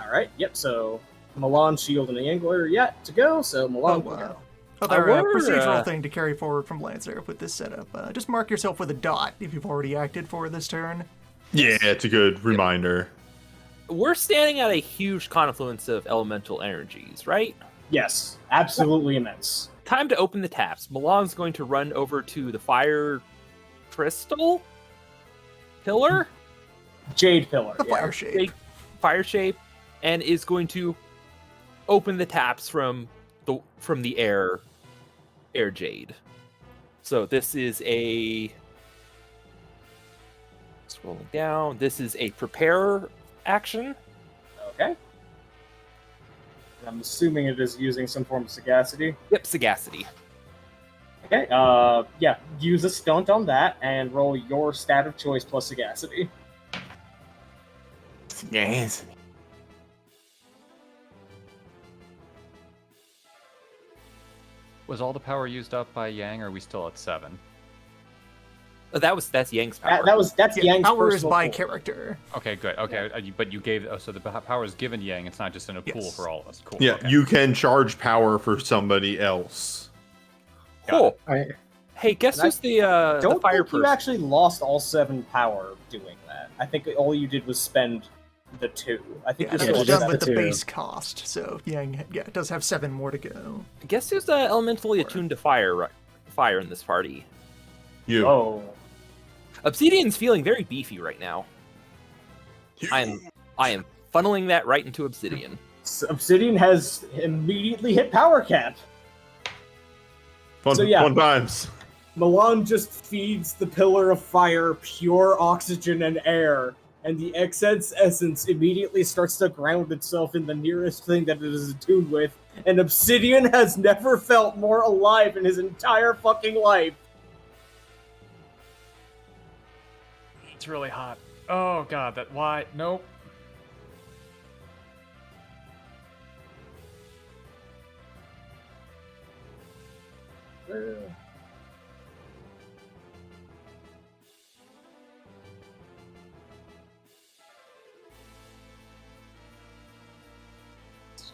Speaker 7: Alright, yep, so Milan, Shield, and Angler yet to go, so Milan can go.
Speaker 2: Other
Speaker 6: I wonder,
Speaker 2: procedural thing to carry forward from Lancer with this setup. Just mark yourself with a dot if you've already acted for this turn.
Speaker 5: Yeah, it's a good reminder.
Speaker 6: We're standing at a huge confluence of elemental energies, right?
Speaker 7: Yes, absolutely immense.
Speaker 6: Time to open the taps. Milan's going to run over to the fire crystal pillar,
Speaker 7: Jade pillar.
Speaker 2: The
Speaker 7: yeah.
Speaker 2: fire shape.
Speaker 6: fire shape, and is going to open the taps from the air jade. So this is a scrolling down. This is a prepare action.
Speaker 7: Okay. I'm assuming it is using some form of sagacity.
Speaker 6: Yep, sagacity.
Speaker 7: Okay. Yeah. Use a stunt on that and roll your stat of choice plus sagacity.
Speaker 5: Yes.
Speaker 4: Was all the power used up by Yang, or are we still at 7?
Speaker 6: That's Yang's power.
Speaker 7: That's
Speaker 2: Yeah,
Speaker 7: Yang's
Speaker 2: power is
Speaker 7: personal
Speaker 2: by
Speaker 7: pool.
Speaker 2: character.
Speaker 4: Okay, good. Okay, but you gave so the power is given to Yang. It's not just in a pool
Speaker 2: Yes.
Speaker 4: for all of us. Cool.
Speaker 5: Yeah,
Speaker 4: okay.
Speaker 5: you can charge power for somebody else.
Speaker 6: Cool.
Speaker 3: I,
Speaker 6: Hey, guess
Speaker 7: And
Speaker 6: who's the
Speaker 7: Don't
Speaker 6: fire
Speaker 7: think
Speaker 6: person?
Speaker 7: you actually lost all 7 power doing that. I think all you did was spend the 2. I think
Speaker 2: Yeah,
Speaker 7: you
Speaker 2: that
Speaker 7: still
Speaker 2: was
Speaker 3: just
Speaker 2: done with
Speaker 3: the
Speaker 2: the
Speaker 3: two.
Speaker 2: base cost. So Yang, it does have 7 more to go.
Speaker 6: Guess who's elementally attuned to fire in this party?
Speaker 5: You.
Speaker 7: Oh.
Speaker 6: Obsidian's feeling very beefy right now. I am funneling that right into Obsidian.
Speaker 7: Obsidian has immediately hit power cap.
Speaker 5: Fun,
Speaker 7: So, yeah.
Speaker 5: fun times.
Speaker 7: Milan just feeds the pillar of fire pure oxygen and air, and the Exalted Essence immediately starts to ground itself in the nearest thing that it is attuned with, and Obsidian has never felt more alive in his entire fucking life.
Speaker 4: It's really hot. Oh god, that why? Nope.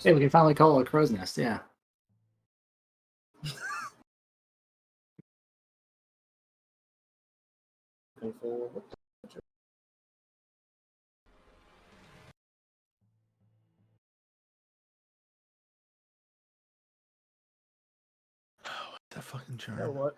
Speaker 3: hey, we can finally call it a crow's nest. Yeah.
Speaker 5: That fucking
Speaker 7: You know
Speaker 5: charm.
Speaker 7: what?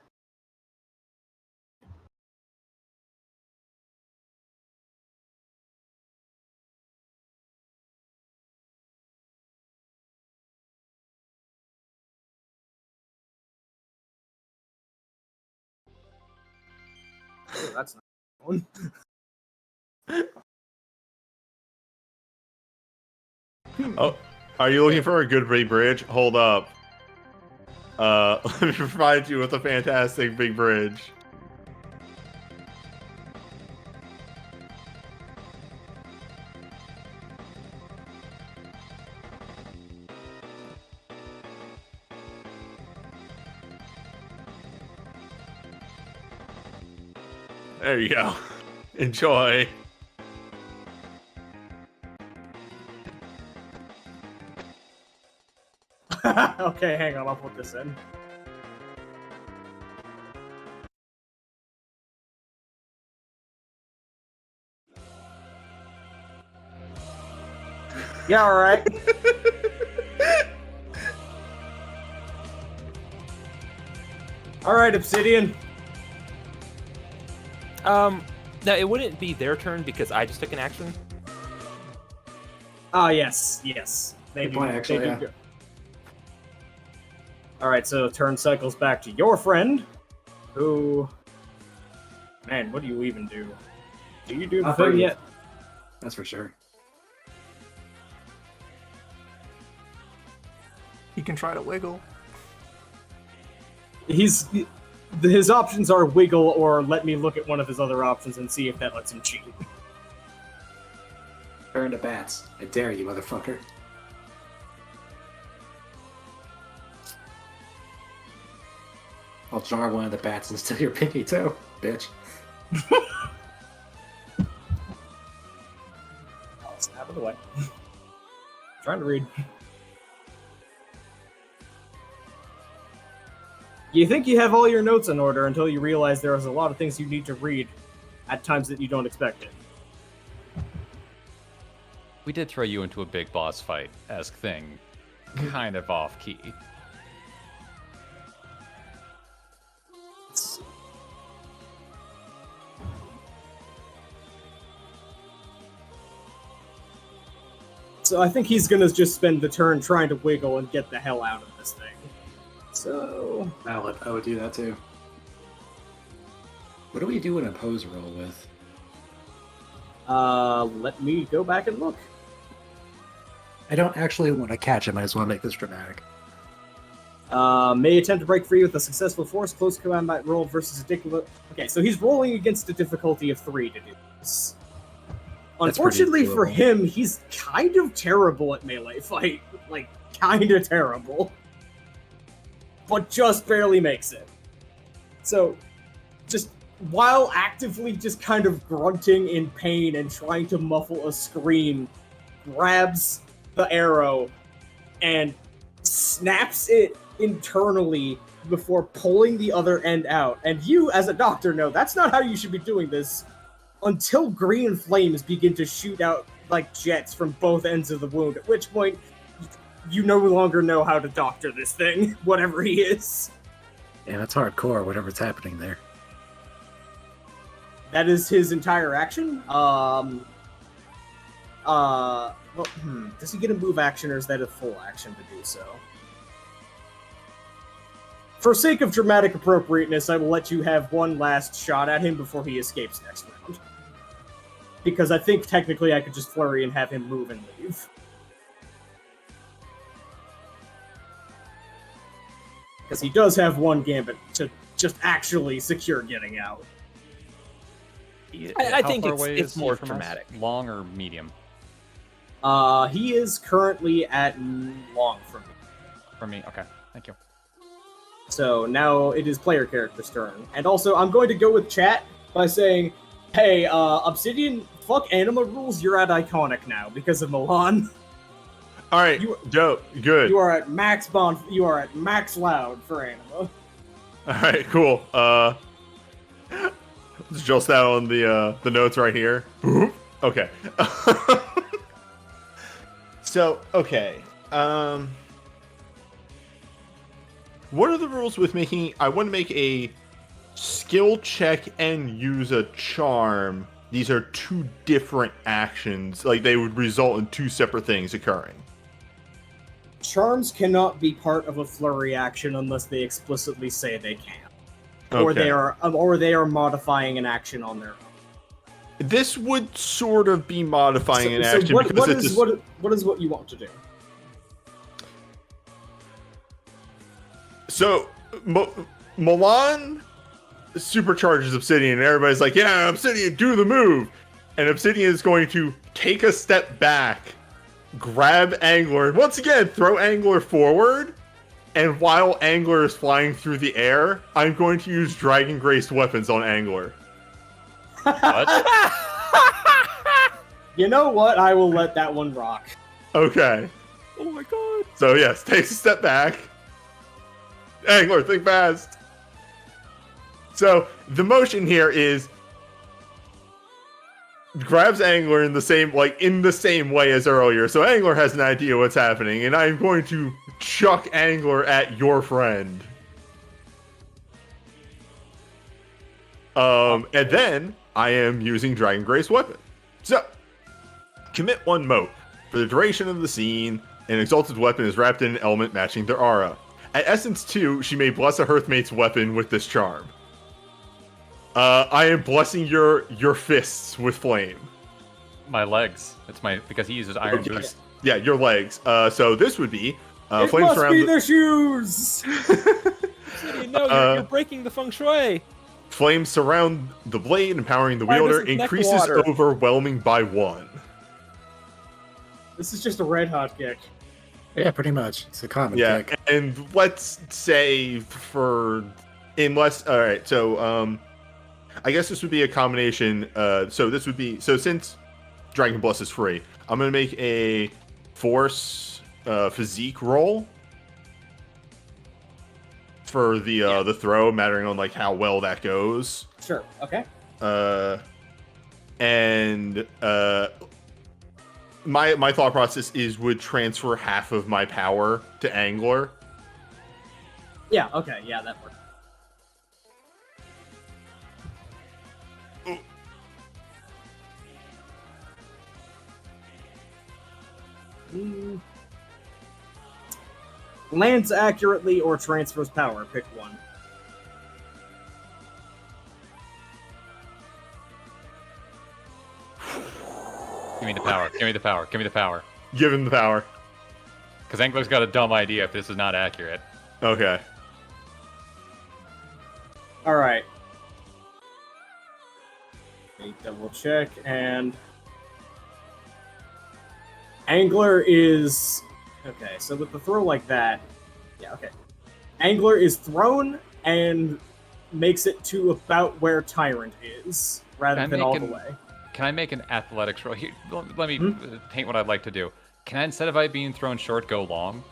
Speaker 7: Oh, that's not one.
Speaker 5: Oh, are you looking for a good big bridge? Hold up. Let me provide you with a fantastic big bridge. There you go. Enjoy.
Speaker 7: Okay, hang on, I'll put this in. Yeah, alright. Alright, Obsidian.
Speaker 6: No, it wouldn't be their turn because I just took an action.
Speaker 7: Ah, yes. They
Speaker 3: Good
Speaker 7: do,
Speaker 3: point, actually,
Speaker 7: they do
Speaker 3: yeah.
Speaker 7: go. Alright, so turn cycles back to your friend, who... Man, what do you even do? Do you do the
Speaker 3: Not
Speaker 7: thing
Speaker 3: very
Speaker 7: yet?
Speaker 3: That's for sure.
Speaker 2: He can try to wiggle.
Speaker 7: His options are wiggle or let me look at one of his other options and see if that lets him cheat.
Speaker 3: Turn to bats. I dare you, motherfucker. I'll jar one of the bats and steal your pinky toe, bitch.
Speaker 7: I'll snap it away. Trying to read. You think you have all your notes in order until you realize there is a lot of things you need to read at times that you don't expect it.
Speaker 4: We did throw you into a big boss fight-esque thing, kind of off-key.
Speaker 7: So I think he's gonna just spend the turn trying to wiggle and get the hell out of this thing. So
Speaker 3: Valid. I would do that too. What do we do an oppose roll with?
Speaker 7: let me go back and look.
Speaker 3: I don't actually want to catch him. I just want to make this dramatic.
Speaker 7: May attempt to break free with a successful force. Close combat roll versus a difficult. Okay, so he's rolling against a difficulty of 3 to do this.
Speaker 3: That's
Speaker 7: Unfortunately
Speaker 3: pretty
Speaker 7: for
Speaker 3: doable.
Speaker 7: him, he's kind of terrible at melee fight. Like, kind of terrible. But just barely makes it. So, just while actively just kind of grunting in pain and trying to muffle a scream, grabs the arrow and snaps it internally before pulling the other end out. And you, as a doctor, know that's not how you should be doing this until green flames begin to shoot out like jets from both ends of the wound, at which point you no longer know how to doctor this thing, whatever he is.
Speaker 3: Yeah, that's hardcore, whatever's happening there.
Speaker 7: That is his entire action. Does he get a move action, or is that a full action to do so? For sake of dramatic appropriateness, I will let you have one last shot at him before he escapes next round. Because I think technically I could just flurry and have him move and leave. Because he does have one gambit to just actually secure getting out.
Speaker 6: I
Speaker 4: How
Speaker 6: think
Speaker 4: far
Speaker 6: it's-
Speaker 4: away
Speaker 6: it's
Speaker 4: is
Speaker 6: more
Speaker 4: he from us?
Speaker 6: dramatic.
Speaker 4: Long or medium?
Speaker 7: He is currently at long from me.
Speaker 4: For me, okay. Thank you.
Speaker 7: So now it is player character's turn. And also, I'm going to go with chat by saying, hey, Obsidian, fuck anima rules, you're at Iconic now because of Milan.
Speaker 5: All right, dope, good.
Speaker 7: You are at max bond, you are at max loud for anima.
Speaker 5: All right, cool. Let's just that on the notes right here. Okay. So, okay. What are the rules with making... I want to make a skill check and use a charm. These are two different actions. Like, they would result in two separate things occurring.
Speaker 7: Charms cannot be part of a flurry action unless they explicitly say they can. Or
Speaker 5: Okay.
Speaker 7: they are modifying an action on their own.
Speaker 5: This would sort of be modifying an action
Speaker 7: what,
Speaker 5: because
Speaker 7: what
Speaker 5: it's
Speaker 7: is
Speaker 5: a-
Speaker 7: what is what you want to do?
Speaker 5: So, Milan supercharges Obsidian, and everybody's like, yeah, Obsidian, do the move! And Obsidian is going to take a step back, grab Angler, and once again, throw Angler forward, and while Angler is flying through the air, I'm going to use Dragon Graced weapons on Angler.
Speaker 4: What?
Speaker 7: You know what? I will let that one rock.
Speaker 5: Okay.
Speaker 6: Oh my god.
Speaker 5: So, yes, takes a step back. Angler, think fast! So, the motion here is grabs Angler in the same way as earlier. So Angler has an idea what's happening, and I'm going to chuck Angler at your friend. And then I am using Dragon Grace weapon. So, commit one mote. For the duration of the scene, an exalted weapon is wrapped in an element matching their aura. At Essence 2, she may bless a Hearthmate's weapon with this charm. I am blessing your fists with flame.
Speaker 4: My legs. Because he uses iron
Speaker 5: Okay.
Speaker 4: boots.
Speaker 5: Yeah, your legs. So this would be
Speaker 7: It
Speaker 5: flames
Speaker 7: must
Speaker 5: around.
Speaker 7: be the shoes.
Speaker 6: No, you're breaking the feng shui.
Speaker 5: Flames surround the blade, empowering the
Speaker 6: Why
Speaker 5: wielder.
Speaker 6: does it neck
Speaker 5: Increases
Speaker 6: water?
Speaker 5: overwhelming by 1.
Speaker 7: This is just a red hot kick.
Speaker 3: Yeah, pretty much. It's a common
Speaker 5: Yeah,
Speaker 3: kick.
Speaker 5: and let's say alright, so I guess this would be a combination. Since Dragon Bless is free, I'm gonna make a force physique roll for the throw, mattering on like how well that goes.
Speaker 7: Sure. Okay.
Speaker 5: my thought process is would transfer half of my power to Angler.
Speaker 7: Yeah, okay, yeah, that works. Lands accurately or transfers power. Pick one.
Speaker 4: Give me the power. Give me the power. Give me the power.
Speaker 5: Give him the power.
Speaker 4: Because Angler's got a dumb idea if this is not accurate.
Speaker 5: Okay.
Speaker 7: Alright. Let me double check, and... Angler is... Okay, so with the throw like that... Yeah, okay. Angler is thrown and makes it to about where Tyrant is, rather than all the way.
Speaker 4: Can I make an athletics roll? Here, let me paint what I'd like to do. Can I, instead of I being thrown short, go long?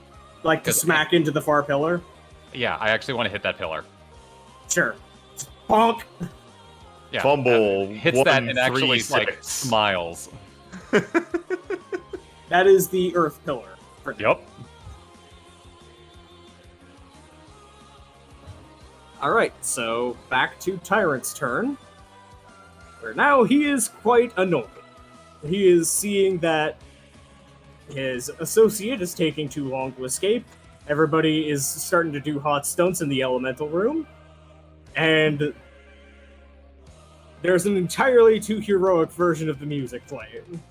Speaker 7: Like to smack into the far pillar?
Speaker 4: Yeah, I actually want to hit that pillar.
Speaker 7: Sure. Bonk!
Speaker 4: Yeah,
Speaker 5: Fumble.
Speaker 4: hits that and actually like smiles.
Speaker 7: That is the Earth pillar.
Speaker 4: Yep.
Speaker 7: Alright, so back to Tyrant's turn. Where now he is quite annoyed. He is seeing that his associate is taking too long to escape. Everybody is starting to do hot stunts in the elemental room. And there's an entirely too heroic version of the music playing.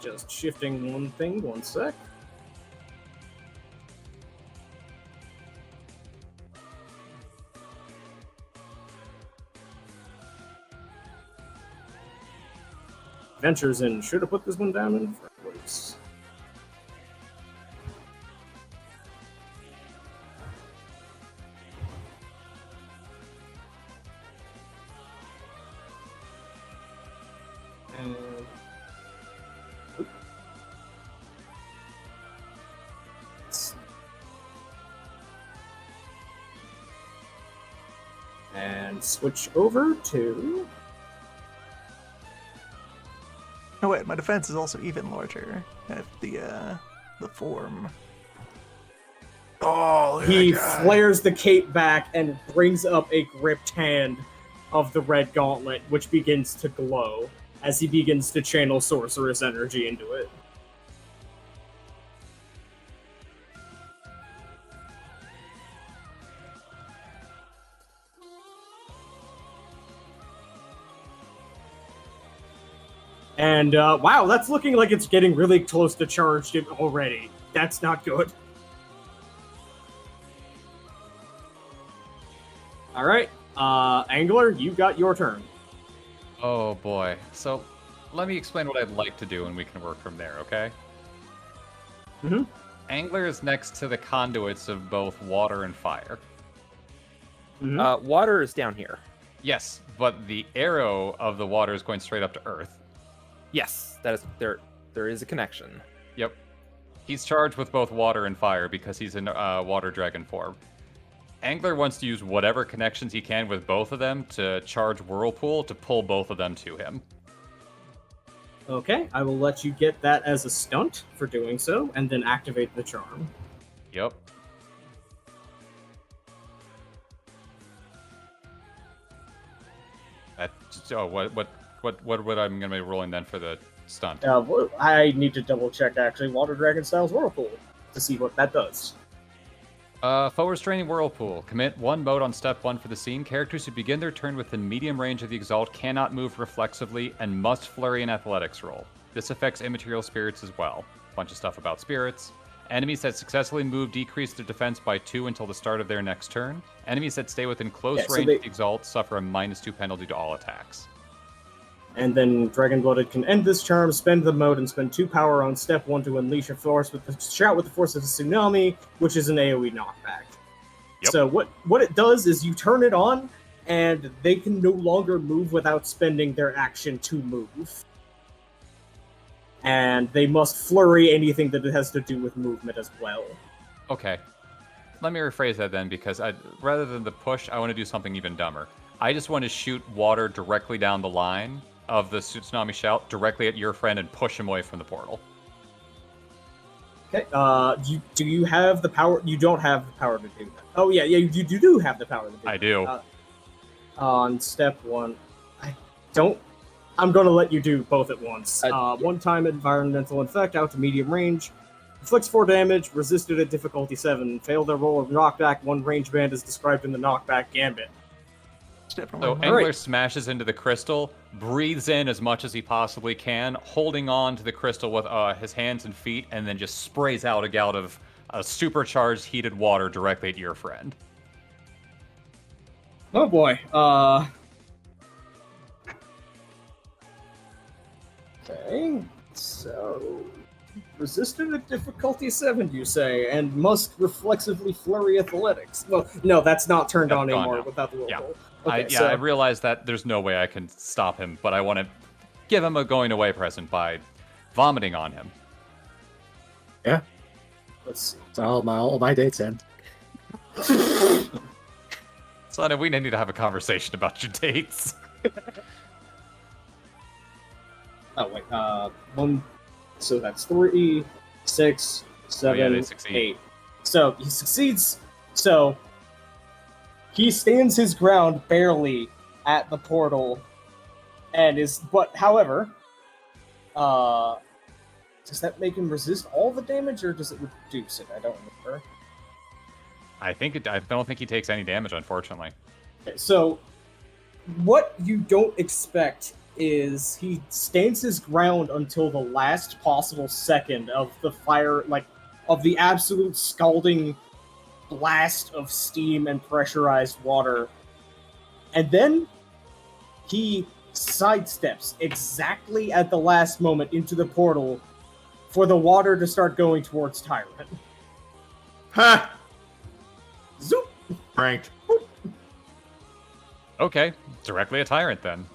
Speaker 7: Just shifting one thing, one sec. Ventures in. Should have put this one down in the first place. And switch over to...
Speaker 2: Oh wait, my defense is also even larger at the form. Oh,
Speaker 7: he flares the cape back and brings up a gripped hand of the red gauntlet, which begins to glow as he begins to channel sorceress energy into it. And, wow, that's looking like it's getting really close to charged already. That's not good. Alright, Angler, you got your turn.
Speaker 4: Oh boy. So, let me explain what I'd like to do and we can work from there, okay?
Speaker 7: Mm-hmm.
Speaker 4: Angler is next to the conduits of both water and fire.
Speaker 7: Mm-hmm.
Speaker 6: Water is down here.
Speaker 4: Yes, but the arrow of the water is going straight up to Earth.
Speaker 6: Yes, that is there. There is a connection.
Speaker 4: Yep. He's charged with both water and fire because he's in water dragon form. Angler wants to use whatever connections he can with both of them to charge Whirlpool to pull both of them to him.
Speaker 7: Okay, I will let you get that as a stunt for doing so, and then activate the charm.
Speaker 4: Yep. What I'm gonna be rolling then for the stunt?
Speaker 7: I need to double check actually Water Dragon Styles Whirlpool to see what that does.
Speaker 4: Foe restraining Whirlpool. Commit one mode on step 1 for the scene. Characters who begin their turn within medium range of the Exalt cannot move reflexively and must flurry an athletics roll. This affects immaterial spirits as well. Bunch of stuff about spirits. Enemies that successfully move decrease their defense by 2 until the start of their next turn. Enemies that stay within close range of the Exalt suffer a -2 penalty to all attacks.
Speaker 7: And then Dragon Blooded can end this charm, spend the mode, and spend 2 power on step 1 to unleash a force with the shout with the force of a tsunami, which is an AoE knockback.
Speaker 4: Yep.
Speaker 7: So what it does is you turn it on, and they can no longer move without spending their action to move. And they must flurry anything that it has to do with movement as well.
Speaker 4: Okay. Let me rephrase that then, because rather than the push, I want to do something even dumber. I just want to shoot water directly down the line of the tsunami shout, directly at your friend, and push him away from the portal.
Speaker 7: Okay. Do you have the power? You don't have the power to do that. Oh yeah, you do have the power to do that.
Speaker 4: I do.
Speaker 7: On step 1, I don't. I'm going to let you do both at once. One-time environmental effect out to medium range. Inflicts 4 damage, resisted at difficulty 7. Failed their roll of knockback. 1 range band is described in the knockback gambit.
Speaker 4: So Angler smashes into the crystal, breathes in as much as he possibly can, holding on to the crystal with his hands and feet, and then just sprays out a gout of supercharged heated water directly at your friend.
Speaker 7: Oh boy. Okay. So resisted at difficulty 7, you say, and must reflexively flurry athletics. Well, no, that's not turned on anymore without the roll.
Speaker 4: Yeah.
Speaker 7: Okay,
Speaker 4: I realize that there's no way I can stop him, but I want to give him a going away present by vomiting on him.
Speaker 3: Yeah.
Speaker 7: Let's see.
Speaker 3: So all my dates end.
Speaker 4: Son, we need to have a conversation about your dates.
Speaker 7: Oh wait, 1. So that's 3, 6, 7,
Speaker 4: they succeed.
Speaker 7: 8. So he succeeds. So he stands his ground barely at the portal, and is. But however, does that make him resist all the damage, or does it reduce it? I don't remember.
Speaker 4: I don't think he takes any damage, unfortunately.
Speaker 7: Okay, so what you don't expect is he stands his ground until the last possible second of the fire, of the absolute scalding blast of steam and pressurized water. And then he sidesteps exactly at the last moment into the portal for the water to start going towards Tyrant.
Speaker 5: Ha!
Speaker 7: Zoop!
Speaker 5: Pranked.
Speaker 4: Okay, directly a Tyrant then.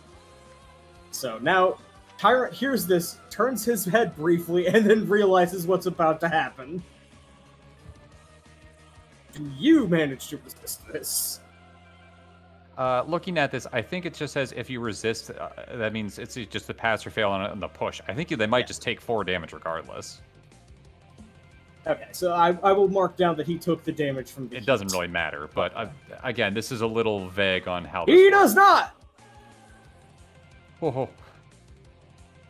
Speaker 7: So now, Tyrant hears this, turns his head briefly, and then realizes what's about to happen. Do you manage to resist this?
Speaker 4: Looking at this, I think it just says if you resist, that means it's just the pass or fail on the push. I think they might just take 4 damage regardless.
Speaker 7: Okay, so I will mark down that he took the damage from the
Speaker 4: It doesn't really matter, but again, this is a little vague on how
Speaker 7: He does not!
Speaker 4: Oh.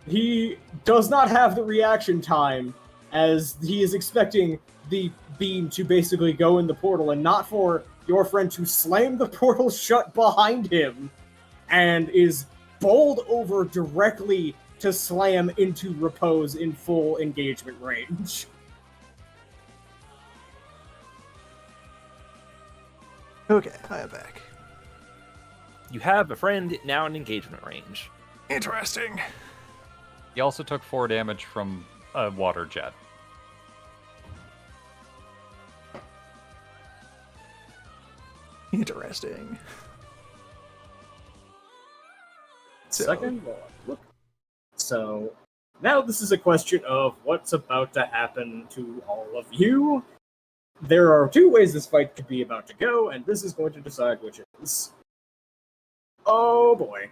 Speaker 7: He does not have the reaction time, as he is expecting the beam to basically go in the portal, and not for your friend to slam the portal shut behind him, and is bowled over directly to slam into Repose in full engagement range.
Speaker 2: Okay, I am back.
Speaker 6: You have a friend now in engagement range.
Speaker 2: Interesting.
Speaker 4: He also took 4 damage from a water jet.
Speaker 2: Interesting.
Speaker 7: Second one. Look. So now this is a question of what's about to happen to all of you. There are 2 ways this fight could be about to go, and this is going to decide which it is. Oh boy.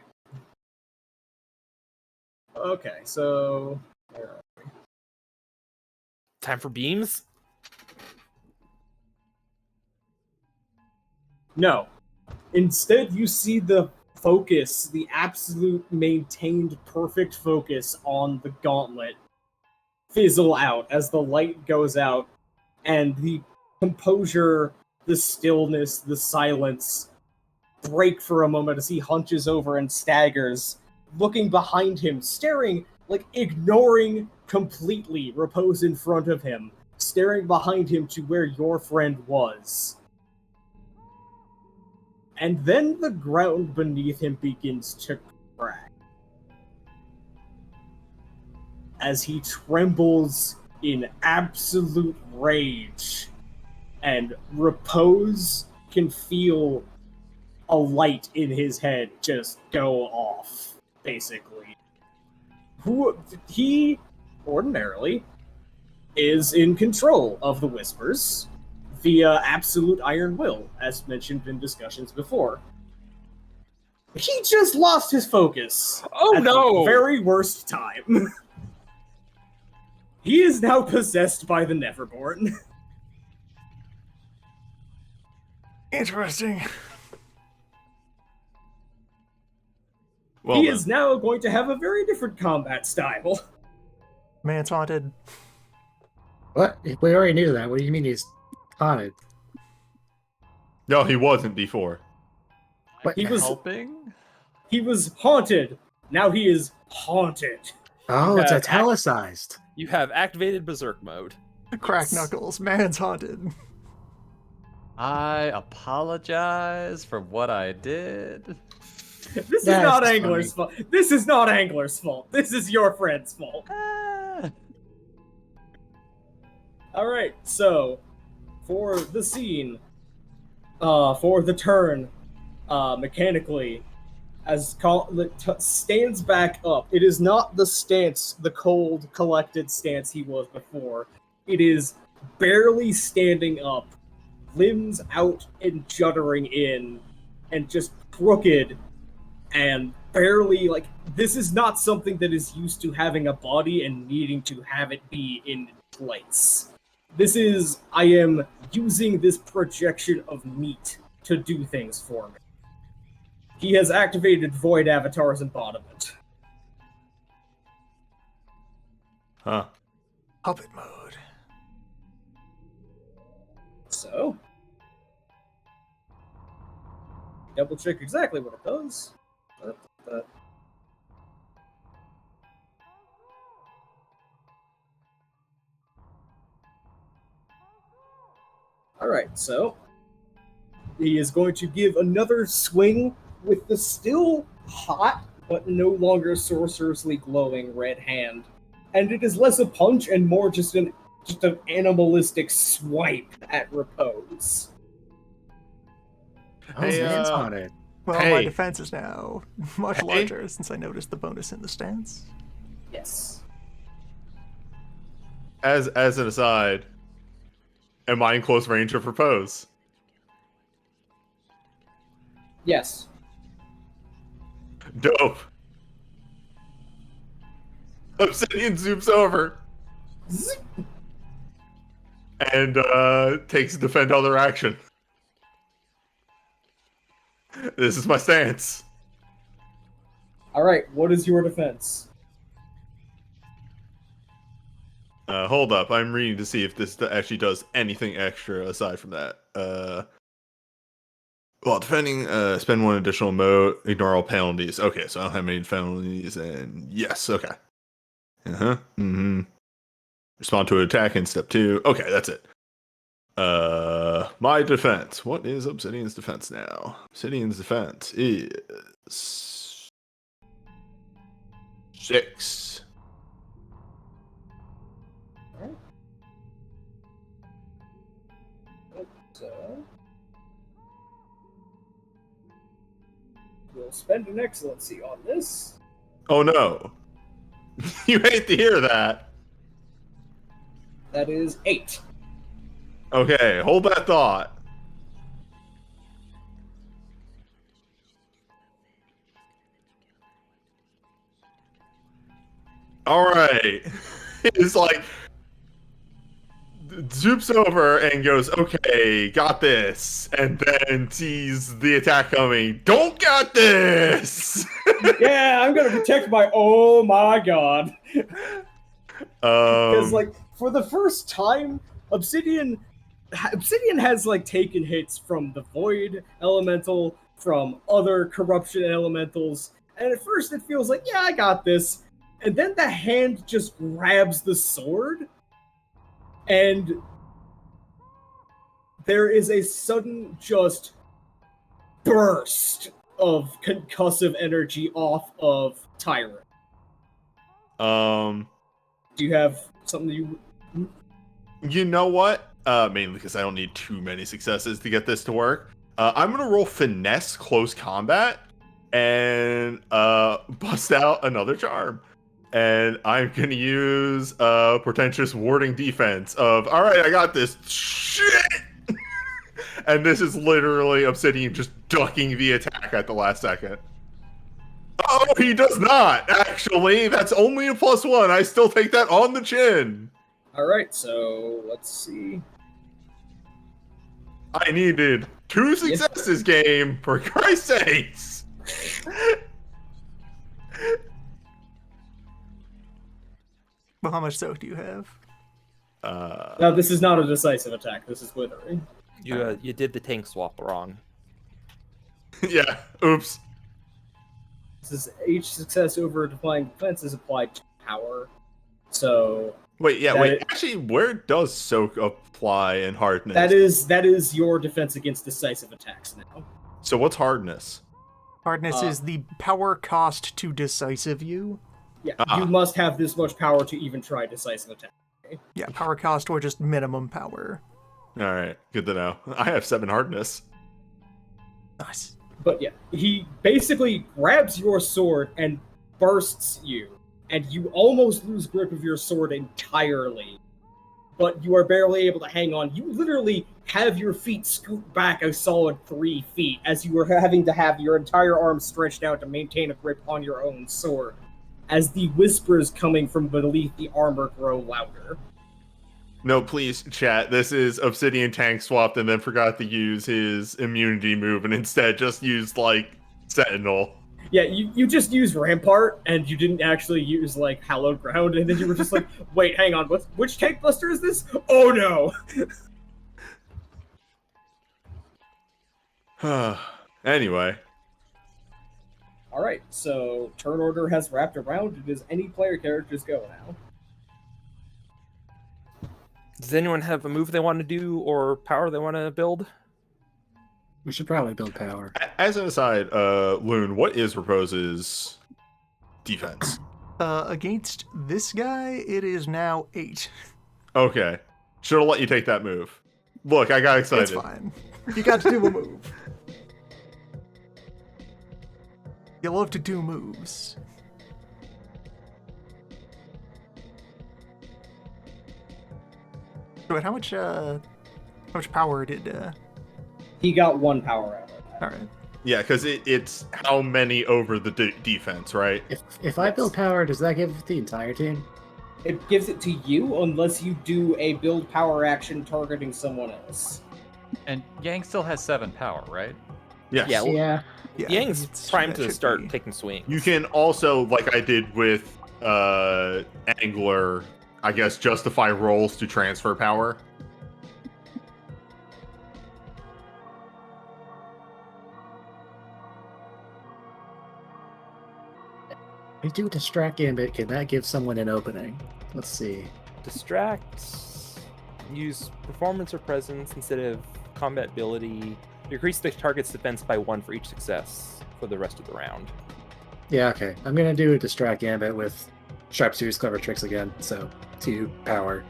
Speaker 7: Okay, so where are we?
Speaker 6: Time for beams?
Speaker 7: No. Instead, you see the focus, the absolute maintained perfect focus on the gauntlet fizzle out as the light goes out, and the composure, the stillness, the silence break for a moment as he hunches over and staggers, looking behind him, staring, ignoring completely Repose in front of him, staring behind him to where your friend was. And then the ground beneath him begins to crack, as he trembles in absolute rage, and Repose can feel a light in his head just go off, basically. He ordinarily is in control of the Whispers via absolute iron will, as mentioned in discussions before. He just lost his focus.
Speaker 6: Oh
Speaker 7: at
Speaker 6: no!
Speaker 7: The very worst time. He is now possessed by the Neverborn.
Speaker 2: Interesting.
Speaker 5: Well,
Speaker 7: He
Speaker 5: then.
Speaker 7: is now going to have a very different combat style.
Speaker 2: Man's haunted.
Speaker 3: What? We already knew that. What do you mean he's haunted?
Speaker 5: No, he wasn't before.
Speaker 3: But
Speaker 7: He was
Speaker 4: helping.
Speaker 7: he was haunted. Now he is haunted.
Speaker 3: Oh,
Speaker 6: You
Speaker 3: it's
Speaker 6: have
Speaker 3: italicized.
Speaker 6: You have activated Berserk mode.
Speaker 2: Crack
Speaker 7: Yes.
Speaker 2: knuckles. Man's haunted.
Speaker 4: I apologize for what I did.
Speaker 7: This is
Speaker 3: That's
Speaker 7: not
Speaker 3: funny.
Speaker 7: Angler's fault. This is not Angler's fault. This is your friend's fault.
Speaker 4: Ah.
Speaker 7: Alright, so for the scene, for the turn, mechanically, as stands back up. It is not the stance, the cold, collected stance he was before. It is barely standing up, limbs out and juddering in, and just crooked, and barely, like, this is not something that is used to having a body and needing to have it be in place. This is, I am using this projection of meat to do things for me. He has activated Void Avatar's embodiment.
Speaker 5: Huh.
Speaker 2: Puppet mode.
Speaker 7: So, double check exactly what it does. Alright, so he is going to give another swing with the still hot, but no longer sorcerously glowing red hand. And it is less a punch and more just an animalistic swipe at Repose.
Speaker 3: Oh,
Speaker 5: Hey,
Speaker 3: man's haunted.
Speaker 2: Well, my
Speaker 5: Hey.
Speaker 2: defense is now much
Speaker 5: Hey.
Speaker 2: larger since I noticed the bonus in the stance.
Speaker 7: Yes.
Speaker 5: As an aside, am I in close range of propose?
Speaker 7: Yes.
Speaker 5: Dope. Obsidian zooms over and takes defend other action. This is my stance.
Speaker 7: Alright, what is your defense?
Speaker 5: Hold up, I'm reading to see if this actually does anything extra aside from that. While defending, spend one additional mode, ignore all penalties. Okay, so I don't have any penalties, and yes, okay. Respond to an attack in step 2. Okay, that's it. My defense. What is Obsidian's defense now? Obsidian's defense is 6.
Speaker 7: So, we'll spend an excellency on this.
Speaker 5: Oh no. You hate to hear that.
Speaker 7: That is 8.
Speaker 5: Okay, hold that thought. Alright. It's like zoops over and goes, okay, got this. And then sees the attack coming. Don't got this!
Speaker 7: Yeah, I'm gonna protect my. Oh my god! Because like for the first time, Obsidian has like taken hits from the Void Elemental, from other corruption elementals, and at first it feels like, yeah, I got this, and then the hand just grabs the sword, and there is a sudden just burst of concussive energy off of Tyrant. Do you have something
Speaker 5: You know what? Mainly because I don't need too many successes to get this to work. I'm gonna roll finesse close combat and bust out another charm. And I'm gonna use portentous warding defense of, all right, I got this. Shit! And this is literally Obsidian just ducking the attack at the last second. No, he does not. Actually, that's only a +1. I still take that on the chin.
Speaker 7: All right, so let's see.
Speaker 5: I needed 2 successes, game, for Christ's sakes.
Speaker 2: Well, how much soak do you have?
Speaker 7: Now, this is not a decisive attack. This is withering.
Speaker 6: You did the tank swap wrong.
Speaker 5: Yeah, oops.
Speaker 7: This is each success over defying defense is applied to power. So
Speaker 5: Wait, yeah,
Speaker 7: That
Speaker 5: wait.
Speaker 7: it-
Speaker 5: Actually, where does soak apply in hardness?
Speaker 7: that is your defense against decisive attacks now.
Speaker 5: So what's hardness?
Speaker 2: Hardness is the power cost to decisive you.
Speaker 7: Yeah,
Speaker 5: Ah.
Speaker 7: you must have this much power to even try decisive attack.
Speaker 2: Yeah, power cost or just minimum power.
Speaker 5: All right, good to know. I have 7 hardness.
Speaker 2: Nice.
Speaker 7: But yeah, he basically grabs your sword and bursts you, and you almost lose grip of your sword entirely. But you are barely able to hang on. You literally have your feet scoot back a solid 3 feet as you are having to have your entire arm stretched out to maintain a grip on your own sword, as the whispers coming from beneath the armor grow louder.
Speaker 5: No, please, chat. This is Obsidian tank swapped and then forgot to use his immunity move and instead just used, like, Sentinel.
Speaker 7: Yeah, you just used Rampart, and you didn't actually use, like, Hallowed Ground, and then you were just like, wait, hang on, which tank buster is this? Oh no!
Speaker 5: Anyway.
Speaker 7: Alright, so turn order has wrapped around. It is any player characters go now.
Speaker 6: Does anyone have a move they want to do or power they want to build?
Speaker 3: We should probably build power.
Speaker 5: As an aside, Loon, what is Repose's defense?
Speaker 2: Against this guy, it is now 8.
Speaker 5: Okay. Should have let you take that move. Look, I got excited.
Speaker 2: It's fine. You got to do a move. You love to do moves. Wait, how much power did?
Speaker 7: He got 1 power out of it.
Speaker 2: All right.
Speaker 5: Yeah, because it's how many over the defense, right?
Speaker 3: If I build power, does that give the entire team?
Speaker 7: It gives it to you unless you do a build power action targeting someone else.
Speaker 4: And Yang still has 7 power, right?
Speaker 5: Yes.
Speaker 6: Yeah, well,
Speaker 3: Yeah.
Speaker 2: Yeah,
Speaker 6: Yang's
Speaker 2: it's-
Speaker 6: primed
Speaker 2: that
Speaker 6: to
Speaker 2: should
Speaker 6: start
Speaker 2: be-
Speaker 6: taking swings.
Speaker 5: You can also, like I did with Angler, I guess, justify rolls to transfer power.
Speaker 3: We do distract Gambit. Can that give someone an opening? Let's see.
Speaker 6: Distract. Use performance or presence instead of combat ability. Decrease the target's defense by 1 for each success for the rest of the round.
Speaker 3: Yeah, okay. I'm gonna do a distract Gambit with Sharpshooter's clever tricks again. So 2 power.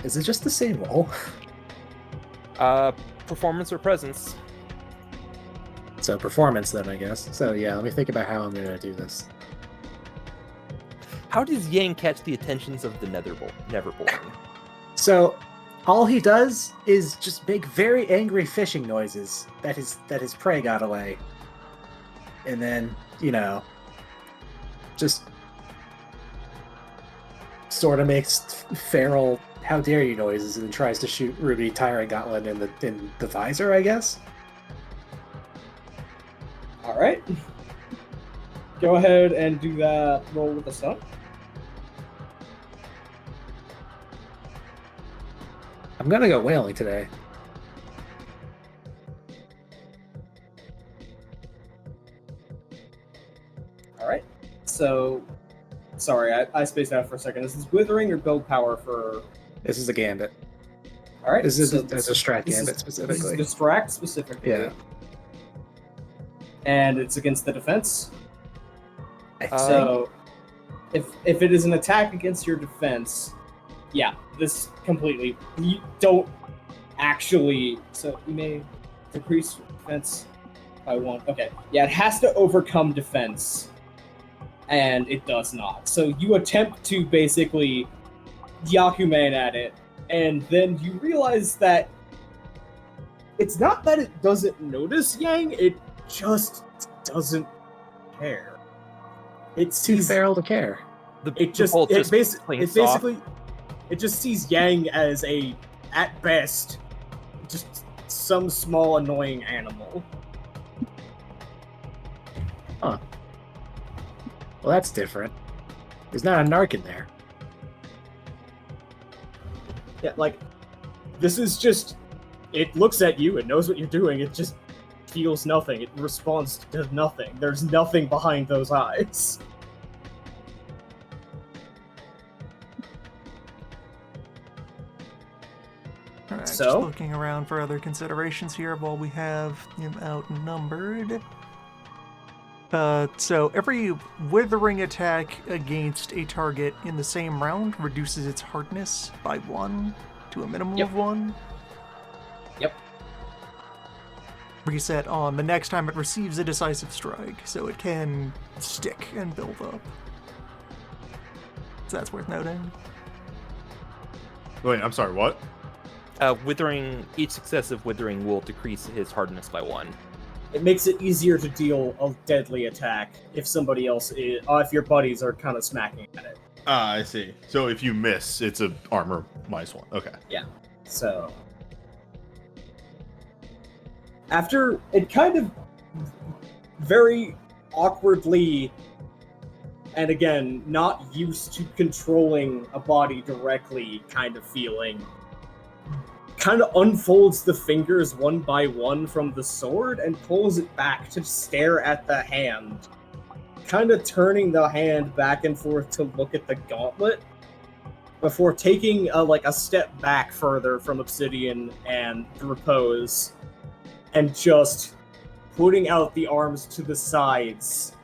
Speaker 3: Is it just the same roll?
Speaker 6: Performance or presence.
Speaker 3: So performance then, I guess. So yeah, let me think about how I'm gonna do this.
Speaker 6: How does Yang catch the attentions of the Neverborn?
Speaker 3: So all he does is just make very angry fishing noises that his prey got away. And then, just sort of makes feral how dare you noises and then tries to shoot Ruby Tyrant Gauntlet in the visor, I guess.
Speaker 7: Alright. Go ahead and do that roll with a stunt.
Speaker 3: I'm gonna go whaling today.
Speaker 7: Alright. So, sorry, I spaced out for a second. Is this withering or build power for...
Speaker 3: This is a Gambit.
Speaker 7: Alright.
Speaker 3: This is
Speaker 7: so
Speaker 3: a strat
Speaker 7: this
Speaker 3: Gambit
Speaker 7: is
Speaker 3: specifically.
Speaker 7: distract specifically.
Speaker 3: Yeah.
Speaker 7: And it's against the defense.
Speaker 3: I think.
Speaker 7: So, if it is an attack against your defense, yeah, this completely. You don't actually. So you may decrease defense by 1. Okay, yeah, it has to overcome defense, and it does not. So you attempt to basically Yakuman at it, and then you realize that it's not that it doesn't notice Yang; it just doesn't care. It's
Speaker 3: Too feral to care.
Speaker 7: It just
Speaker 6: bolt
Speaker 7: it, basi-
Speaker 6: plain
Speaker 7: it
Speaker 6: soft.
Speaker 7: basically it just sees Yang as at best, just some small annoying animal.
Speaker 3: Huh. Well, that's different. There's not a narc in there.
Speaker 7: Yeah, like this is just. It looks at you. It knows what you're doing. It just feels nothing. It responds to nothing. There's nothing behind those eyes.
Speaker 2: All right,
Speaker 7: So?
Speaker 2: just looking around for other considerations here while we have him outnumbered. So every withering attack against a target in the same round reduces its hardness by 1 to a minimum of 1.
Speaker 7: Yep.
Speaker 2: Reset on the next time it receives a decisive strike, so it can stick and build up. So that's worth noting.
Speaker 5: Wait, I'm sorry, what?
Speaker 6: Each successive withering will decrease his hardness by 1.
Speaker 7: It makes it easier to deal a deadly attack if somebody else is, if your buddies are kind of smacking at it.
Speaker 5: Ah, I see. So if you miss, it's a armor -1. Okay.
Speaker 7: Yeah. So after it kind of very awkwardly, and again, not used to controlling a body directly kind of feeling, kind of unfolds the fingers one by one from the sword and pulls it back to stare at the hand, kind of turning the hand back and forth to look at the gauntlet before taking a step back further from Obsidian and the Repose and just putting out the arms to the sides,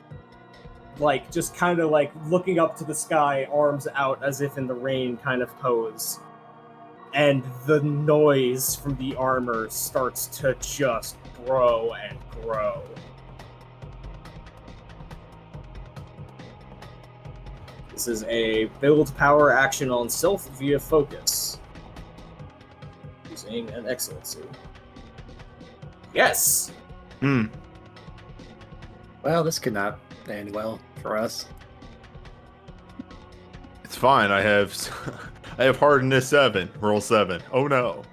Speaker 7: just kind of looking up to the sky, arms out as if in the rain kind of pose. And the noise from the armor starts to just grow and grow. This is a build power action on self via focus. Using an excellency. Yes!
Speaker 3: Well, this could not end well for us.
Speaker 5: It's fine. I have hardness 7. Roll 7. Oh no.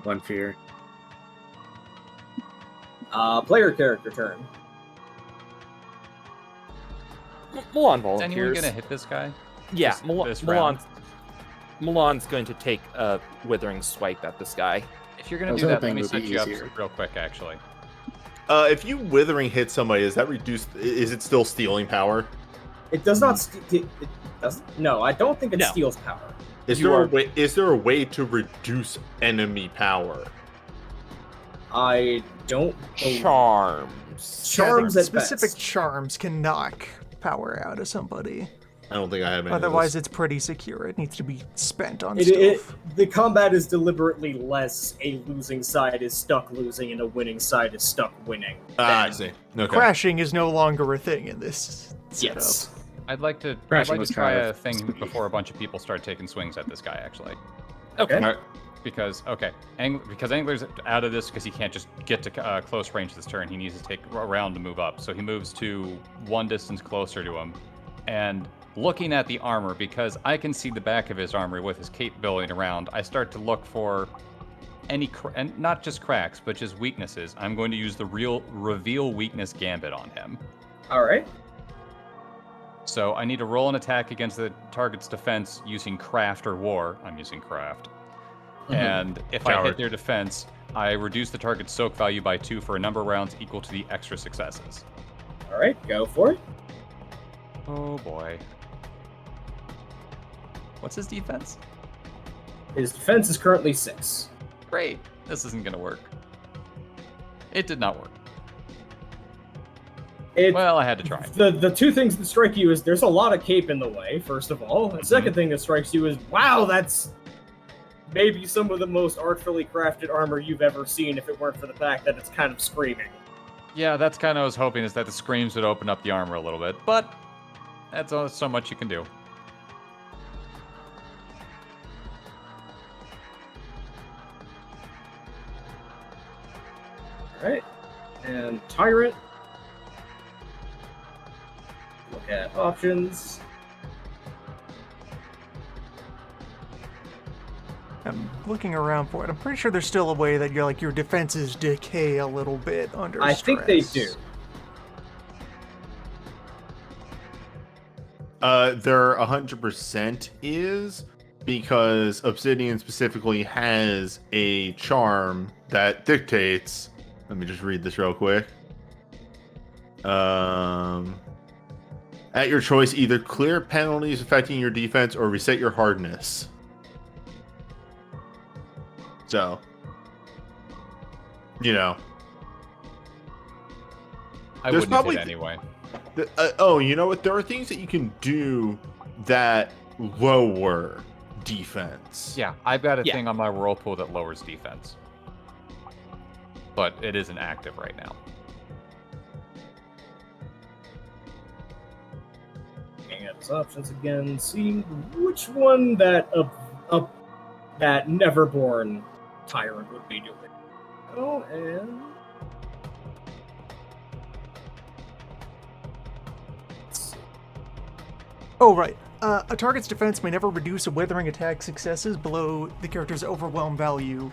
Speaker 3: One fear.
Speaker 7: Player character turn.
Speaker 6: Milan
Speaker 4: Is anyone
Speaker 6: volunteers.
Speaker 4: gonna hit this guy?
Speaker 6: Yeah,
Speaker 4: this round?
Speaker 6: Milan's going to take a withering swipe at this guy.
Speaker 4: If you're
Speaker 3: I
Speaker 4: gonna
Speaker 3: was
Speaker 4: do that,
Speaker 3: hoping
Speaker 4: let me
Speaker 3: it would
Speaker 4: set
Speaker 3: be
Speaker 4: you up
Speaker 3: easier.
Speaker 4: real quick, actually.
Speaker 5: If you withering hit somebody, is that reduced? Is it still stealing power?
Speaker 7: It does not. It does. No, I don't think it
Speaker 6: No.
Speaker 7: steals power.
Speaker 5: Is
Speaker 6: You
Speaker 5: there
Speaker 6: are-
Speaker 5: a way? Is there a way to reduce enemy power?
Speaker 7: I don't.
Speaker 6: Charms.
Speaker 7: Charms at
Speaker 2: Specific
Speaker 7: best.
Speaker 2: charms can knock power out of somebody.
Speaker 5: I don't think I have any.
Speaker 2: Otherwise, it's pretty secure. It needs to be spent on
Speaker 7: It,
Speaker 2: stuff.
Speaker 7: the combat is deliberately less a losing side is stuck losing and a winning side is stuck winning.
Speaker 5: I
Speaker 7: than-
Speaker 5: see. Okay.
Speaker 2: Crashing is no longer a thing in this setup.
Speaker 7: Yes.
Speaker 4: I'd like to
Speaker 3: Crashing was
Speaker 4: try
Speaker 3: kind
Speaker 4: a
Speaker 3: of
Speaker 4: thing
Speaker 3: spooky.
Speaker 4: before a bunch of people start taking swings at this guy, actually.
Speaker 7: Okay.
Speaker 5: Alright.
Speaker 4: Because Angler's out of this because he can't just get to close range this turn. He needs to take a round to move up. So he moves to one distance closer to him. And looking at the armor, because I can see the back of his armor with his cape billowing around, I start to look for any, and not just cracks, but just weaknesses. I'm going to use the reveal weakness gambit on him.
Speaker 7: All right.
Speaker 4: So I need to roll an attack against the target's defense using craft or war. I'm using craft. And if I hit
Speaker 5: Coward.
Speaker 4: their defense, I reduce the target's soak value by 2 for a number of rounds equal to the extra successes.
Speaker 7: All right. Go for it.
Speaker 4: Oh boy. What's his defense?
Speaker 7: His defense is currently 6.
Speaker 4: Great. This isn't going to work. It did not work. Well, I had to try.
Speaker 7: The two things that strike you is there's a lot of cape in the way, first of all. The second thing that strikes you is, wow, that's maybe some of the most artfully crafted armor you've ever seen if it weren't for the fact that it's kind of screaming.
Speaker 4: Yeah, that's kind of what I was hoping, is that the screams would open up the armor a little bit, but that's all, so much you can do.
Speaker 7: Alright. And Tyrant. Look at options.
Speaker 2: I'm looking around for it. I'm pretty sure there's still a way that your defenses decay a little bit under
Speaker 7: I
Speaker 2: stress.
Speaker 7: think they do.
Speaker 5: There 100% is, because Obsidian specifically has a charm that dictates. Let me just read this real quick. At your choice, either clear penalties affecting your defense or reset your hardness. So, you know,
Speaker 4: I
Speaker 5: There's
Speaker 4: wouldn't
Speaker 5: probably-
Speaker 4: hit anyway.
Speaker 5: you know what? There are things that you can do that lower defense.
Speaker 4: Yeah, I've got a
Speaker 6: Yeah.
Speaker 4: thing on my whirlpool that lowers defense, but it isn't active right now.
Speaker 7: Looking at his options again, seeing which one that that Neverborn Tyrant would be doing. Oh, and
Speaker 2: Oh, right. A target's defense may never reduce a weathering attack successes below the character's overwhelm value.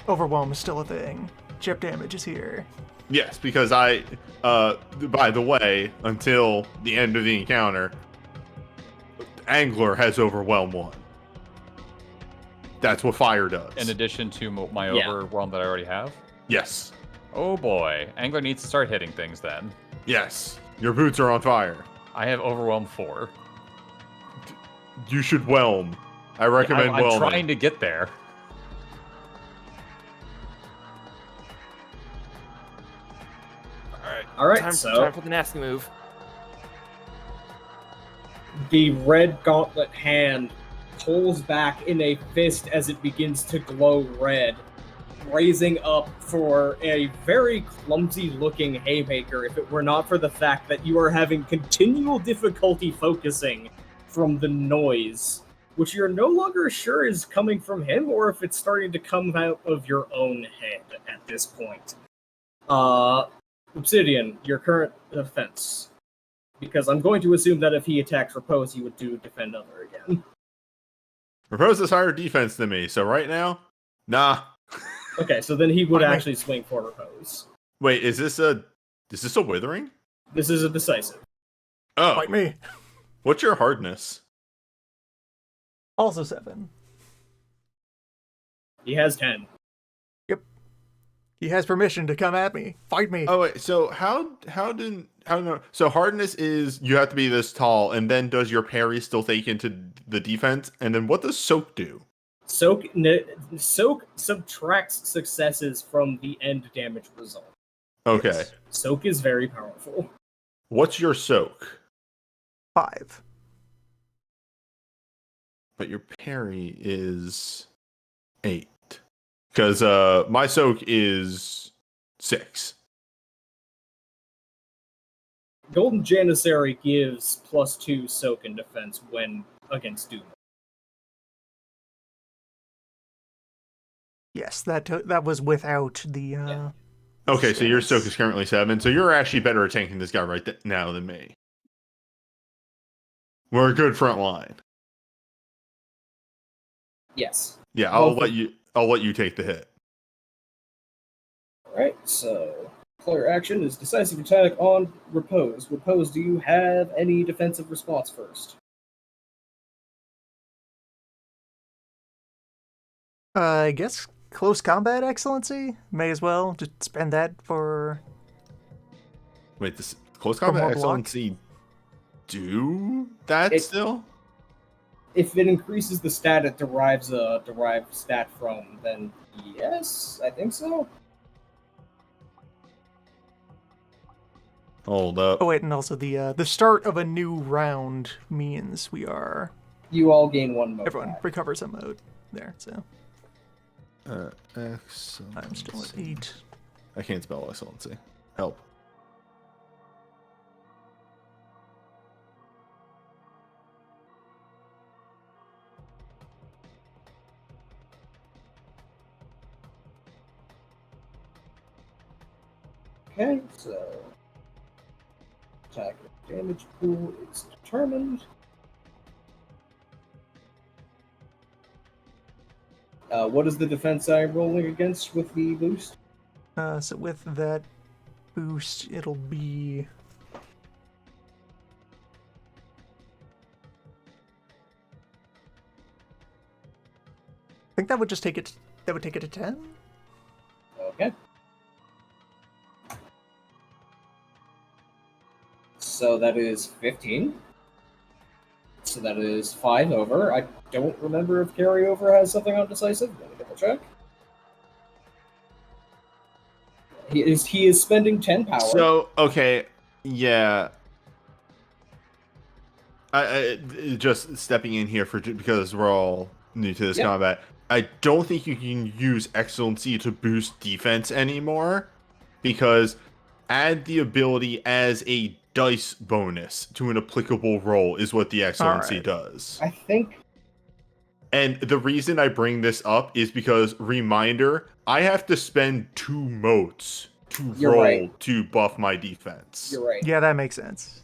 Speaker 2: Overwhelm is still a thing. Chip damage is here.
Speaker 5: Yes, because by the way, until the end of the encounter, Angler has Overwhelm 1. That's what fire does.
Speaker 4: In addition to my
Speaker 7: Yeah.
Speaker 4: overwhelm that I already have.
Speaker 5: Yes.
Speaker 4: Oh boy, Angler needs to start hitting things then.
Speaker 5: Yes. Your boots are on fire.
Speaker 4: I have overwhelm 4.
Speaker 5: You should whelm. I recommend
Speaker 4: I'm
Speaker 5: whelming.
Speaker 4: trying to get there.
Speaker 7: all right.
Speaker 6: Time
Speaker 7: So
Speaker 6: for the nasty move.
Speaker 7: the red gauntlet hand pulls back in a fist as it begins to glow red, raising up for a very clumsy-looking haymaker. If it were not for the fact that you are having continual difficulty focusing from the noise, which you're no longer sure is coming from him or if it's starting to come out of your own head at this point. Obsidian, your current defense. Because I'm going to assume that if he attacks Repose, he would do Defend Other again.
Speaker 5: Repose has higher defense than me, so right now, nah.
Speaker 7: Okay, so then he would
Speaker 2: Fine.
Speaker 7: actually swing for Repose.
Speaker 5: Wait, is this a withering?
Speaker 7: This is a decisive.
Speaker 5: Oh,
Speaker 2: Like me.
Speaker 5: what's your hardness?
Speaker 2: Also 7.
Speaker 7: He has 10.
Speaker 2: He has permission to come at me. Fight me.
Speaker 5: Oh wait, so how no? So hardness is you have to be this tall, and then does your parry still take into the defense? And then what does soak do?
Speaker 7: Soak subtracts successes from the end damage result.
Speaker 5: Okay,
Speaker 7: Soak is very powerful.
Speaker 5: what's your soak?
Speaker 2: 5.
Speaker 5: But your parry is 8. Because my soak is 6.
Speaker 7: Golden Janissary gives +2 soak and defense when against Doom.
Speaker 2: Yes, that was without the.
Speaker 7: Yeah.
Speaker 5: Okay, so your
Speaker 2: stance.
Speaker 5: soak is currently 7. So you're actually better at tanking this guy now than me. We're a good front line.
Speaker 7: Yes.
Speaker 5: Yeah, I'll
Speaker 7: Both
Speaker 5: let
Speaker 7: of-
Speaker 5: you. I'll let you take the hit.
Speaker 7: Alright, so player action is decisive attack on Repose. Repose, do you have any defensive response first?
Speaker 2: I guess close combat excellency. May as well just spend that for.
Speaker 5: Wait, this close
Speaker 2: For
Speaker 5: combat
Speaker 2: more block?
Speaker 5: excellency do that
Speaker 7: It-
Speaker 5: still?
Speaker 7: If it increases the stat it derives a derived stat from, then yes, I think so.
Speaker 5: Hold up.
Speaker 2: Oh wait, and also the start of a new round means we are
Speaker 7: You all gain one mode.
Speaker 2: everyone
Speaker 7: back.
Speaker 2: recovers a mode there. So
Speaker 5: Excellency.
Speaker 2: I'm still at 8.
Speaker 5: I can't spell excellency. Help.
Speaker 1: Okay, so attack and damage pool is determined. What is the defense I'm rolling against with the boost?
Speaker 2: So with that boost, it'll be... I think that would just take it. That would take it to 10.
Speaker 1: Okay. So that is 15. So that is 5 over. I don't remember if carryover has something on decisive. Let me double check. He is spending 10 power.
Speaker 5: So okay, yeah. I just stepping in here because we're all new to this combat. I don't think you can use Excellency to boost defense anymore, because add the ability as a dice bonus to an applicable roll is what the Excellency does.
Speaker 1: I think.
Speaker 5: And the reason I bring this up is because, reminder, I have to spend 2 motes to roll to buff my defense.
Speaker 1: You're right.
Speaker 2: Yeah, that makes sense.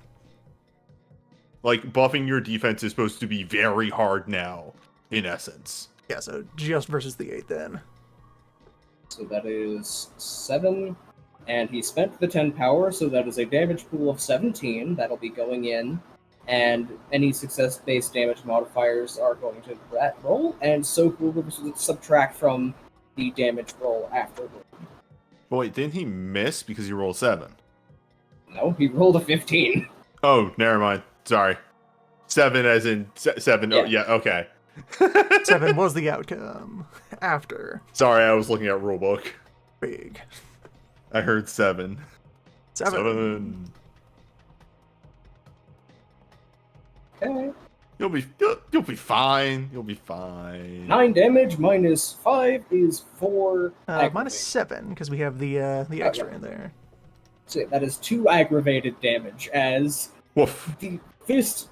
Speaker 5: Like, buffing your defense is supposed to be very hard now, in essence.
Speaker 2: Yeah, so just versus the 8 then.
Speaker 1: So that is 7, and he spent the 10 power, so that is a damage pool of 17. That'll be going in, and any success-based damage modifiers are going to that roll, and Soak will subtract from the damage roll afterward.
Speaker 5: But wait, didn't he miss because he rolled 7?
Speaker 1: No, he rolled a 15.
Speaker 5: Oh, never mind. Sorry. 7 as in 7. Oh, yeah, okay.
Speaker 2: 7 was the outcome after.
Speaker 5: Sorry, I was looking at rulebook.
Speaker 2: Big.
Speaker 5: I heard 7.
Speaker 2: 7.
Speaker 1: Okay.
Speaker 5: You'll be fine. You'll be fine.
Speaker 1: 9 damage minus 5 is 4.
Speaker 2: Minus 7 because we have the extra in there.
Speaker 1: So that is 2 aggravated damage as
Speaker 5: Woof.
Speaker 1: the fist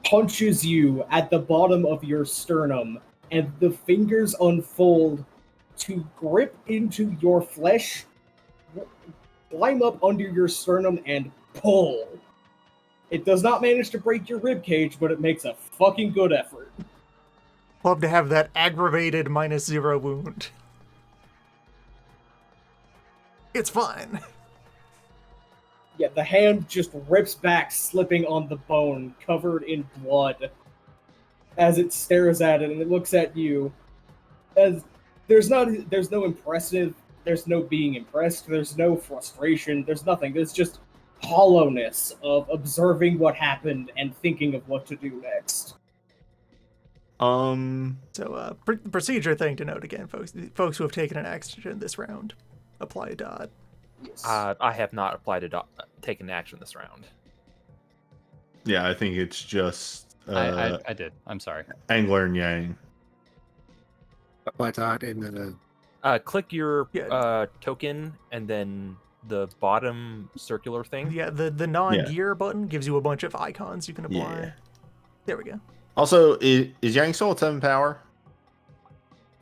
Speaker 1: punches you at the bottom of your sternum, and the fingers unfold to grip into your flesh, climb up under your sternum, and pull. It does not manage to break your ribcage, but it makes a fucking good effort.
Speaker 2: Love to have that aggravated -0 wound. It's fine.
Speaker 1: Yeah, the hand just rips back, slipping on the bone, covered in blood, as it stares at it, and it looks at you. As there's no impressive, there's no being impressed, there's no frustration, there's nothing. There's just hollowness of observing what happened and thinking of what to do next.
Speaker 2: So, procedure thing to note again, folks. Folks who have taken an action this round, apply a dot.
Speaker 1: Yes.
Speaker 6: I have not applied taken action this round.
Speaker 5: Yeah, I think it's just
Speaker 4: I did. I'm sorry.
Speaker 5: Angler and Yang.
Speaker 3: Apply dot and then
Speaker 6: Click your token and then the bottom circular thing.
Speaker 2: Yeah, the non-gear button gives you a bunch of icons you can apply.
Speaker 5: Yeah.
Speaker 2: There we go.
Speaker 5: Also, is Yang still at 7 power?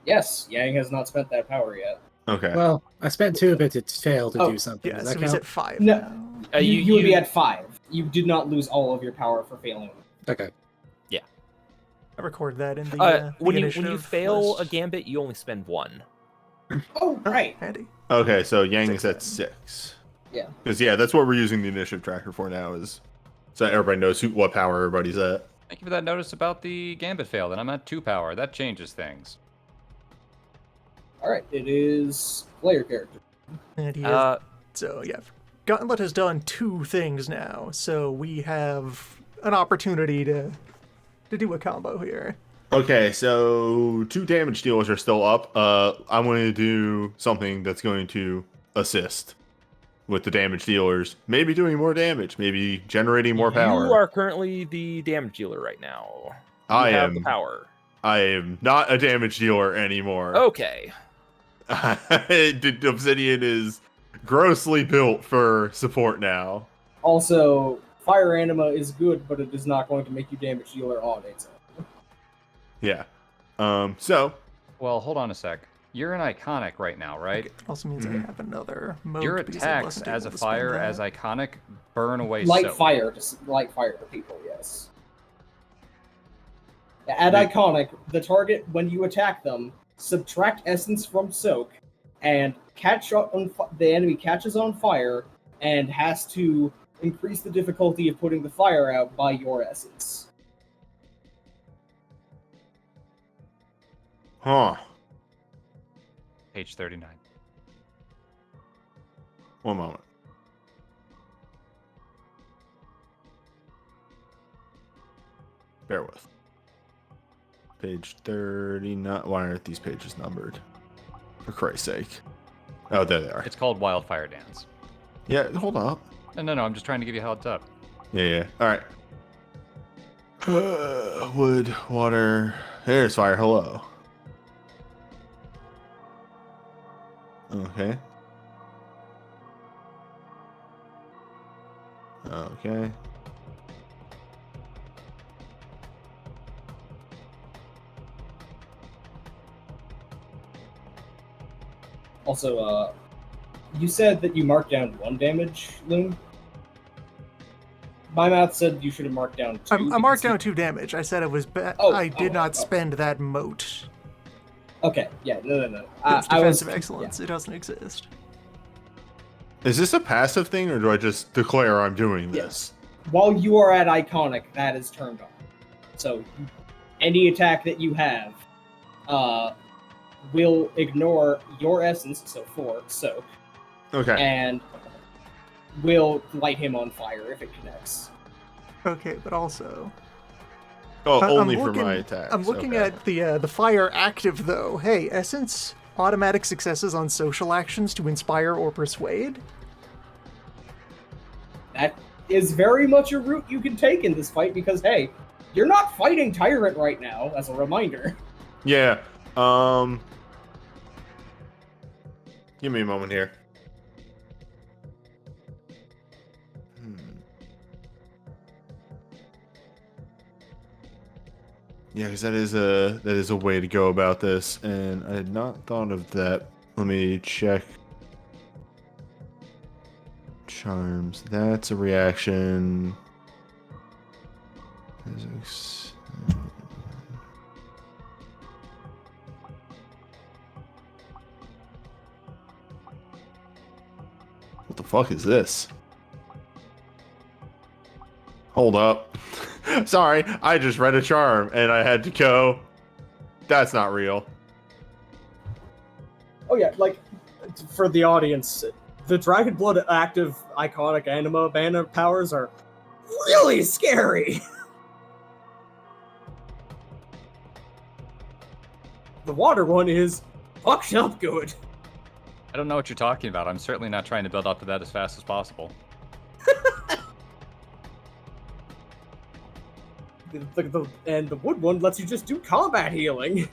Speaker 1: Yes, Yang has not spent that power yet.
Speaker 5: Okay.
Speaker 3: well, I spent 2 of it to fail to do something.
Speaker 2: Yeah,
Speaker 3: Does
Speaker 2: so
Speaker 3: that
Speaker 2: he's
Speaker 3: count?
Speaker 2: at 5
Speaker 1: No.
Speaker 2: now.
Speaker 1: You would be at 5. You did not lose all of your power for failing.
Speaker 3: Okay.
Speaker 2: I record that in the
Speaker 6: When you
Speaker 2: initiative
Speaker 6: fail
Speaker 2: list.
Speaker 6: a gambit, you only spend 1.
Speaker 1: Oh, right.
Speaker 2: Handy.
Speaker 5: Okay, so Yang is at
Speaker 2: then.
Speaker 5: 6.
Speaker 1: Yeah.
Speaker 5: Because that's what we're using the initiative tracker for now, is so everybody knows what power everybody's at.
Speaker 4: Thank you for that notice about the gambit fail. Then I'm at 2 power. That changes things.
Speaker 1: Alright, it is player character.
Speaker 2: And he has, so yeah, Gauntlet has done 2 things now, so we have an opportunity to do a combo here.
Speaker 5: Okay, so 2 damage dealers are still up. I'm going to do something that's going to assist with the damage dealers. Maybe doing more damage, maybe generating more power.
Speaker 6: You are currently the damage dealer right now.
Speaker 5: I
Speaker 6: have
Speaker 5: am
Speaker 6: the power.
Speaker 5: I am not a damage dealer anymore.
Speaker 6: Okay.
Speaker 5: Obsidian is grossly built for support now.
Speaker 1: Also, Fire Anima is good, but it is not going to make you damage dealer on its own.
Speaker 5: Yeah. So
Speaker 4: Well, hold on a sec. You're an iconic right now, right?
Speaker 2: Okay, also means I have another mode.
Speaker 4: Your
Speaker 2: because I
Speaker 4: attacks
Speaker 2: wasn't
Speaker 4: as
Speaker 2: able
Speaker 4: a
Speaker 2: to spend
Speaker 4: fire,
Speaker 2: that.
Speaker 4: as iconic, burn away
Speaker 7: Light
Speaker 4: soak.
Speaker 7: fire to people, yes. At
Speaker 5: Wait.
Speaker 7: iconic, the target, when you attack them, subtract essence from soak, and the enemy catches on fire and has to increase the difficulty of putting the fire out by your essence.
Speaker 5: Huh.
Speaker 4: Page 39.
Speaker 5: One moment. Bear with. Page 39. Why aren't these pages numbered? For Christ's sake. Oh, there they are.
Speaker 4: It's called Wildfire Dance.
Speaker 5: Yeah, hold up.
Speaker 4: No, I'm just trying to give you a heads up.
Speaker 5: Yeah. All right. Wood, water. There's fire. Hello. Okay. Okay.
Speaker 7: Also, you said that you marked down 1 damage, Loon? My math said you should have marked down 2.
Speaker 2: I marked down 2 damage. I said it was bad. I did not spend that moat.
Speaker 7: Okay, yeah, no.
Speaker 2: It's defensive excellence.
Speaker 7: Yeah.
Speaker 2: It doesn't exist.
Speaker 5: Is this a passive thing, or do I just declare I'm doing this?
Speaker 7: Yes. While you are at iconic, that is turned on. So any attack that you have will ignore your essence, so 4 soak,
Speaker 5: Okay.
Speaker 7: and will light him on fire if it connects.
Speaker 2: Okay, but also
Speaker 5: Oh,
Speaker 2: I'm
Speaker 5: only for
Speaker 2: looking-
Speaker 5: my attacks.
Speaker 2: I'm looking
Speaker 5: okay.
Speaker 2: at the fire active though. Hey, essence automatic successes on social actions to inspire or persuade.
Speaker 7: That is very much a route you can take in this fight because, hey, you're not fighting Tyrant right now, as a reminder.
Speaker 5: Yeah. Give me a moment here. Yeah, because that is a way to go about this, and I had not thought of that. Let me check. Charms. That's a reaction. Physics. What the fuck is this? Hold up. Sorry, I just read a charm and I had to go. That's not real.
Speaker 7: Oh yeah, like, for the audience, the Dragon Blood active iconic anima banner powers are really scary. The water one is fucked up good.
Speaker 4: I don't know what you're talking about. I'm certainly not trying to build up to that as fast as possible.
Speaker 7: And the wood one lets you just do combat healing.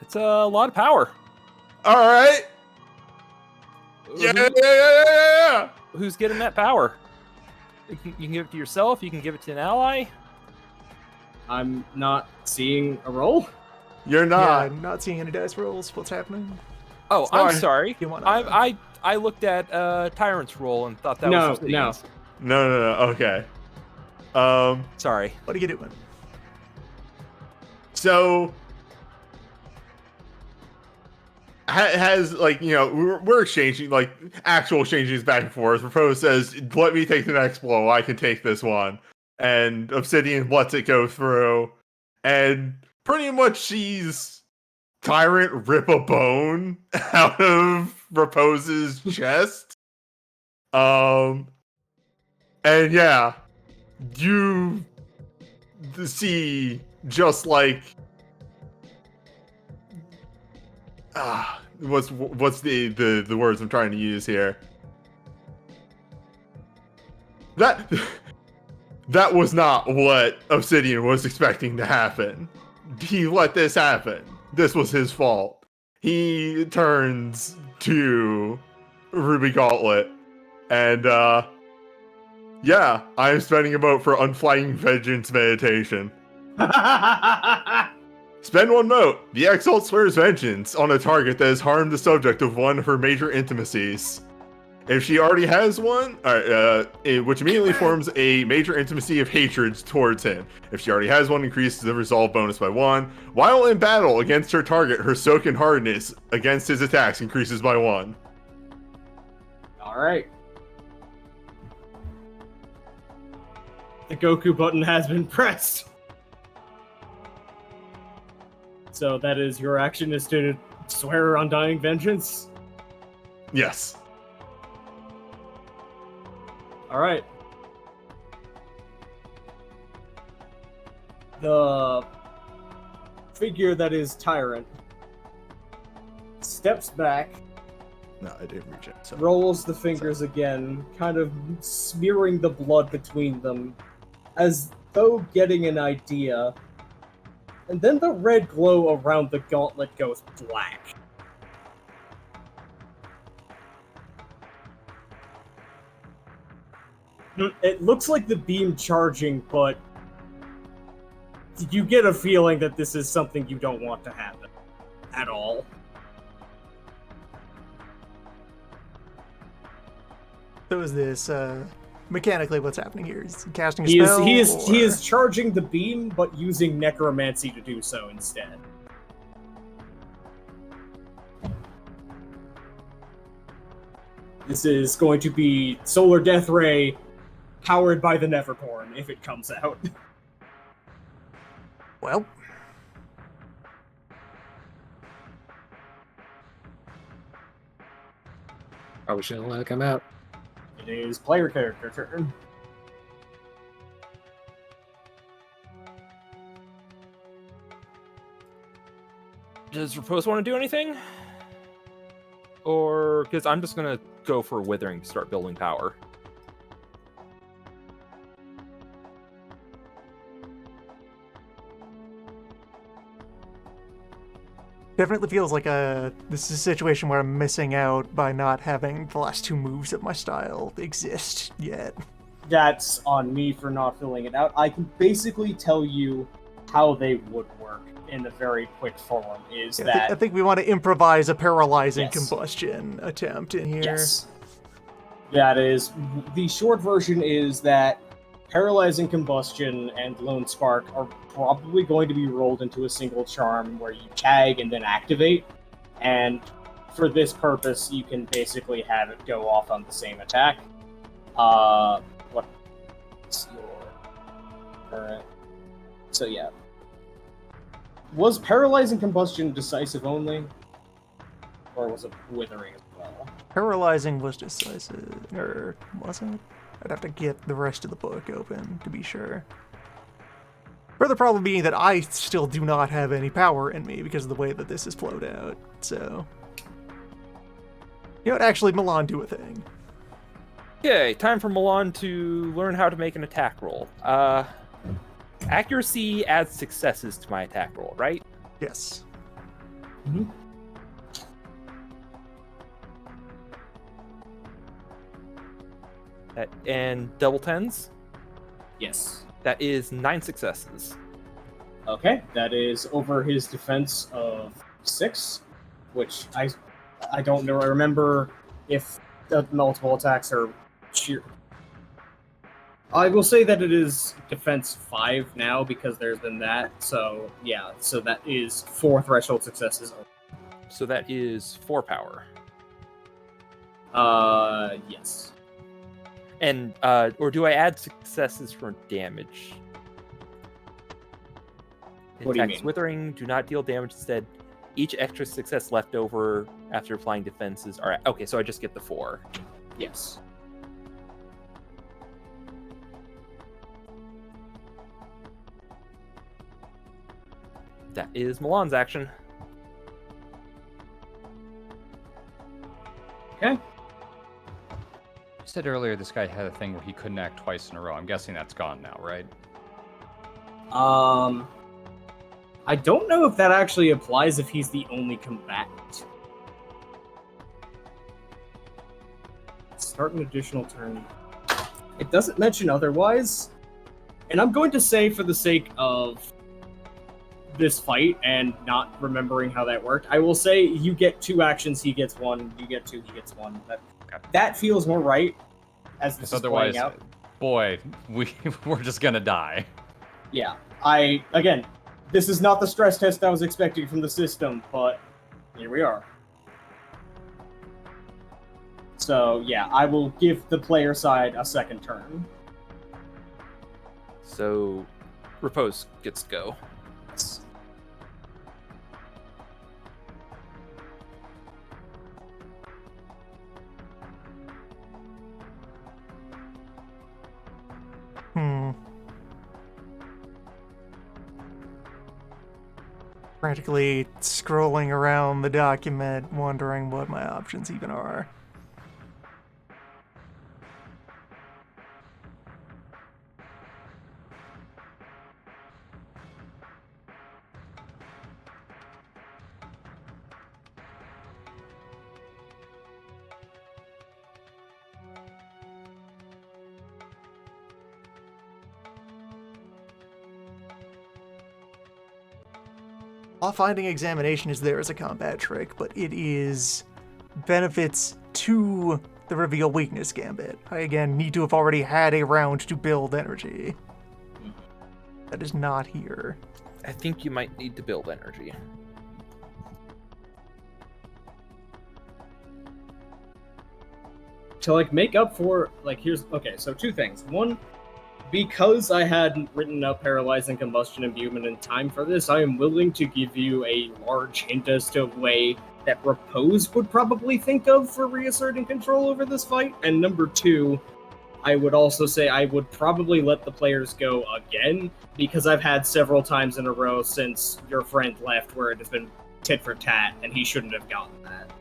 Speaker 6: It's a lot of power.
Speaker 5: All right. Yeah.
Speaker 6: Who's getting that power? You can give it to yourself. You can give it to an ally.
Speaker 7: I'm not seeing a roll.
Speaker 5: You're
Speaker 2: Yeah,
Speaker 5: not.
Speaker 2: I'm not seeing any dice rolls. What's happening?
Speaker 6: Oh,
Speaker 5: Sorry.
Speaker 6: I'm sorry.
Speaker 2: You wanna-
Speaker 6: I looked at Tyrant's roll and thought that
Speaker 7: No,
Speaker 6: was
Speaker 7: no.
Speaker 6: Obsidian's.
Speaker 5: No. Okay.
Speaker 6: Sorry.
Speaker 2: What are you doing?
Speaker 5: So has like, you know, we're exchanging like actual exchanges back and forth. Propose says, "Let me take the next blow. I can take this one," and Obsidian lets it go through, and pretty much sees Tyrant rip a bone out of Propose's chest. And yeah, you see just like what's the words I'm trying to use here? That was not what Obsidian was expecting to happen. He let this happen. this was his fault. He turns to Ruby Gauntlet and yeah, I am spending a vote for Unflying Vengeance Meditation. Spend 1 vote. The Exalt swears vengeance on a target that has harmed the subject of one of her major intimacies. If she already has one, which immediately forms a major intimacy of hatred towards him. If she already has one, increases the resolve bonus by 1. While in battle against her target, her soak and hardness against his attacks increases by 1.
Speaker 7: Alright. The Goku button has been pressed. So that is your action, is to swear undying vengeance?
Speaker 5: Yes.
Speaker 7: Alright. The figure that is Tyrant steps back,
Speaker 5: No, I didn't reach it. So.
Speaker 7: rolls the fingers again, kind of smearing the blood between them, as though getting an idea. And then the red glow around the gauntlet goes black. It looks like the beam charging, but you get a feeling that this is something you don't want to happen at all.
Speaker 2: So is this mechanically what's happening here? He's casting a
Speaker 7: He
Speaker 2: spell?
Speaker 7: he
Speaker 2: or-
Speaker 7: is charging the beam, but using necromancy to do so instead. This is going to be Solar Death Ray, powered by the Neverborn, if it comes out.
Speaker 2: Well,
Speaker 3: Probably shouldn't let it come out.
Speaker 7: It is player character turn.
Speaker 6: Does Repose want to do anything? Or, because I'm just going to go for Withering to start building power.
Speaker 2: definitely feels like this is a situation where I'm missing out by not having the last 2 moves of my style exist yet.
Speaker 7: That's on me for not filling it out. I can basically tell you how they would work in a very quick form. Is
Speaker 2: I think we want to improvise a paralyzing
Speaker 7: Yes.
Speaker 2: combustion attempt in here.
Speaker 7: Yes. That is, the short version is that Paralyzing Combustion and Lone Spark are probably going to be rolled into a single charm where you tag and then activate. And for this purpose, you can basically have it go off on the same attack. What's your current? So yeah. Was Paralyzing Combustion decisive only? Or was it Withering as well?
Speaker 2: Paralyzing was decisive, or wasn't? I'd have to get the rest of the book open to be sure. Further problem being that I still do not have any power in me because of the way that this has flowed out, so... You know what, actually, Milan, do a thing.
Speaker 6: Okay, time for Milan to learn how to make an attack roll. Accuracy adds successes to my attack roll, right?
Speaker 2: Yes.
Speaker 7: Mm-hmm.
Speaker 6: And double tens?
Speaker 7: Yes.
Speaker 6: That is 9 successes.
Speaker 7: Okay, that is over his defense of 6, which I don't know. I remember if the multiple attacks are sheer. I will say that it is defense 5 now because there's been that. So yeah, so that is 4 threshold successes.
Speaker 6: So that is 4 power.
Speaker 7: Yes.
Speaker 6: And, or do I add successes for damage?
Speaker 7: What do you
Speaker 6: Attacks
Speaker 7: mean?
Speaker 6: Withering do not deal damage. Instead, each extra success left over after applying defenses are... Okay, so I just get the 4.
Speaker 7: Yes.
Speaker 6: That is Milan's action.
Speaker 7: Okay.
Speaker 4: You said earlier this guy had a thing where he couldn't act twice in a row. I'm guessing that's gone now, right?
Speaker 7: I don't know if that actually applies if he's the only combatant. Start an additional turn. It doesn't mention otherwise. And I'm going to say, for the sake of this fight and not remembering how that worked, I will say you get 2 actions, he gets 1, you get 2, he gets 1. That feels more right as this is playing out.
Speaker 4: Boy, we're just gonna die.
Speaker 7: Yeah, again, this is not the stress test I was expecting from the system, but here we are. So yeah, I will give the player side a second turn.
Speaker 6: So, Repose gets to go.
Speaker 7: Yes.
Speaker 2: Frantically scrolling around the document, wondering what my options even are. Law-finding examination is there as a combat trick, but it is benefits to the reveal weakness gambit. I again need to have already had a round to build energy. That is not here.
Speaker 6: I think you might need to build energy.
Speaker 7: To like make up for so 2 things. One, because I hadn't written up paralyzing combustion imbuement in time for this, I am willing to give you a large hint as to a way that Repose would probably think of for reasserting control over this fight. And number 2, I would also say I would probably let the players go again, because I've had several times in a row since your friend left where it has been tit for tat, and he shouldn't have gotten that.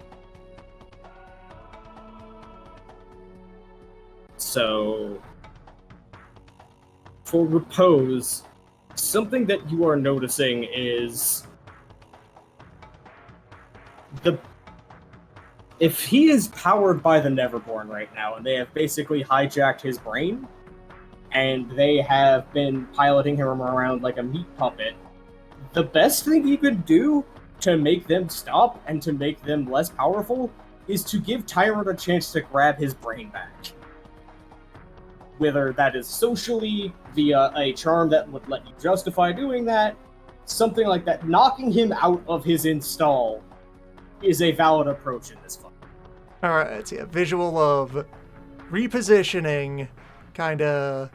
Speaker 7: So, for Repose, something that you are noticing is if he is powered by the Neverborn right now, and they have basically hijacked his brain, and they have been piloting him around like a meat puppet, the best thing you could do to make them stop and to make them less powerful is to give Tyrant a chance to grab his brain back. Whether that is socially, via a charm that would let you justify doing that, something like that. Knocking him out of his install is a valid approach in this fight.
Speaker 2: Alright, so yeah, visual of repositioning, kind of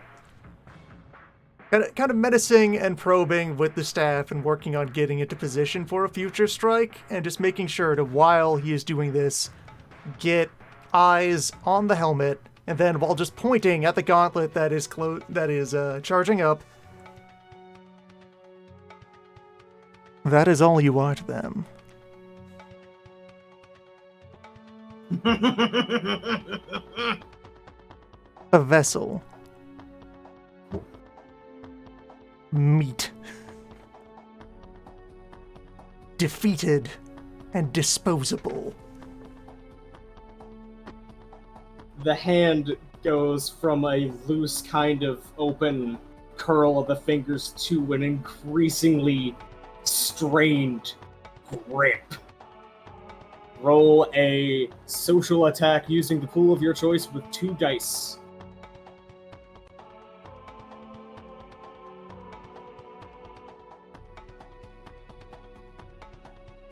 Speaker 2: menacing and probing with the staff and working on getting into position for a future strike, and just making sure to, while he is doing this, get eyes on the helmet, and then while just pointing at the gauntlet that is charging up, that is all you are to them. A vessel. Meat. Defeated and disposable.
Speaker 7: The hand goes from a loose kind of open curl of the fingers to an increasingly strained grip. Roll a social attack using the pool of your choice with 2 dice.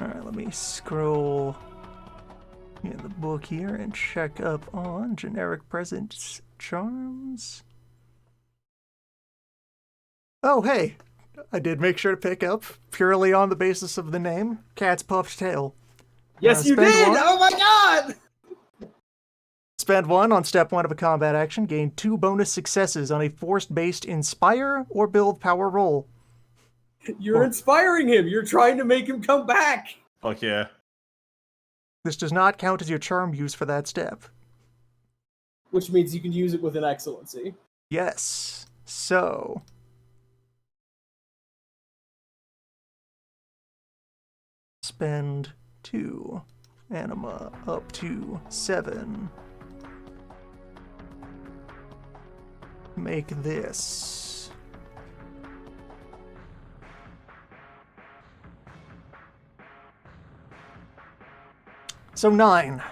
Speaker 2: Alright, let me scroll in the book here and check up on generic presence charms. Oh, hey! I did make sure to pick up, purely on the basis of the name, Cat's Puffed Tail.
Speaker 7: Yes, you did! Oh my god!
Speaker 2: Spend 1 on step 1 of a combat action, gain 2 bonus successes on a force-based inspire or build power roll.
Speaker 7: You're inspiring him! You're trying to make him come back!
Speaker 5: Fuck yeah.
Speaker 2: This does not count as your charm use for that step.
Speaker 7: Which means you can use it with an excellency.
Speaker 2: Yes. So, spend 2 anima up to 7. Make this. So 9.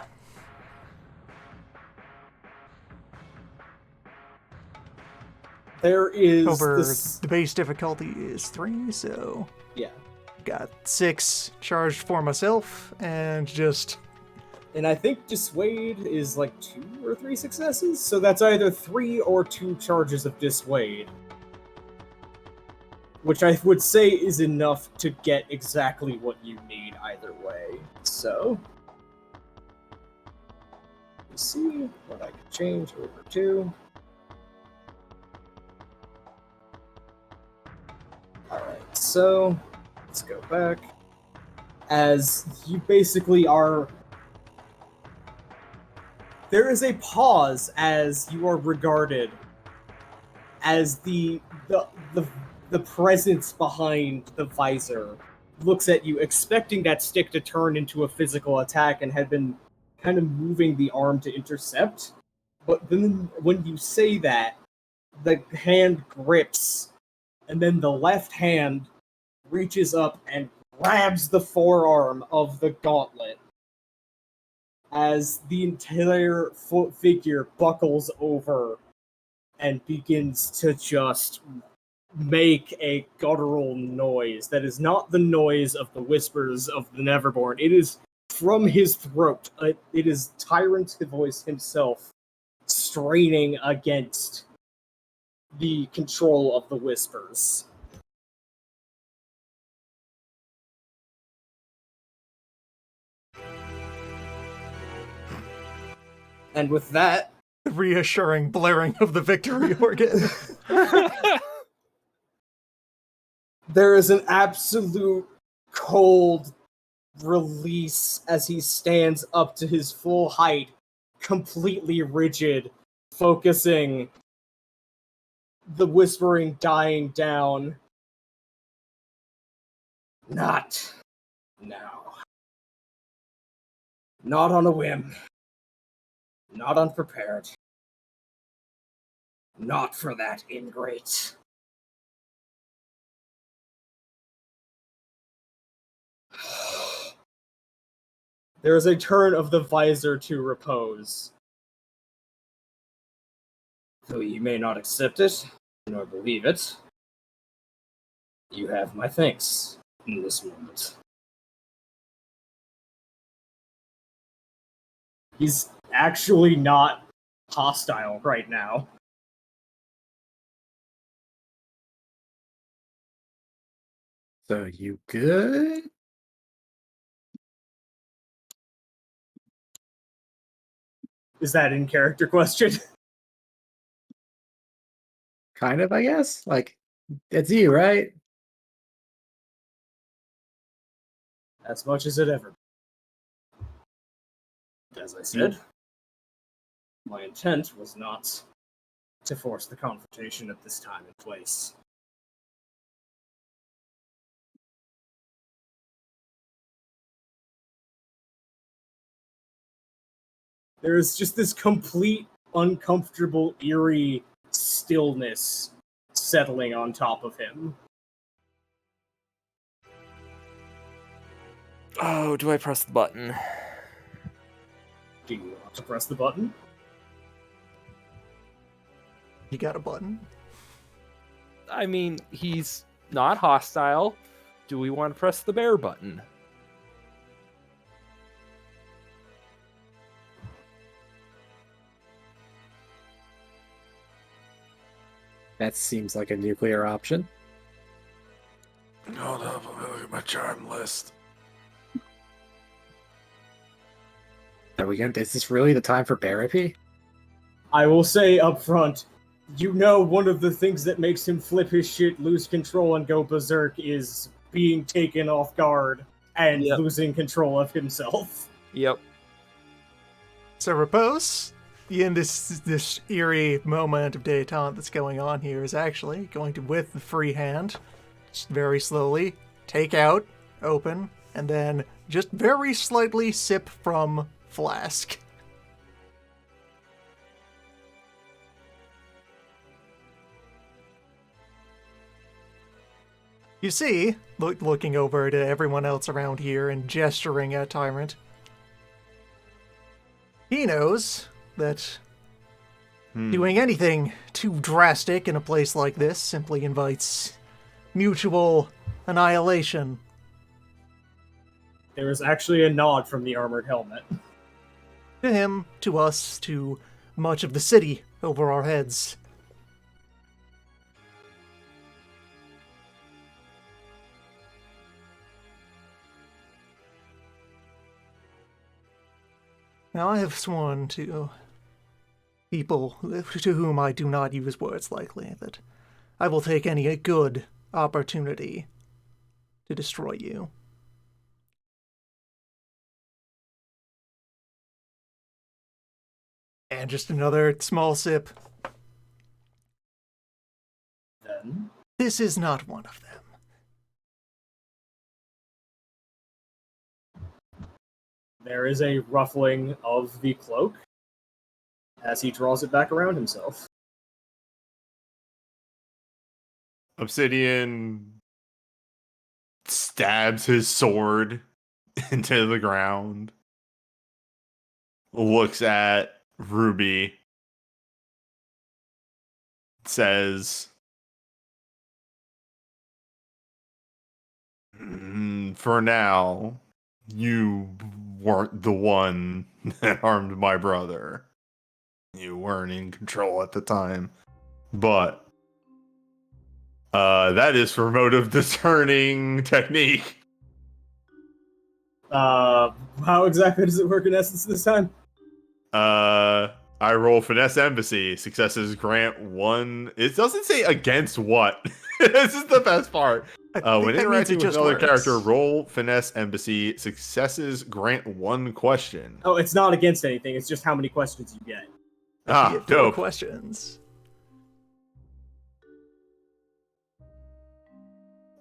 Speaker 7: There is
Speaker 2: Over
Speaker 7: this...
Speaker 2: the base difficulty is 3, so
Speaker 7: Yeah.
Speaker 2: got 6 charged for myself, and just...
Speaker 7: And I think Dissuade is like 2 or 3 successes, so that's either 3 or 2 charges of Dissuade. Which I would say is enough to get exactly what you need either way. So... let's see what I can change over to. Alright, so let's go back. As you basically are... there is a pause as you are regarded as the presence behind the visor looks at you, expecting that stick to turn into a physical attack, and had been kind of moving the arm to intercept. But then when you say that, the hand grips, and then the left hand reaches up and grabs the forearm of the gauntlet as the entire figure buckles over and begins to just make a guttural noise that is not the noise of the whispers of the Neverborn. It is from his throat. It is Tyrant's voice himself straining against the control of the whispers. And with that,
Speaker 2: the reassuring blaring of the victory organ.
Speaker 7: there is an absolute cold release as he stands up to his full height, completely rigid, focusing, the whispering dying down. Not now. Not on a whim. Not unprepared. Not for that ingrate. There is a turn of the visor to repose. Though you may not accept it, nor believe it, you have my thanks in this moment. He's actually not hostile right now.
Speaker 3: So you good?
Speaker 7: Is that in character question?
Speaker 3: Kind of, I guess. Like, it's you, right?
Speaker 7: As much as it ever. As I said, my intent was not to force the confrontation at this time and place. There's just this complete, uncomfortable, eerie stillness settling on top of him.
Speaker 6: Oh, do I press the button?
Speaker 7: Do you want to press the button?
Speaker 2: You got a button?
Speaker 6: I mean, he's not hostile. Do we want to press the bear button?
Speaker 3: That seems like a nuclear option.
Speaker 5: Hold up, let me look at my charm list.
Speaker 3: Are we going? Is this really the time for therapy?
Speaker 7: I will say up front, you know one of the things that makes him flip his shit, lose control, and go berserk is being taken off guard and losing control of himself.
Speaker 6: Yep.
Speaker 2: So Repose, in this eerie moment of détente that's going on here, is actually going to, with the free hand, just very slowly take out, open, and then just very slightly sip from flask. You see, looking over to everyone else around here and gesturing at Tyrant, he knows that doing anything too drastic in a place like this simply invites mutual annihilation.
Speaker 7: There is actually a nod from the armored helmet.
Speaker 2: To him, to us, to much of the city over our heads. Now, I have sworn to people to whom I do not use words likely that I will take any good opportunity to destroy you. And just another small sip.
Speaker 7: Then
Speaker 2: This is not one of them.
Speaker 7: there is a ruffling of the cloak as he draws it back around himself.
Speaker 5: Obsidian stabs his sword into the ground, looks at Ruby, says, for now, you weren't the one that harmed my brother. You weren't in control at the time. But that is for motive discerning technique.
Speaker 7: How exactly does it work in essence this time?
Speaker 5: I roll finesse embassy. Successes grant one. It doesn't say against what. This is the best part. When interacting with another character, roll finesse embassy. Successes grant one question.
Speaker 7: Oh, it's not against anything. It's just how many questions you get.
Speaker 2: You get 4
Speaker 5: dope.
Speaker 2: questions.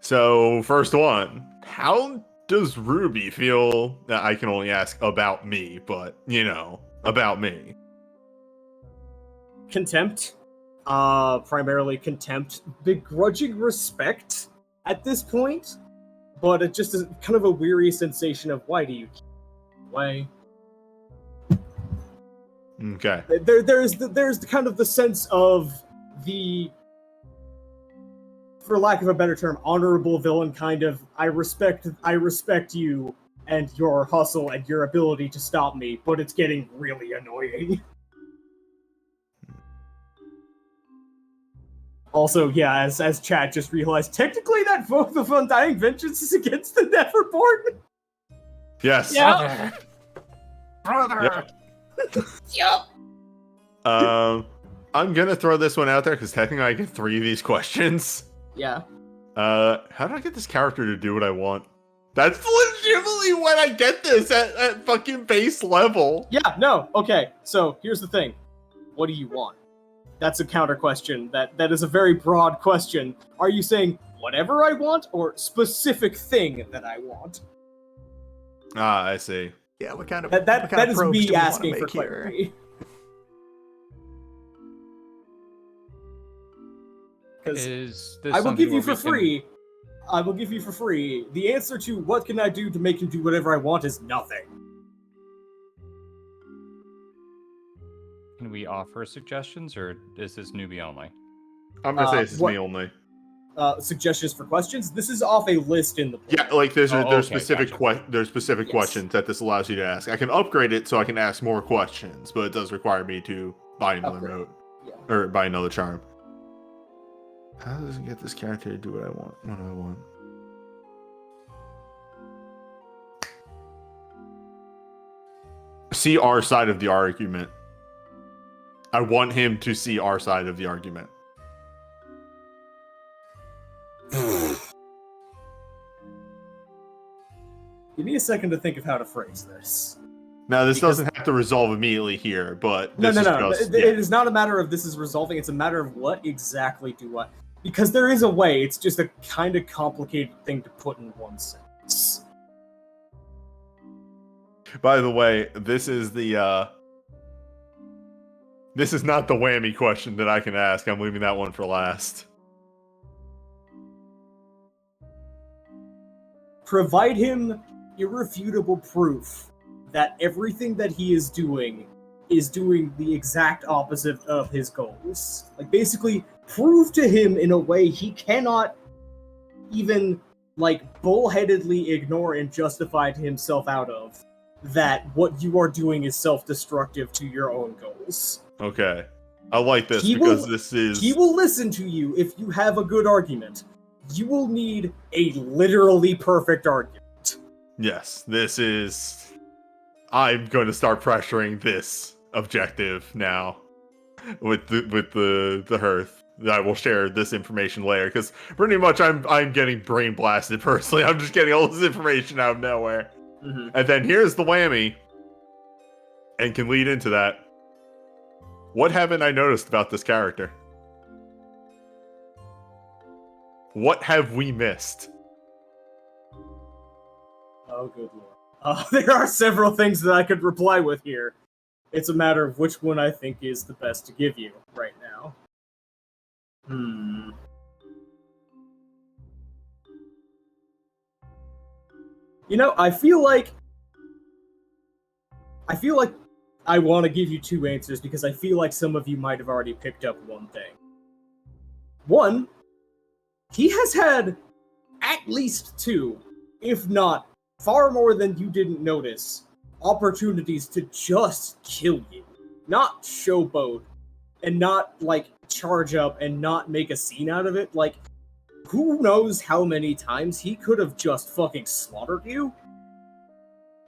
Speaker 5: So, first one. How does Ruby feel? I can only ask about me, but, about me.
Speaker 7: Contempt. Primarily contempt. Begrudging respect at this point. But it just is kind of a weary sensation of why do you keep away?
Speaker 5: Okay.
Speaker 7: There's kind of the sense of the, for lack of a better term, honorable villain kind of, I respect you and your hustle and your ability to stop me, but it's getting really annoying. Also, yeah, as Chad just realized, technically that vote of Undying Vengeance is against the Neverborn.
Speaker 5: Yes.
Speaker 7: Yeah.
Speaker 2: Brother!
Speaker 7: Yep.
Speaker 5: I'm gonna throw this one out there because technically I get 3 of these questions.
Speaker 7: Yeah.
Speaker 5: How do I get this character to do what I want? That's legitimately when I get this at fucking base level.
Speaker 7: Yeah, no, okay. So here's the thing. What do you want? That's a counter question. That is a very broad question. Are you saying whatever I want or specific thing that I want?
Speaker 5: Ah, I see.
Speaker 2: Yeah, what kind of
Speaker 7: That is
Speaker 2: probes do
Speaker 7: me
Speaker 2: we wanna
Speaker 7: asking for
Speaker 2: make here?
Speaker 7: clarity. Because
Speaker 4: Is this
Speaker 7: I will
Speaker 4: something
Speaker 7: give you
Speaker 4: where
Speaker 7: for
Speaker 4: we can-
Speaker 7: free. I will give you for free. The answer to what can I do to make him do whatever I want is nothing.
Speaker 4: Can we offer suggestions, or is this newbie only?
Speaker 5: I'm gonna say this is
Speaker 7: what-
Speaker 5: me only.
Speaker 7: Suggestions for questions. This is off a list in the book.
Speaker 5: Yeah, like there's
Speaker 4: okay,
Speaker 5: specific
Speaker 4: gotcha.
Speaker 5: there's specific
Speaker 7: Yes.
Speaker 5: questions that this allows you to ask. I can upgrade it so I can ask more questions, but it does require me to buy another
Speaker 7: Upgrade.
Speaker 5: mode
Speaker 7: Yeah.
Speaker 5: or buy another charm. How does it get this character to do what I want? What do I want? See our side of the argument. I want him to see our side of the argument.
Speaker 7: Give me a second to think of how to phrase this.
Speaker 5: Now, this
Speaker 7: Because-
Speaker 5: doesn't have to resolve immediately here, but
Speaker 7: No,
Speaker 5: this
Speaker 7: no,
Speaker 5: is
Speaker 7: no.
Speaker 5: just...
Speaker 7: It is not a matter of this is resolving. It's a matter of what exactly do I... Because there is a way. It's just a kind of complicated thing to put in one sentence.
Speaker 5: By the way, this is the this is not the whammy question that I can ask. I'm leaving that one for last.
Speaker 7: Provide him irrefutable proof that everything that he is doing the exact opposite of his goals. Like, basically, prove to him in a way he cannot even, like, bullheadedly ignore and justify to himself out of that what you are doing is self-destructive to your own goals.
Speaker 5: Okay. I like this
Speaker 7: He
Speaker 5: because
Speaker 7: will-
Speaker 5: this is...
Speaker 7: He will listen to you if you have a good argument. You will need a literally perfect argument.
Speaker 5: Yes, this is... I'm going to start pressuring this objective now with the Hearth. I will share this information later because pretty much I'm getting brain blasted personally. I'm just getting all this information out of nowhere.
Speaker 7: Mm-hmm.
Speaker 5: And then here's the whammy, and can lead into that. What haven't I noticed about this character? What have we missed?
Speaker 7: Oh, good lord. There are several things that I could reply with here. It's a matter of which one I think is the best to give you right now. You know, I feel like I want to give you two answers because I feel like some of you might have already picked up one thing. One, he has had at least two, if not far more than you didn't notice, opportunities to just kill you. Not showboat, and not, like, charge up and not make a scene out of it. Like, who knows how many times he could have just fucking slaughtered you?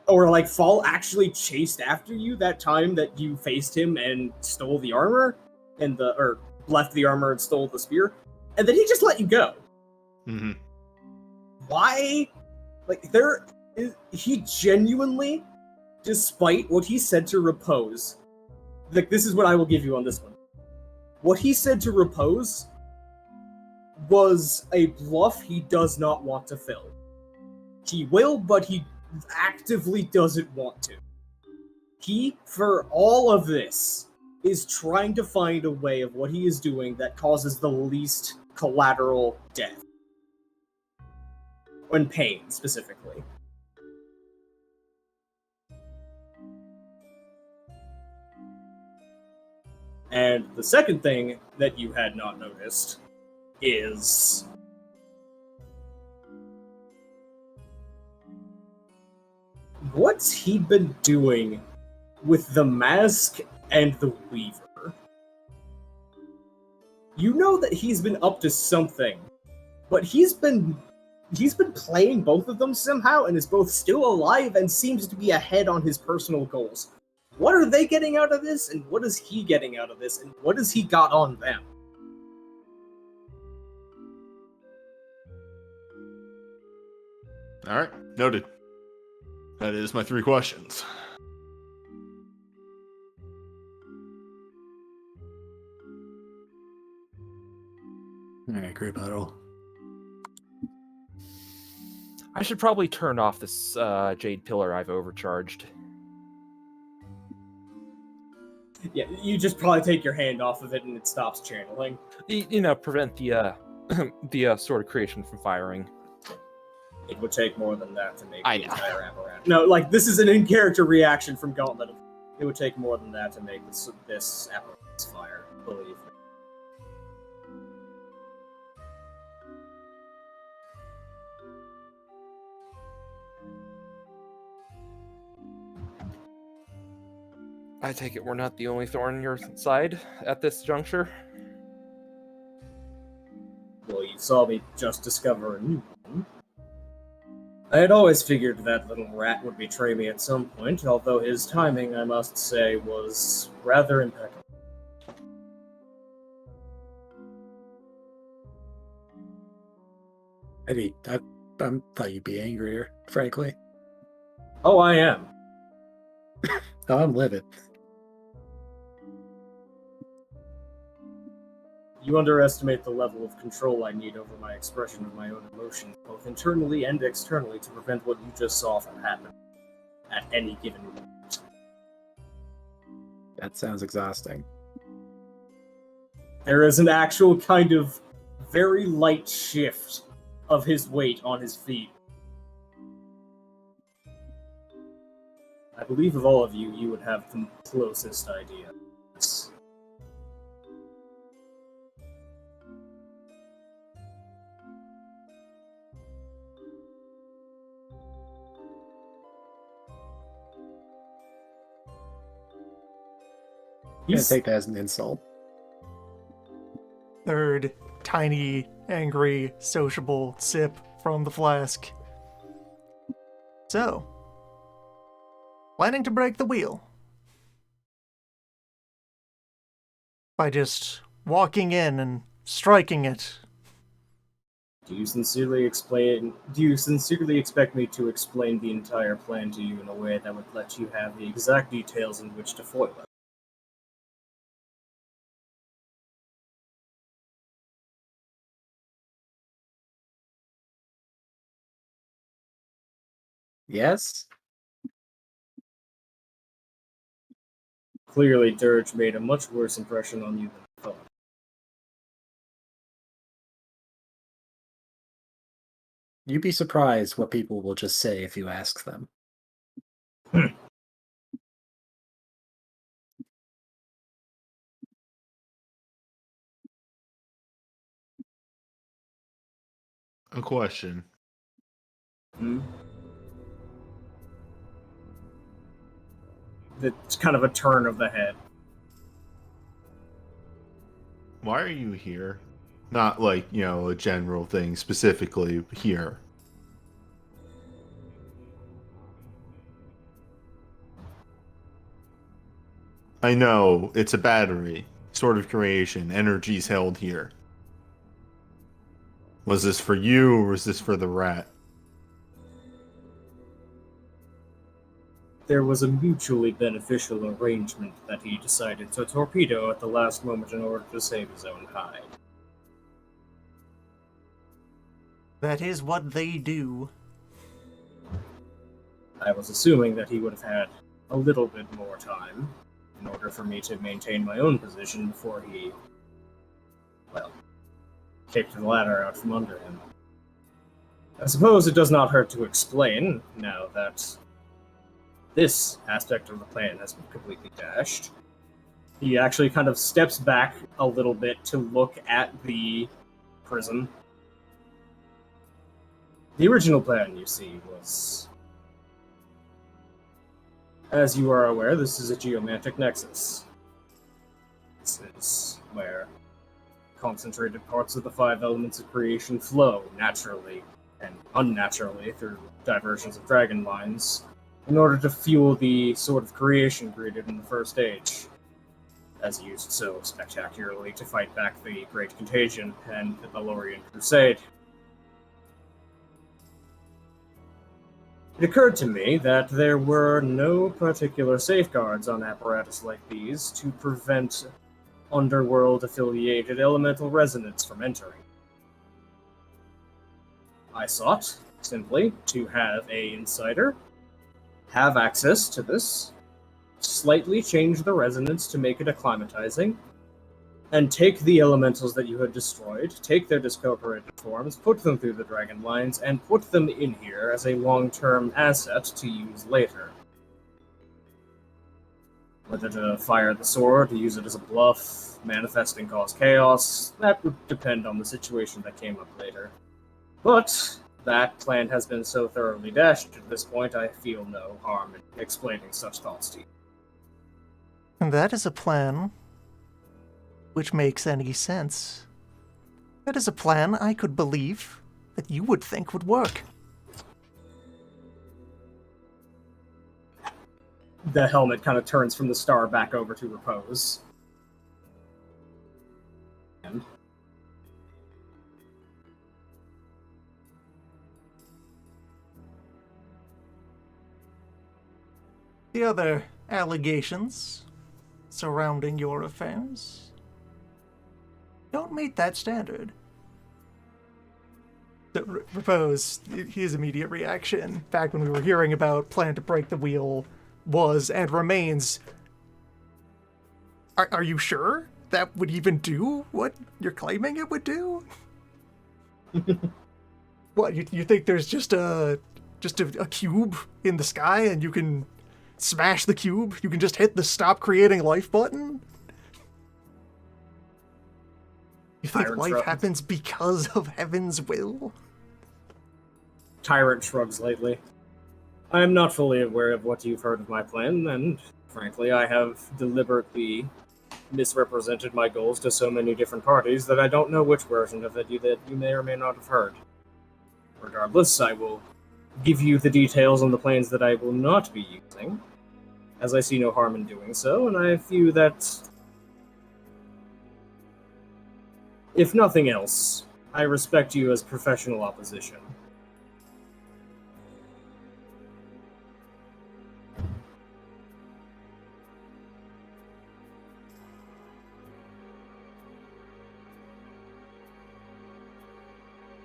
Speaker 7: Or, like, Fall actually chased after you that time that you faced him and stole the armor, or left the armor and stole the spear, and then he just let you go.
Speaker 5: Mm-hmm.
Speaker 7: Why? Like, he genuinely, despite what he said to Repose, like, this is what I will give you on this one. What he said to Repose was a bluff he does not want to fill. He will, but he actively doesn't want to. He, for all of this, is trying to find a way of what he is doing that causes the least collateral death. And pain, specifically. And the second thing that you had not noticed is... what's he been doing with the mask and the Weaver? You know that he's been up to something, but he's been playing both of them somehow and is both still alive and seems to be ahead on his personal goals. What are they getting out of this, and what is he getting out of this, and what has he got on them?
Speaker 5: Alright, noted. That is my 3 questions.
Speaker 3: Alright, group huddle.
Speaker 6: I should probably turn off this jade pillar I've overcharged.
Speaker 7: Yeah, you just probably take your hand off of it and it stops channeling.
Speaker 6: You know, prevent the the sword of creation from firing.
Speaker 7: It would take more than that to make
Speaker 6: I
Speaker 7: the
Speaker 6: know.
Speaker 7: entire apparatus. No, like, this is an in-character reaction from Gauntlet. It would take more than that to make this apparatus fire, believe me.
Speaker 6: I take it we're not the only thorn in your side at this juncture?
Speaker 7: Well, you saw me just discover a new one. I had always figured that little rat would betray me at some point, although his timing, I must say, was rather impeccable.
Speaker 3: I thought you'd be angrier, frankly.
Speaker 7: Oh, I am.
Speaker 3: Oh, I'm livid.
Speaker 7: You underestimate the level of control I need over my expression of my own emotions, both internally and externally, to prevent what you just saw from happening. at any given moment.
Speaker 3: That sounds exhausting.
Speaker 7: There is an actual kind of very light shift of his weight on his feet. I believe of all of you, you would have the closest idea.
Speaker 3: I'm gonna take that as an insult.
Speaker 2: Third tiny, angry, sociable sip from the flask. So, planning to break the wheel by just walking in and striking it.
Speaker 7: Do you sincerely expect me to explain the entire plan to you in a way that would let you have the exact details in which to foil it?
Speaker 3: Yes?
Speaker 7: Clearly, Dirge made a much worse impression on you than I thought.
Speaker 3: You'd be surprised what people will just say if you ask them.
Speaker 5: A question.
Speaker 7: It's kind of a turn of the head.
Speaker 5: Why are you here? Not like, a general thing, specifically here. I know, it's a battery. Sort of creation. Energy's held here. Was this for you, or was this for the rat?
Speaker 7: There was a mutually beneficial arrangement that he decided to torpedo at the last moment in order to save his own hide.
Speaker 2: That is what they do.
Speaker 7: I was assuming that he would have had a little bit more time in order for me to maintain my own position before he, kicked the ladder out from under him. I suppose it does not hurt to explain, now that this aspect of the plan has been completely dashed. He actually kind of steps back a little bit to look at the prison. The original plan, you see, was... As you are aware, this is a geomantic nexus. This is where concentrated parts of the 5 elements of creation flow naturally and unnaturally through diversions of dragon lines in order to fuel the sort of creation created in the First Age, as used so spectacularly to fight back the Great Contagion and the Valorian Crusade. It occurred to me that there were no particular safeguards on apparatus like these to prevent underworld-affiliated elemental resonance from entering. I sought, simply, to have an insider have access to this, slightly change the resonance to make it acclimatizing, and take the elementals that you had destroyed, take their discorporated forms, put them through the dragon lines, and put them in here as a long-term asset to use later. Whether to fire the sword, to use it as a bluff, manifest and cause chaos, that would depend on the situation that came up later. But that plan has been so thoroughly dashed at this point, I feel no harm in explaining such thoughts to you.
Speaker 2: And that is a plan which makes any sense. That is a plan I could believe that you would think would work.
Speaker 7: The helmet kind of turns from the star back over to repose. And
Speaker 2: The other allegations surrounding your affairs don't meet that standard. Repose, his immediate reaction back when we were hearing about plan to break the wheel was and remains, are you sure that would even do what you're claiming it would do? What, you think there's just a cube in the sky and you can smash the cube? You can just hit the stop creating life button? You think
Speaker 7: Tyrant
Speaker 2: life
Speaker 7: shrugs.
Speaker 2: happens because of heaven's will?
Speaker 7: Tyrant shrugs lightly. I am not fully aware of what you've heard of my plan, and frankly, I have deliberately misrepresented my goals to so many different parties that I don't know which version of it that you may or may not have heard. Regardless, I will give you the details on the plans that I will not be using, as I see no harm in doing so, and I view that, if nothing else, I respect you as professional opposition.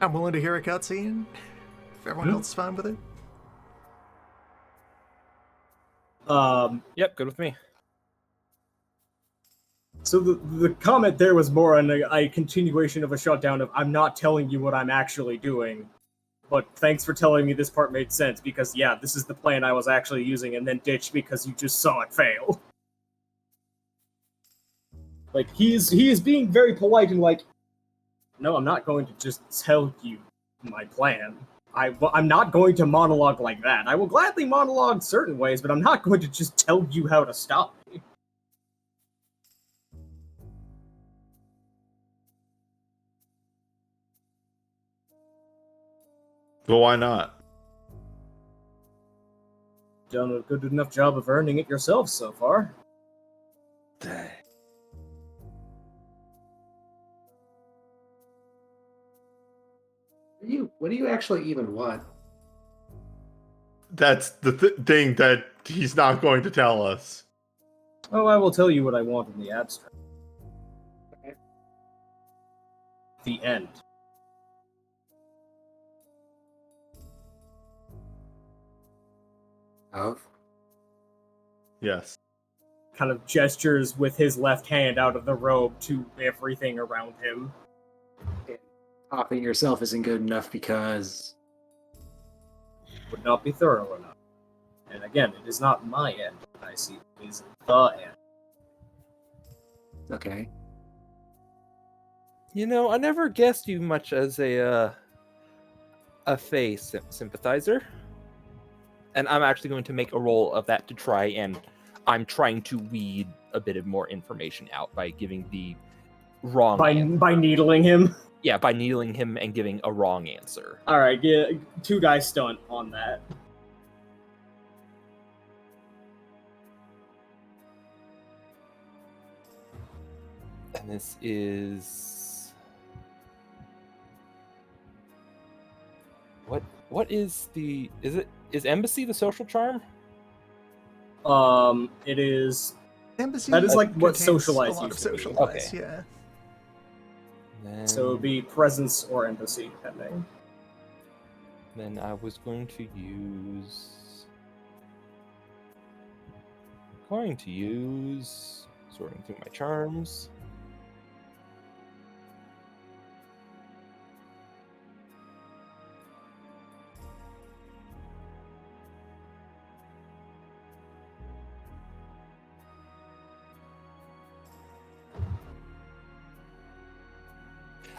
Speaker 2: I'm willing to hear a cutscene, if everyone else is fine with it.
Speaker 6: Yep, good with me.
Speaker 7: So the comment there was more on a continuation of a shutdown of I'm not telling you what I'm actually doing, but thanks for telling me this part made sense because yeah, this is the plan I was actually using and then ditched because you just saw it fail. Like he is being very polite and like, no, I'm not going to just tell you my plan. I'm not going to monologue like that. I will gladly monologue certain ways, but I'm not going to just tell you how to stop me.
Speaker 5: But why not?
Speaker 7: Done a good enough job of earning it yourself so far.
Speaker 3: What do you actually even want?
Speaker 5: That's the thing that he's not going to tell us.
Speaker 7: Oh, I will tell you what I want in the abstract.
Speaker 3: Okay.
Speaker 7: The end.
Speaker 3: Of?
Speaker 5: Yes.
Speaker 7: Kind of gestures with his left hand out of the robe to everything around him.
Speaker 3: Popping yourself isn't good enough because...
Speaker 7: Would not be thorough enough. And again, it is not my end that I see, it is the end.
Speaker 3: Okay.
Speaker 6: You know, I never guessed you much as a Fae sympathizer. And I'm actually going to make a roll of that to try, and I'm trying to weed a bit of more information out by giving the wrong answer.
Speaker 7: By needling him?
Speaker 6: Yeah, by needling him and giving a wrong answer.
Speaker 7: Alright, yeah, 2 dice stunt on that.
Speaker 6: And this is... What is the... Is Embassy the social charm?
Speaker 7: It is...
Speaker 2: Embassy
Speaker 7: That is like what
Speaker 2: contains
Speaker 7: socialize
Speaker 2: a lot of
Speaker 7: used to be.
Speaker 2: socialize,
Speaker 6: Okay.
Speaker 2: yeah.
Speaker 7: So it would be presence or embassy, depending.
Speaker 6: Then I was going to use... Sorting through my charms.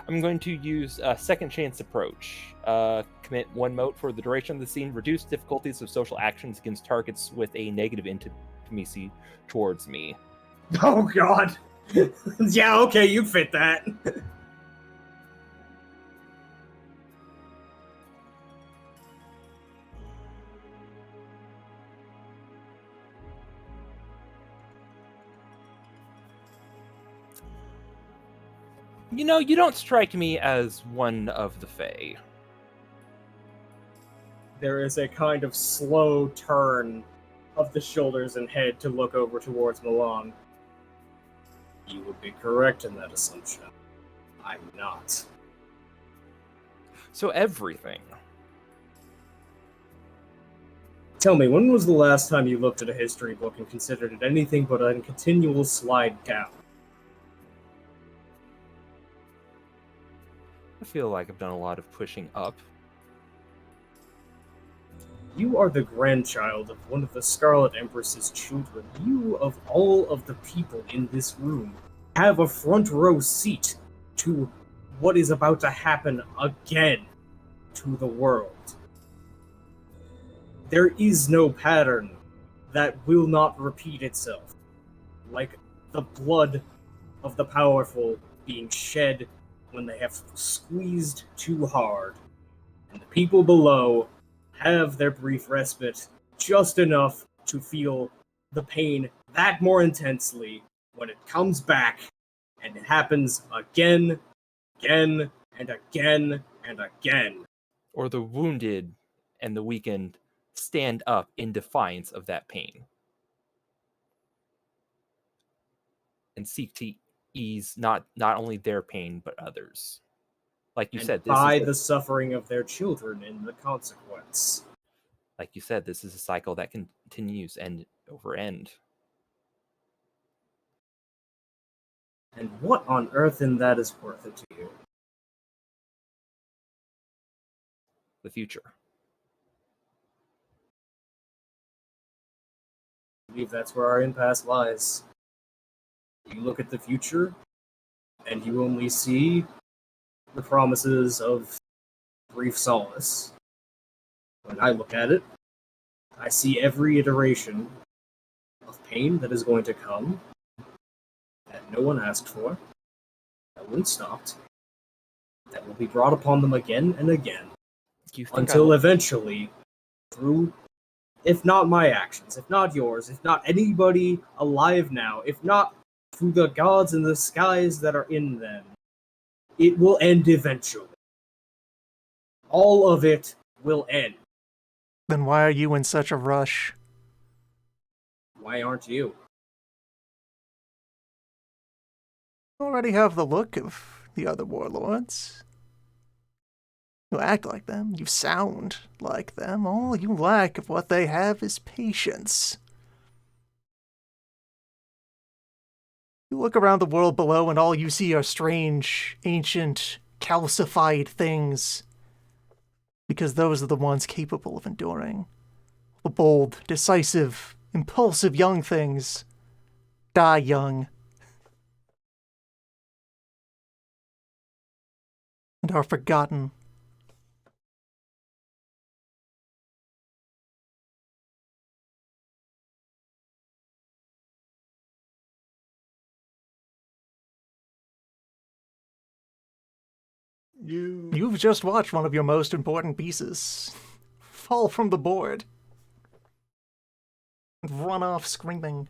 Speaker 6: I'm going to use a second chance approach. Commit 1 mote for the duration of the scene. Reduce difficulties of social actions against targets with a negative intimacy towards me.
Speaker 7: Oh god! Yeah, okay, you fit that.
Speaker 6: You know, you don't strike me as one of the Fae.
Speaker 7: There is a kind of slow turn of the shoulders and head to look over towards Milan. You would be correct in that assumption. I'm not.
Speaker 6: So everything.
Speaker 7: Tell me, when was the last time you looked at a history book and considered it anything but a continual slide down?
Speaker 6: I feel like I've done a lot of pushing up.
Speaker 7: You are the grandchild of one of the Scarlet Empress's children. You, of all of the people in this room, have a front row seat to what is about to happen again to the world. There is no pattern that will not repeat itself, like the blood of the powerful being shed when they have squeezed too hard, and the people below have their brief respite, just enough to feel the pain that more intensely when it comes back, and it happens again, again, and again, and again.
Speaker 6: Or the wounded and the weakened stand up in defiance of that pain and seek to ease not only their pain but others. Like you
Speaker 7: And
Speaker 6: said,
Speaker 7: by the suffering of their children in the consequence.
Speaker 6: like you said, this is a cycle that continues end over end.
Speaker 7: And what on earth in that is worth it to you?
Speaker 6: The future.
Speaker 7: I believe that's where our impasse lies. You look at the future, and you only see the promises of brief solace. When I look at it, I see every iteration of pain that is going to come that no one asked for, that wasn't stopped, that will be brought upon them again and again, until eventually, through, if not my actions, if not yours, if not anybody alive now, if not through the gods in the skies that are in them, it will end eventually. All of it will end.
Speaker 2: Then why are you in such a rush?
Speaker 7: Why aren't you?
Speaker 2: You already have the look of the other warlords. You act like them, you sound like them. All you lack of what they have is patience. You look around the world below and all you see are strange, ancient, calcified things. Because those are the ones capable of enduring. The bold, decisive, impulsive young things die young. And are forgotten. You've just watched one of your most important pieces fall from the board and run off screaming.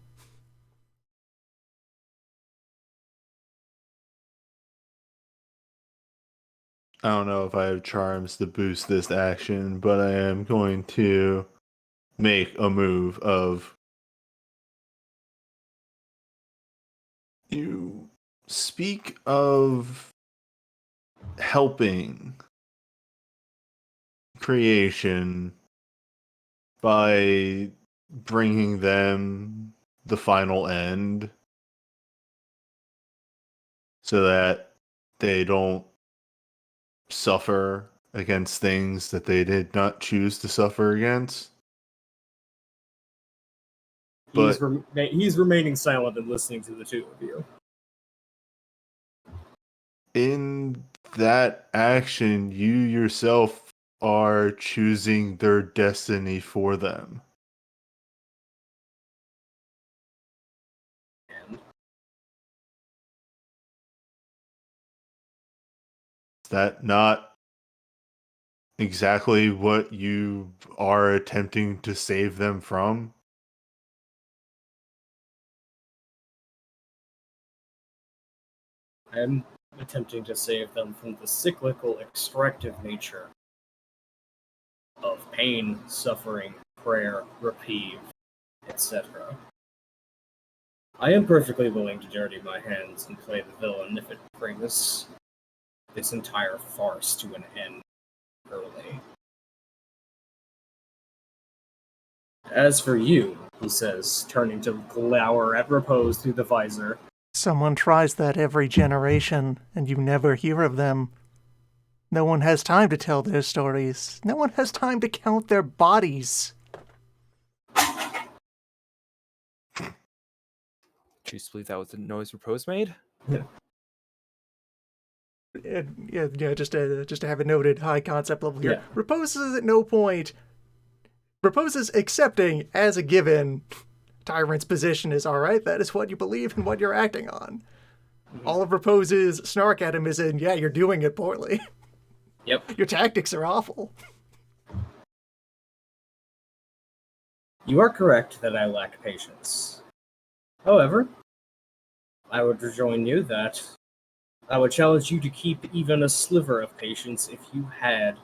Speaker 5: I don't know if I have charms to boost this action, but I am going to make a move of you speak of helping creation by bringing them the final end so that they don't suffer against things that they did not choose to suffer against.
Speaker 7: He's,
Speaker 5: But
Speaker 7: he's remaining silent and listening to the two of you.
Speaker 5: in that action, you yourself are choosing their destiny for them.
Speaker 7: And
Speaker 5: Is that not exactly what you are attempting to save them from?
Speaker 7: I am attempting to save them from the cyclical, extractive nature of pain, suffering, prayer, reprieve, etc. I am perfectly willing to dirty my hands and play the villain if it brings this entire farce to an end. As for you, he says, turning to glower at Repose through the visor.
Speaker 2: Someone tries that every generation, and you never hear of them. No one has time to tell their stories. No one has time to count their bodies.
Speaker 6: Choose to believe that was the noise Repose made?
Speaker 2: Yeah, just to have it noted, high concept level here.
Speaker 7: Yeah.
Speaker 2: Reposes at no point. Reposes accepting as a given Tyrant's position is all right. That is what you believe and what you're acting on. All of Repose's snark at him is in, yeah, you're doing it poorly.
Speaker 7: Yep.
Speaker 2: Your tactics are awful.
Speaker 7: You are correct that I lack patience. However, I would rejoin you that I would challenge you to keep even a sliver of patience if you had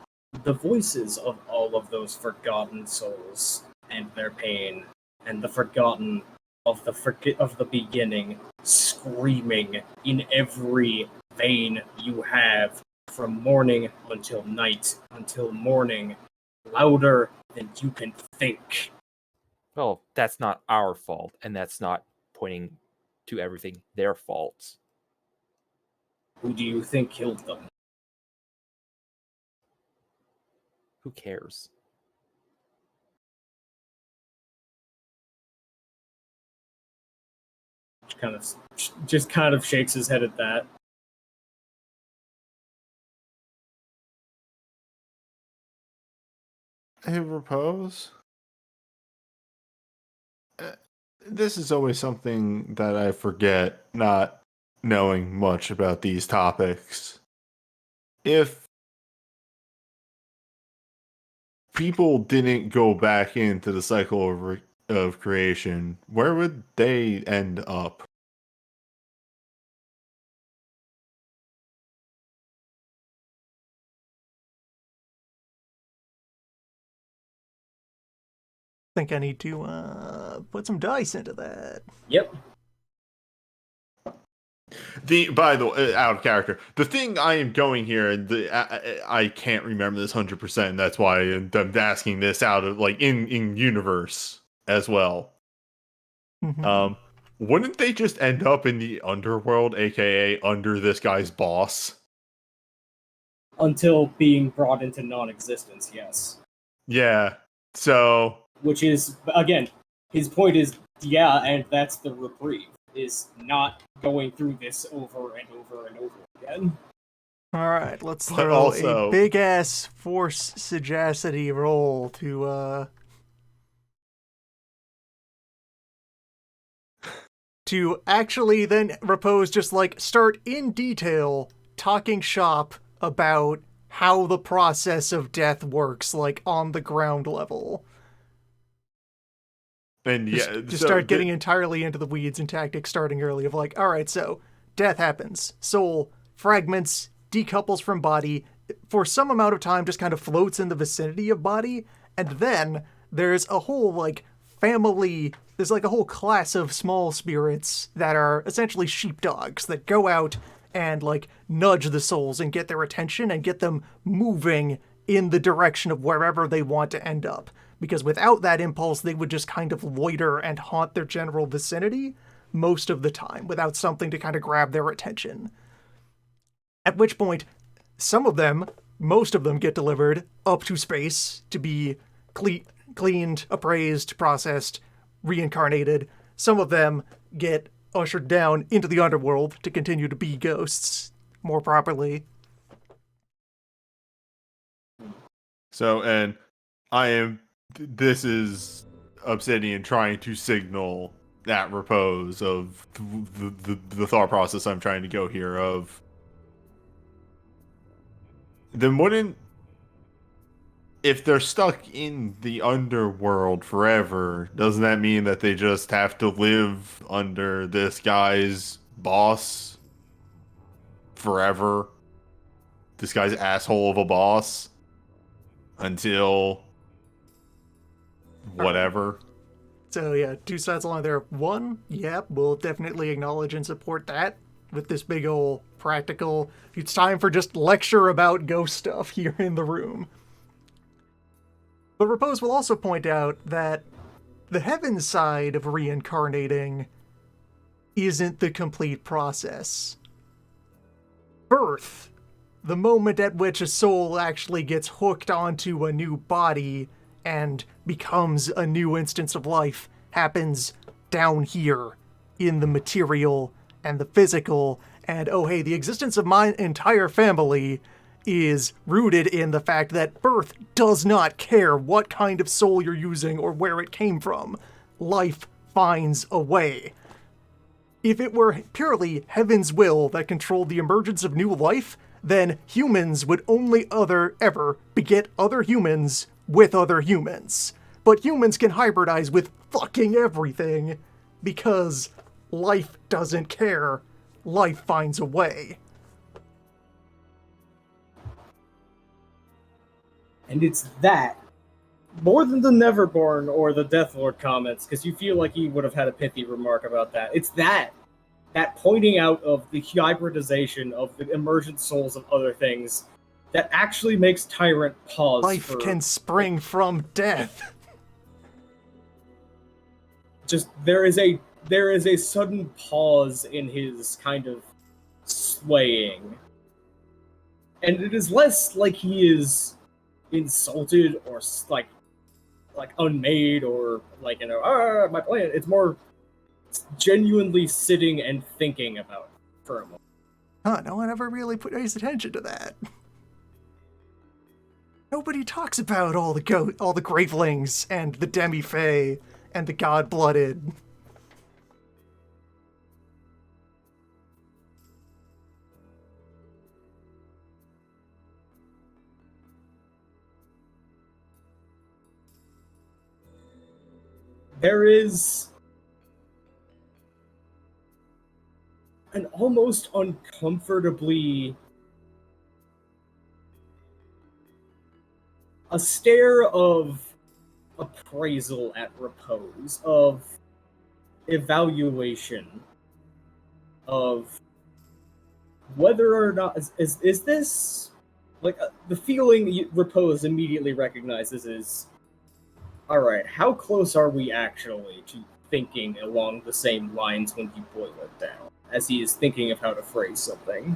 Speaker 7: the voices of all of those forgotten souls and their pain, and the forgotten of the beginning screaming in every vein you have from morning until night until morning, louder than you can think.
Speaker 6: Well, that's not our fault, and that's not pointing to everything their faults.
Speaker 7: Who do you think killed them?
Speaker 6: Who cares?
Speaker 7: Just kind of shakes his head at that.
Speaker 5: Hey, Repose. This is always something that I forget, not knowing much about these topics. If people didn't go back into the cycle of creation, where would they end up?
Speaker 2: I think I need to put some dice into that.
Speaker 7: Yep.
Speaker 5: By the way, out of character, the thing I am going here, I can't remember this 100%. That's why I'm asking this out of like in universe as well.
Speaker 2: Mm-hmm.
Speaker 5: Wouldn't they just end up in the underworld, aka under this guy's boss?
Speaker 7: Until being brought into non-existence, yes.
Speaker 5: Yeah. So
Speaker 7: Which is, again, his point is, yeah, and that's the reprieve, is not going through this over and over and over again.
Speaker 2: All right, let's
Speaker 5: But
Speaker 2: throw
Speaker 5: also-
Speaker 2: a big ass force sagacity roll to actually then Repose just like start in detail talking shop about how the process of death works, like on the ground level.
Speaker 5: and
Speaker 2: Just start getting entirely into the weeds and tactics starting early of like, all right, so death happens. Soul fragments, decouples from body, for some amount of time just kind of floats in the vicinity of body, and then there's a whole like family, there's like a whole class of small spirits that are essentially sheepdogs that go out and like nudge the souls and get their attention and get them moving in the direction of wherever they want to end up. Because without that impulse, they would just kind of loiter and haunt their general vicinity most of the time without something to kind of grab their attention. At which point, most of them get delivered up to space to be cleaned, appraised, processed, reincarnated. Some of them get ushered down into the underworld to continue to be ghosts more properly.
Speaker 5: So, and this is Obsidian trying to signal that Repose of the thought process I'm trying to go here of. Then if they're stuck in the underworld forever, doesn't that mean that they just have to live under this guy's boss forever? This guy's asshole of a boss until whatever.
Speaker 2: So yeah, two sides along there. One, yeah, we'll definitely acknowledge and support that with this big ol' practical, it's time for just lecture about ghost stuff here in the room. But Repose will also point out that the heaven side of reincarnating isn't the complete process. Birth, the moment at which a soul actually gets hooked onto a new body and becomes a new instance of life, happens down here in the material and the physical. And oh hey, the existence of my entire family is rooted in the fact that birth does not care what kind of soul you're using or where it came from. Life finds a way. If it were purely heaven's will that controlled the emergence of new life, then humans would only ever beget other humans with other humans. But humans can hybridize with fucking everything because life doesn't care. Life finds a way.
Speaker 7: And it's that, more than the Neverborn or the Deathlord comments, because you feel like he would have had a pithy remark about that. It's that pointing out of the hybridization of the emergent souls of other things that actually makes Tyrant pause.
Speaker 2: Life can spring from death.
Speaker 7: Just there is a sudden pause in his kind of swaying, and it is less like he is insulted or like unmade or like, you know, my plan. It's more genuinely sitting and thinking about it for a moment.
Speaker 2: Huh, no one ever really pays attention to that. Nobody talks about all the Gravelings and the Demi-Fae and the God-Blooded.
Speaker 7: There is an almost uncomfortably a stare of appraisal at repose, of evaluation, of whether or not is this like the feeling repose immediately recognizes is, all right, how close are we actually to thinking along the same lines when you boil it down, as he is thinking of how to phrase something.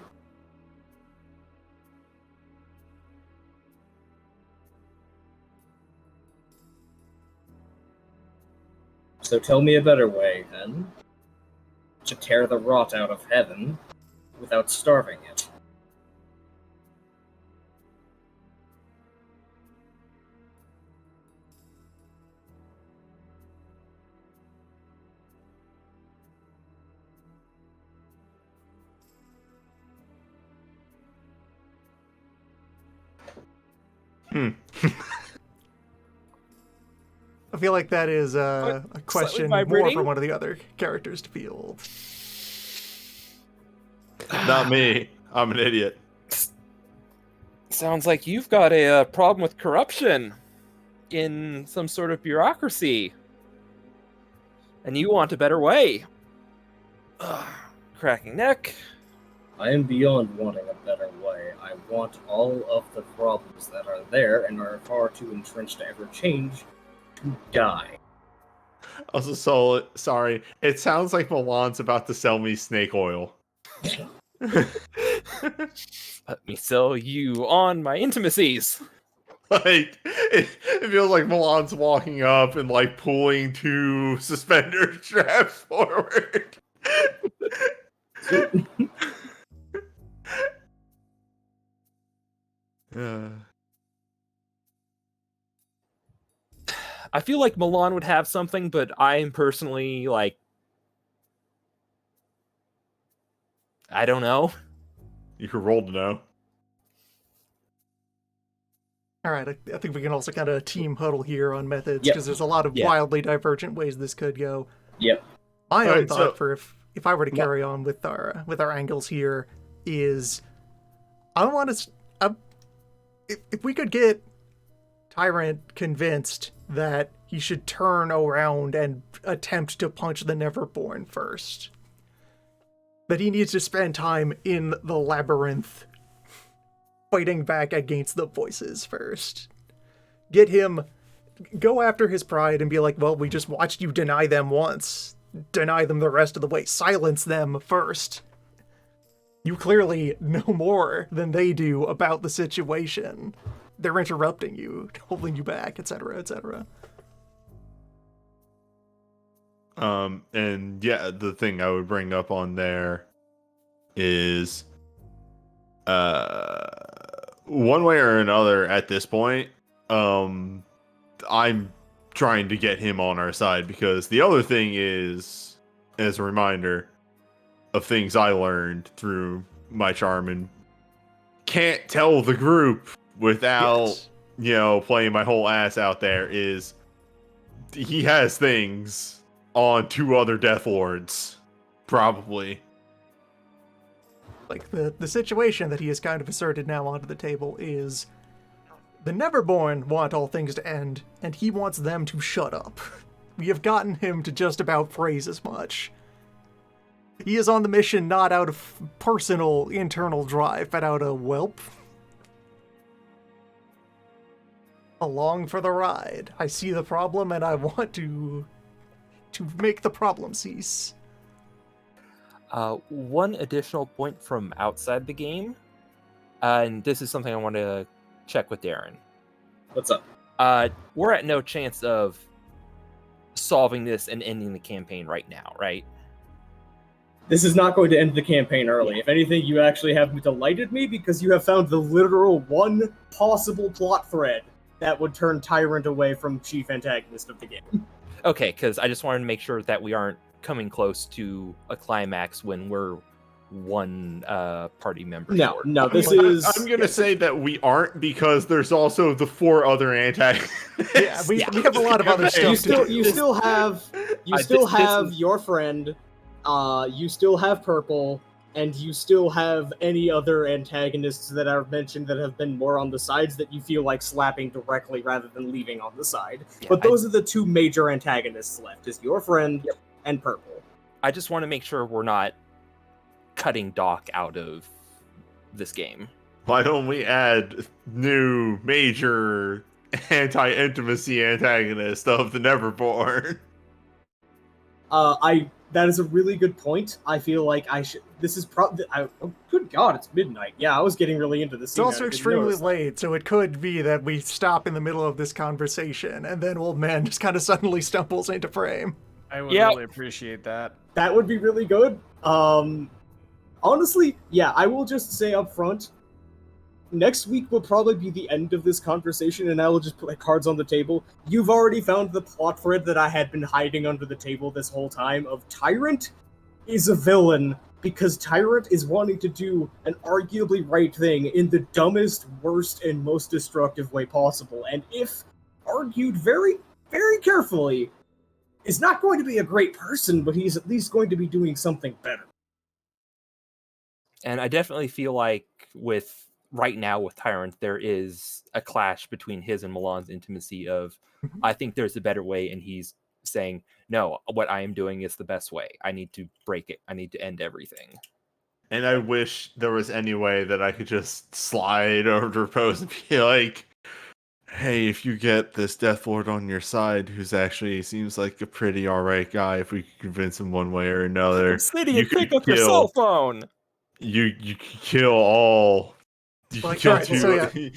Speaker 7: So tell me a better way, then, to tear the rot out of heaven without starving it.
Speaker 2: I feel like that is a question more for one of the other characters to field.
Speaker 5: Not me. I'm an idiot.
Speaker 6: Sounds like you've got a problem with corruption in some sort of bureaucracy. And you want a better way. Cracking neck.
Speaker 7: I am beyond wanting a better way. I want all of the problems that are there and are far too entrenched to ever change to die.
Speaker 5: Also, so sorry. It sounds like Milan's about to sell me snake oil.
Speaker 6: Let me sell you on my intimacies.
Speaker 5: Like, it feels like Milan's walking up and like pulling two suspender straps forward.
Speaker 6: I feel like Milan would have something, but I'm personally like, I don't know.
Speaker 5: You could roll to know.
Speaker 2: All right, I think we can also kind of team huddle here on methods, because there's a lot of
Speaker 6: Yep.
Speaker 2: wildly divergent ways this could go.
Speaker 7: Yep.
Speaker 2: My own
Speaker 5: Alright,
Speaker 2: thought
Speaker 5: so-
Speaker 2: for if I were to carry on with our angles here is, I want to, if we could get Tyrant convinced that he should turn around and attempt to punch the Neverborn first, that he needs to spend time in the labyrinth fighting back against the voices first. Get him go after his pride and be like, well, we just watched you deny them once. Deny them the rest of the way. Silence them first. You clearly know more than they do about the situation. They're interrupting you, holding you back, etc., etc.
Speaker 5: And yeah, the thing I would bring up on there is, one way or another at this point, I'm trying to get him on our side, because the other thing is, as a reminder of things I learned through my charm and can't tell the group without,
Speaker 2: Yes.
Speaker 5: playing my whole ass out there, is he has things on 2 other Death Lords. Probably.
Speaker 2: Like, the situation that he has kind of asserted now onto the table is the Neverborn want all things to end, and he wants them to shut up. We have gotten him to just about phrase as much. He is on the mission not out of personal internal drive, but out of whelp. Along for the ride. I see the problem and I want to make the problem cease.
Speaker 6: One additional point from outside the game, and this is something I want to check with Darren.
Speaker 7: What's up?
Speaker 6: We're at no chance of solving this and ending the campaign right now, right?
Speaker 7: This is not going to end the campaign early. If anything, you actually have delighted me because you have found the literal one possible plot thread that would turn Tyrant away from chief antagonist of the game.
Speaker 6: Okay, because I just wanted to make sure that we aren't coming close to a climax when we're one party member short.
Speaker 7: No, this is...
Speaker 5: I'm going to say that we aren't, because there's also the 4 other antagonists.
Speaker 2: Yeah, we have a lot of other stuff to do.
Speaker 7: You still have your friend, you still have Purple, and you still have any other antagonists that are mentioned that have been more on the sides that you feel like slapping directly rather than leaving on the side.
Speaker 6: Yeah,
Speaker 7: but those are the 2 major antagonists left, is your friend and Purple.
Speaker 6: I just want to make sure we're not cutting Doc out of this game.
Speaker 5: Why don't we add new major anti-intimacy antagonist of the Neverborn?
Speaker 7: That is a really good point. I feel like I should... This is probably... Oh, good God, it's midnight. Yeah, I was getting really into this.
Speaker 2: It's also extremely late, so it could be that we stop in the middle of this conversation, and then Old Man just kind of suddenly stumbles into frame.
Speaker 8: I would really appreciate that.
Speaker 7: That would be really good. Honestly, yeah, I will just say up front, next week will probably be the end of this conversation, and I will just put my cards on the table. You've already found the plot thread that I had been hiding under the table this whole time of Tyrant is a villain because Tyrant is wanting to do an arguably right thing in the dumbest, worst, and most destructive way possible. And if argued very, very carefully, is not going to be a great person, but he's at least going to be doing something better.
Speaker 6: And I definitely feel like right now with Tyrant, there is a clash between his and Milan's intimacy of, I think there's a better way, and he's saying, no, what I am doing is the best way. I need to break it. I need to end everything.
Speaker 5: And I wish there was any way that I could just slide over to Repose and be like, hey, if you get this Death Lord on your side, who's actually seems like a pretty alright guy, if we could convince him one way or another,
Speaker 6: Obsidian, pick up your cell phone!
Speaker 5: You can kill all. You can kill
Speaker 2: right,
Speaker 5: 2.
Speaker 2: so yeah,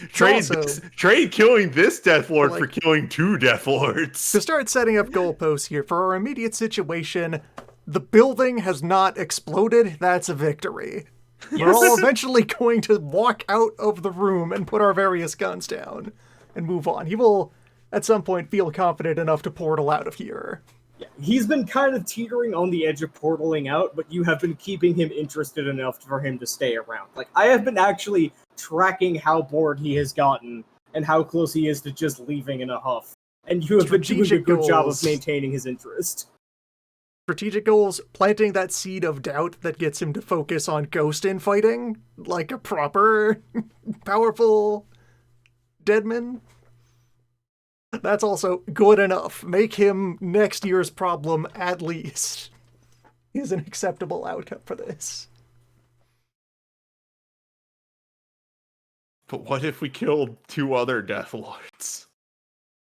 Speaker 5: trade killing this Death Lord for killing 2 Death Lords.
Speaker 2: To start setting up goalposts here, for our immediate situation, the building has not exploded. That's a victory. Yes. We're all eventually going to walk out of the room and put our various guns down and move on. He will, at some point, feel confident enough to portal out of here.
Speaker 7: Yeah, he's been kind of teetering on the edge of portaling out, but you have been keeping him interested enough for him to stay around. Like, I have been actually tracking how bored he has gotten and how close he is to just leaving in a huff. And you have been doing a good job of maintaining his interest.
Speaker 2: Strategic goals, planting that seed of doubt that gets him to focus on ghost infighting, like a proper, powerful deadman. That's also good enough. Make him next year's problem at least. Is an acceptable outcome for this.
Speaker 5: But what if we killed 2 other Death Lords?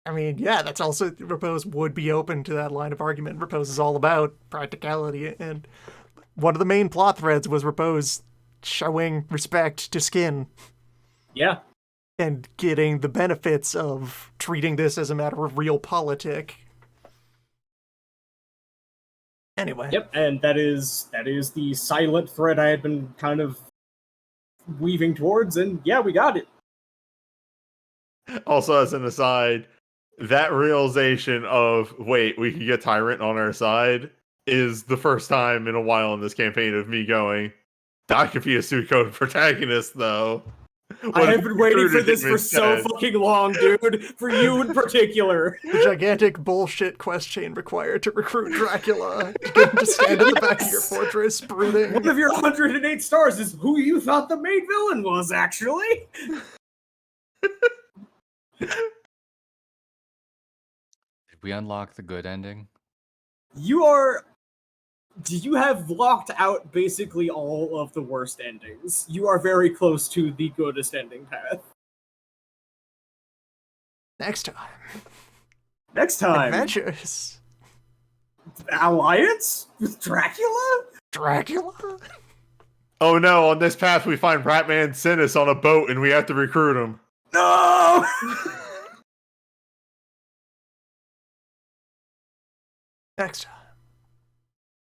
Speaker 2: I mean, yeah, that's also Repose would be open to that line of argument. Repose is all about practicality, and one of the main plot threads was Repose showing respect to skin
Speaker 7: Yeah.
Speaker 2: and getting the benefits of treating this as a matter of real politic. Anyway.
Speaker 7: Yep, and that is the silent thread I had been kind of weaving towards, and yeah, we got it.
Speaker 5: Also, as an aside, that realization of wait, we can get Tyrant on our side is the first time in a while in this campaign of me going, that could be a Suiko protagonist, though.
Speaker 7: I have been waiting for
Speaker 5: recruited
Speaker 7: this
Speaker 5: him
Speaker 7: for so
Speaker 5: instead?
Speaker 7: fucking long, dude. For you in particular.
Speaker 2: The gigantic bullshit quest chain required to recruit Dracula to get him to stand at the back of your
Speaker 7: Yes!
Speaker 2: fortress, brooding.
Speaker 7: One of your 108 stars is who you thought the main villain was, actually.
Speaker 4: Did we unlock the good ending?
Speaker 7: You have locked out basically all of the worst endings. You are very close to the goodest ending path.
Speaker 2: Next time.
Speaker 7: Next time,
Speaker 2: Adventures.
Speaker 7: Alliance with Dracula?
Speaker 2: Dracula?
Speaker 5: Oh no, on this path we find Ratman Sinus on a boat and we have to recruit him.
Speaker 7: No!
Speaker 2: Next time.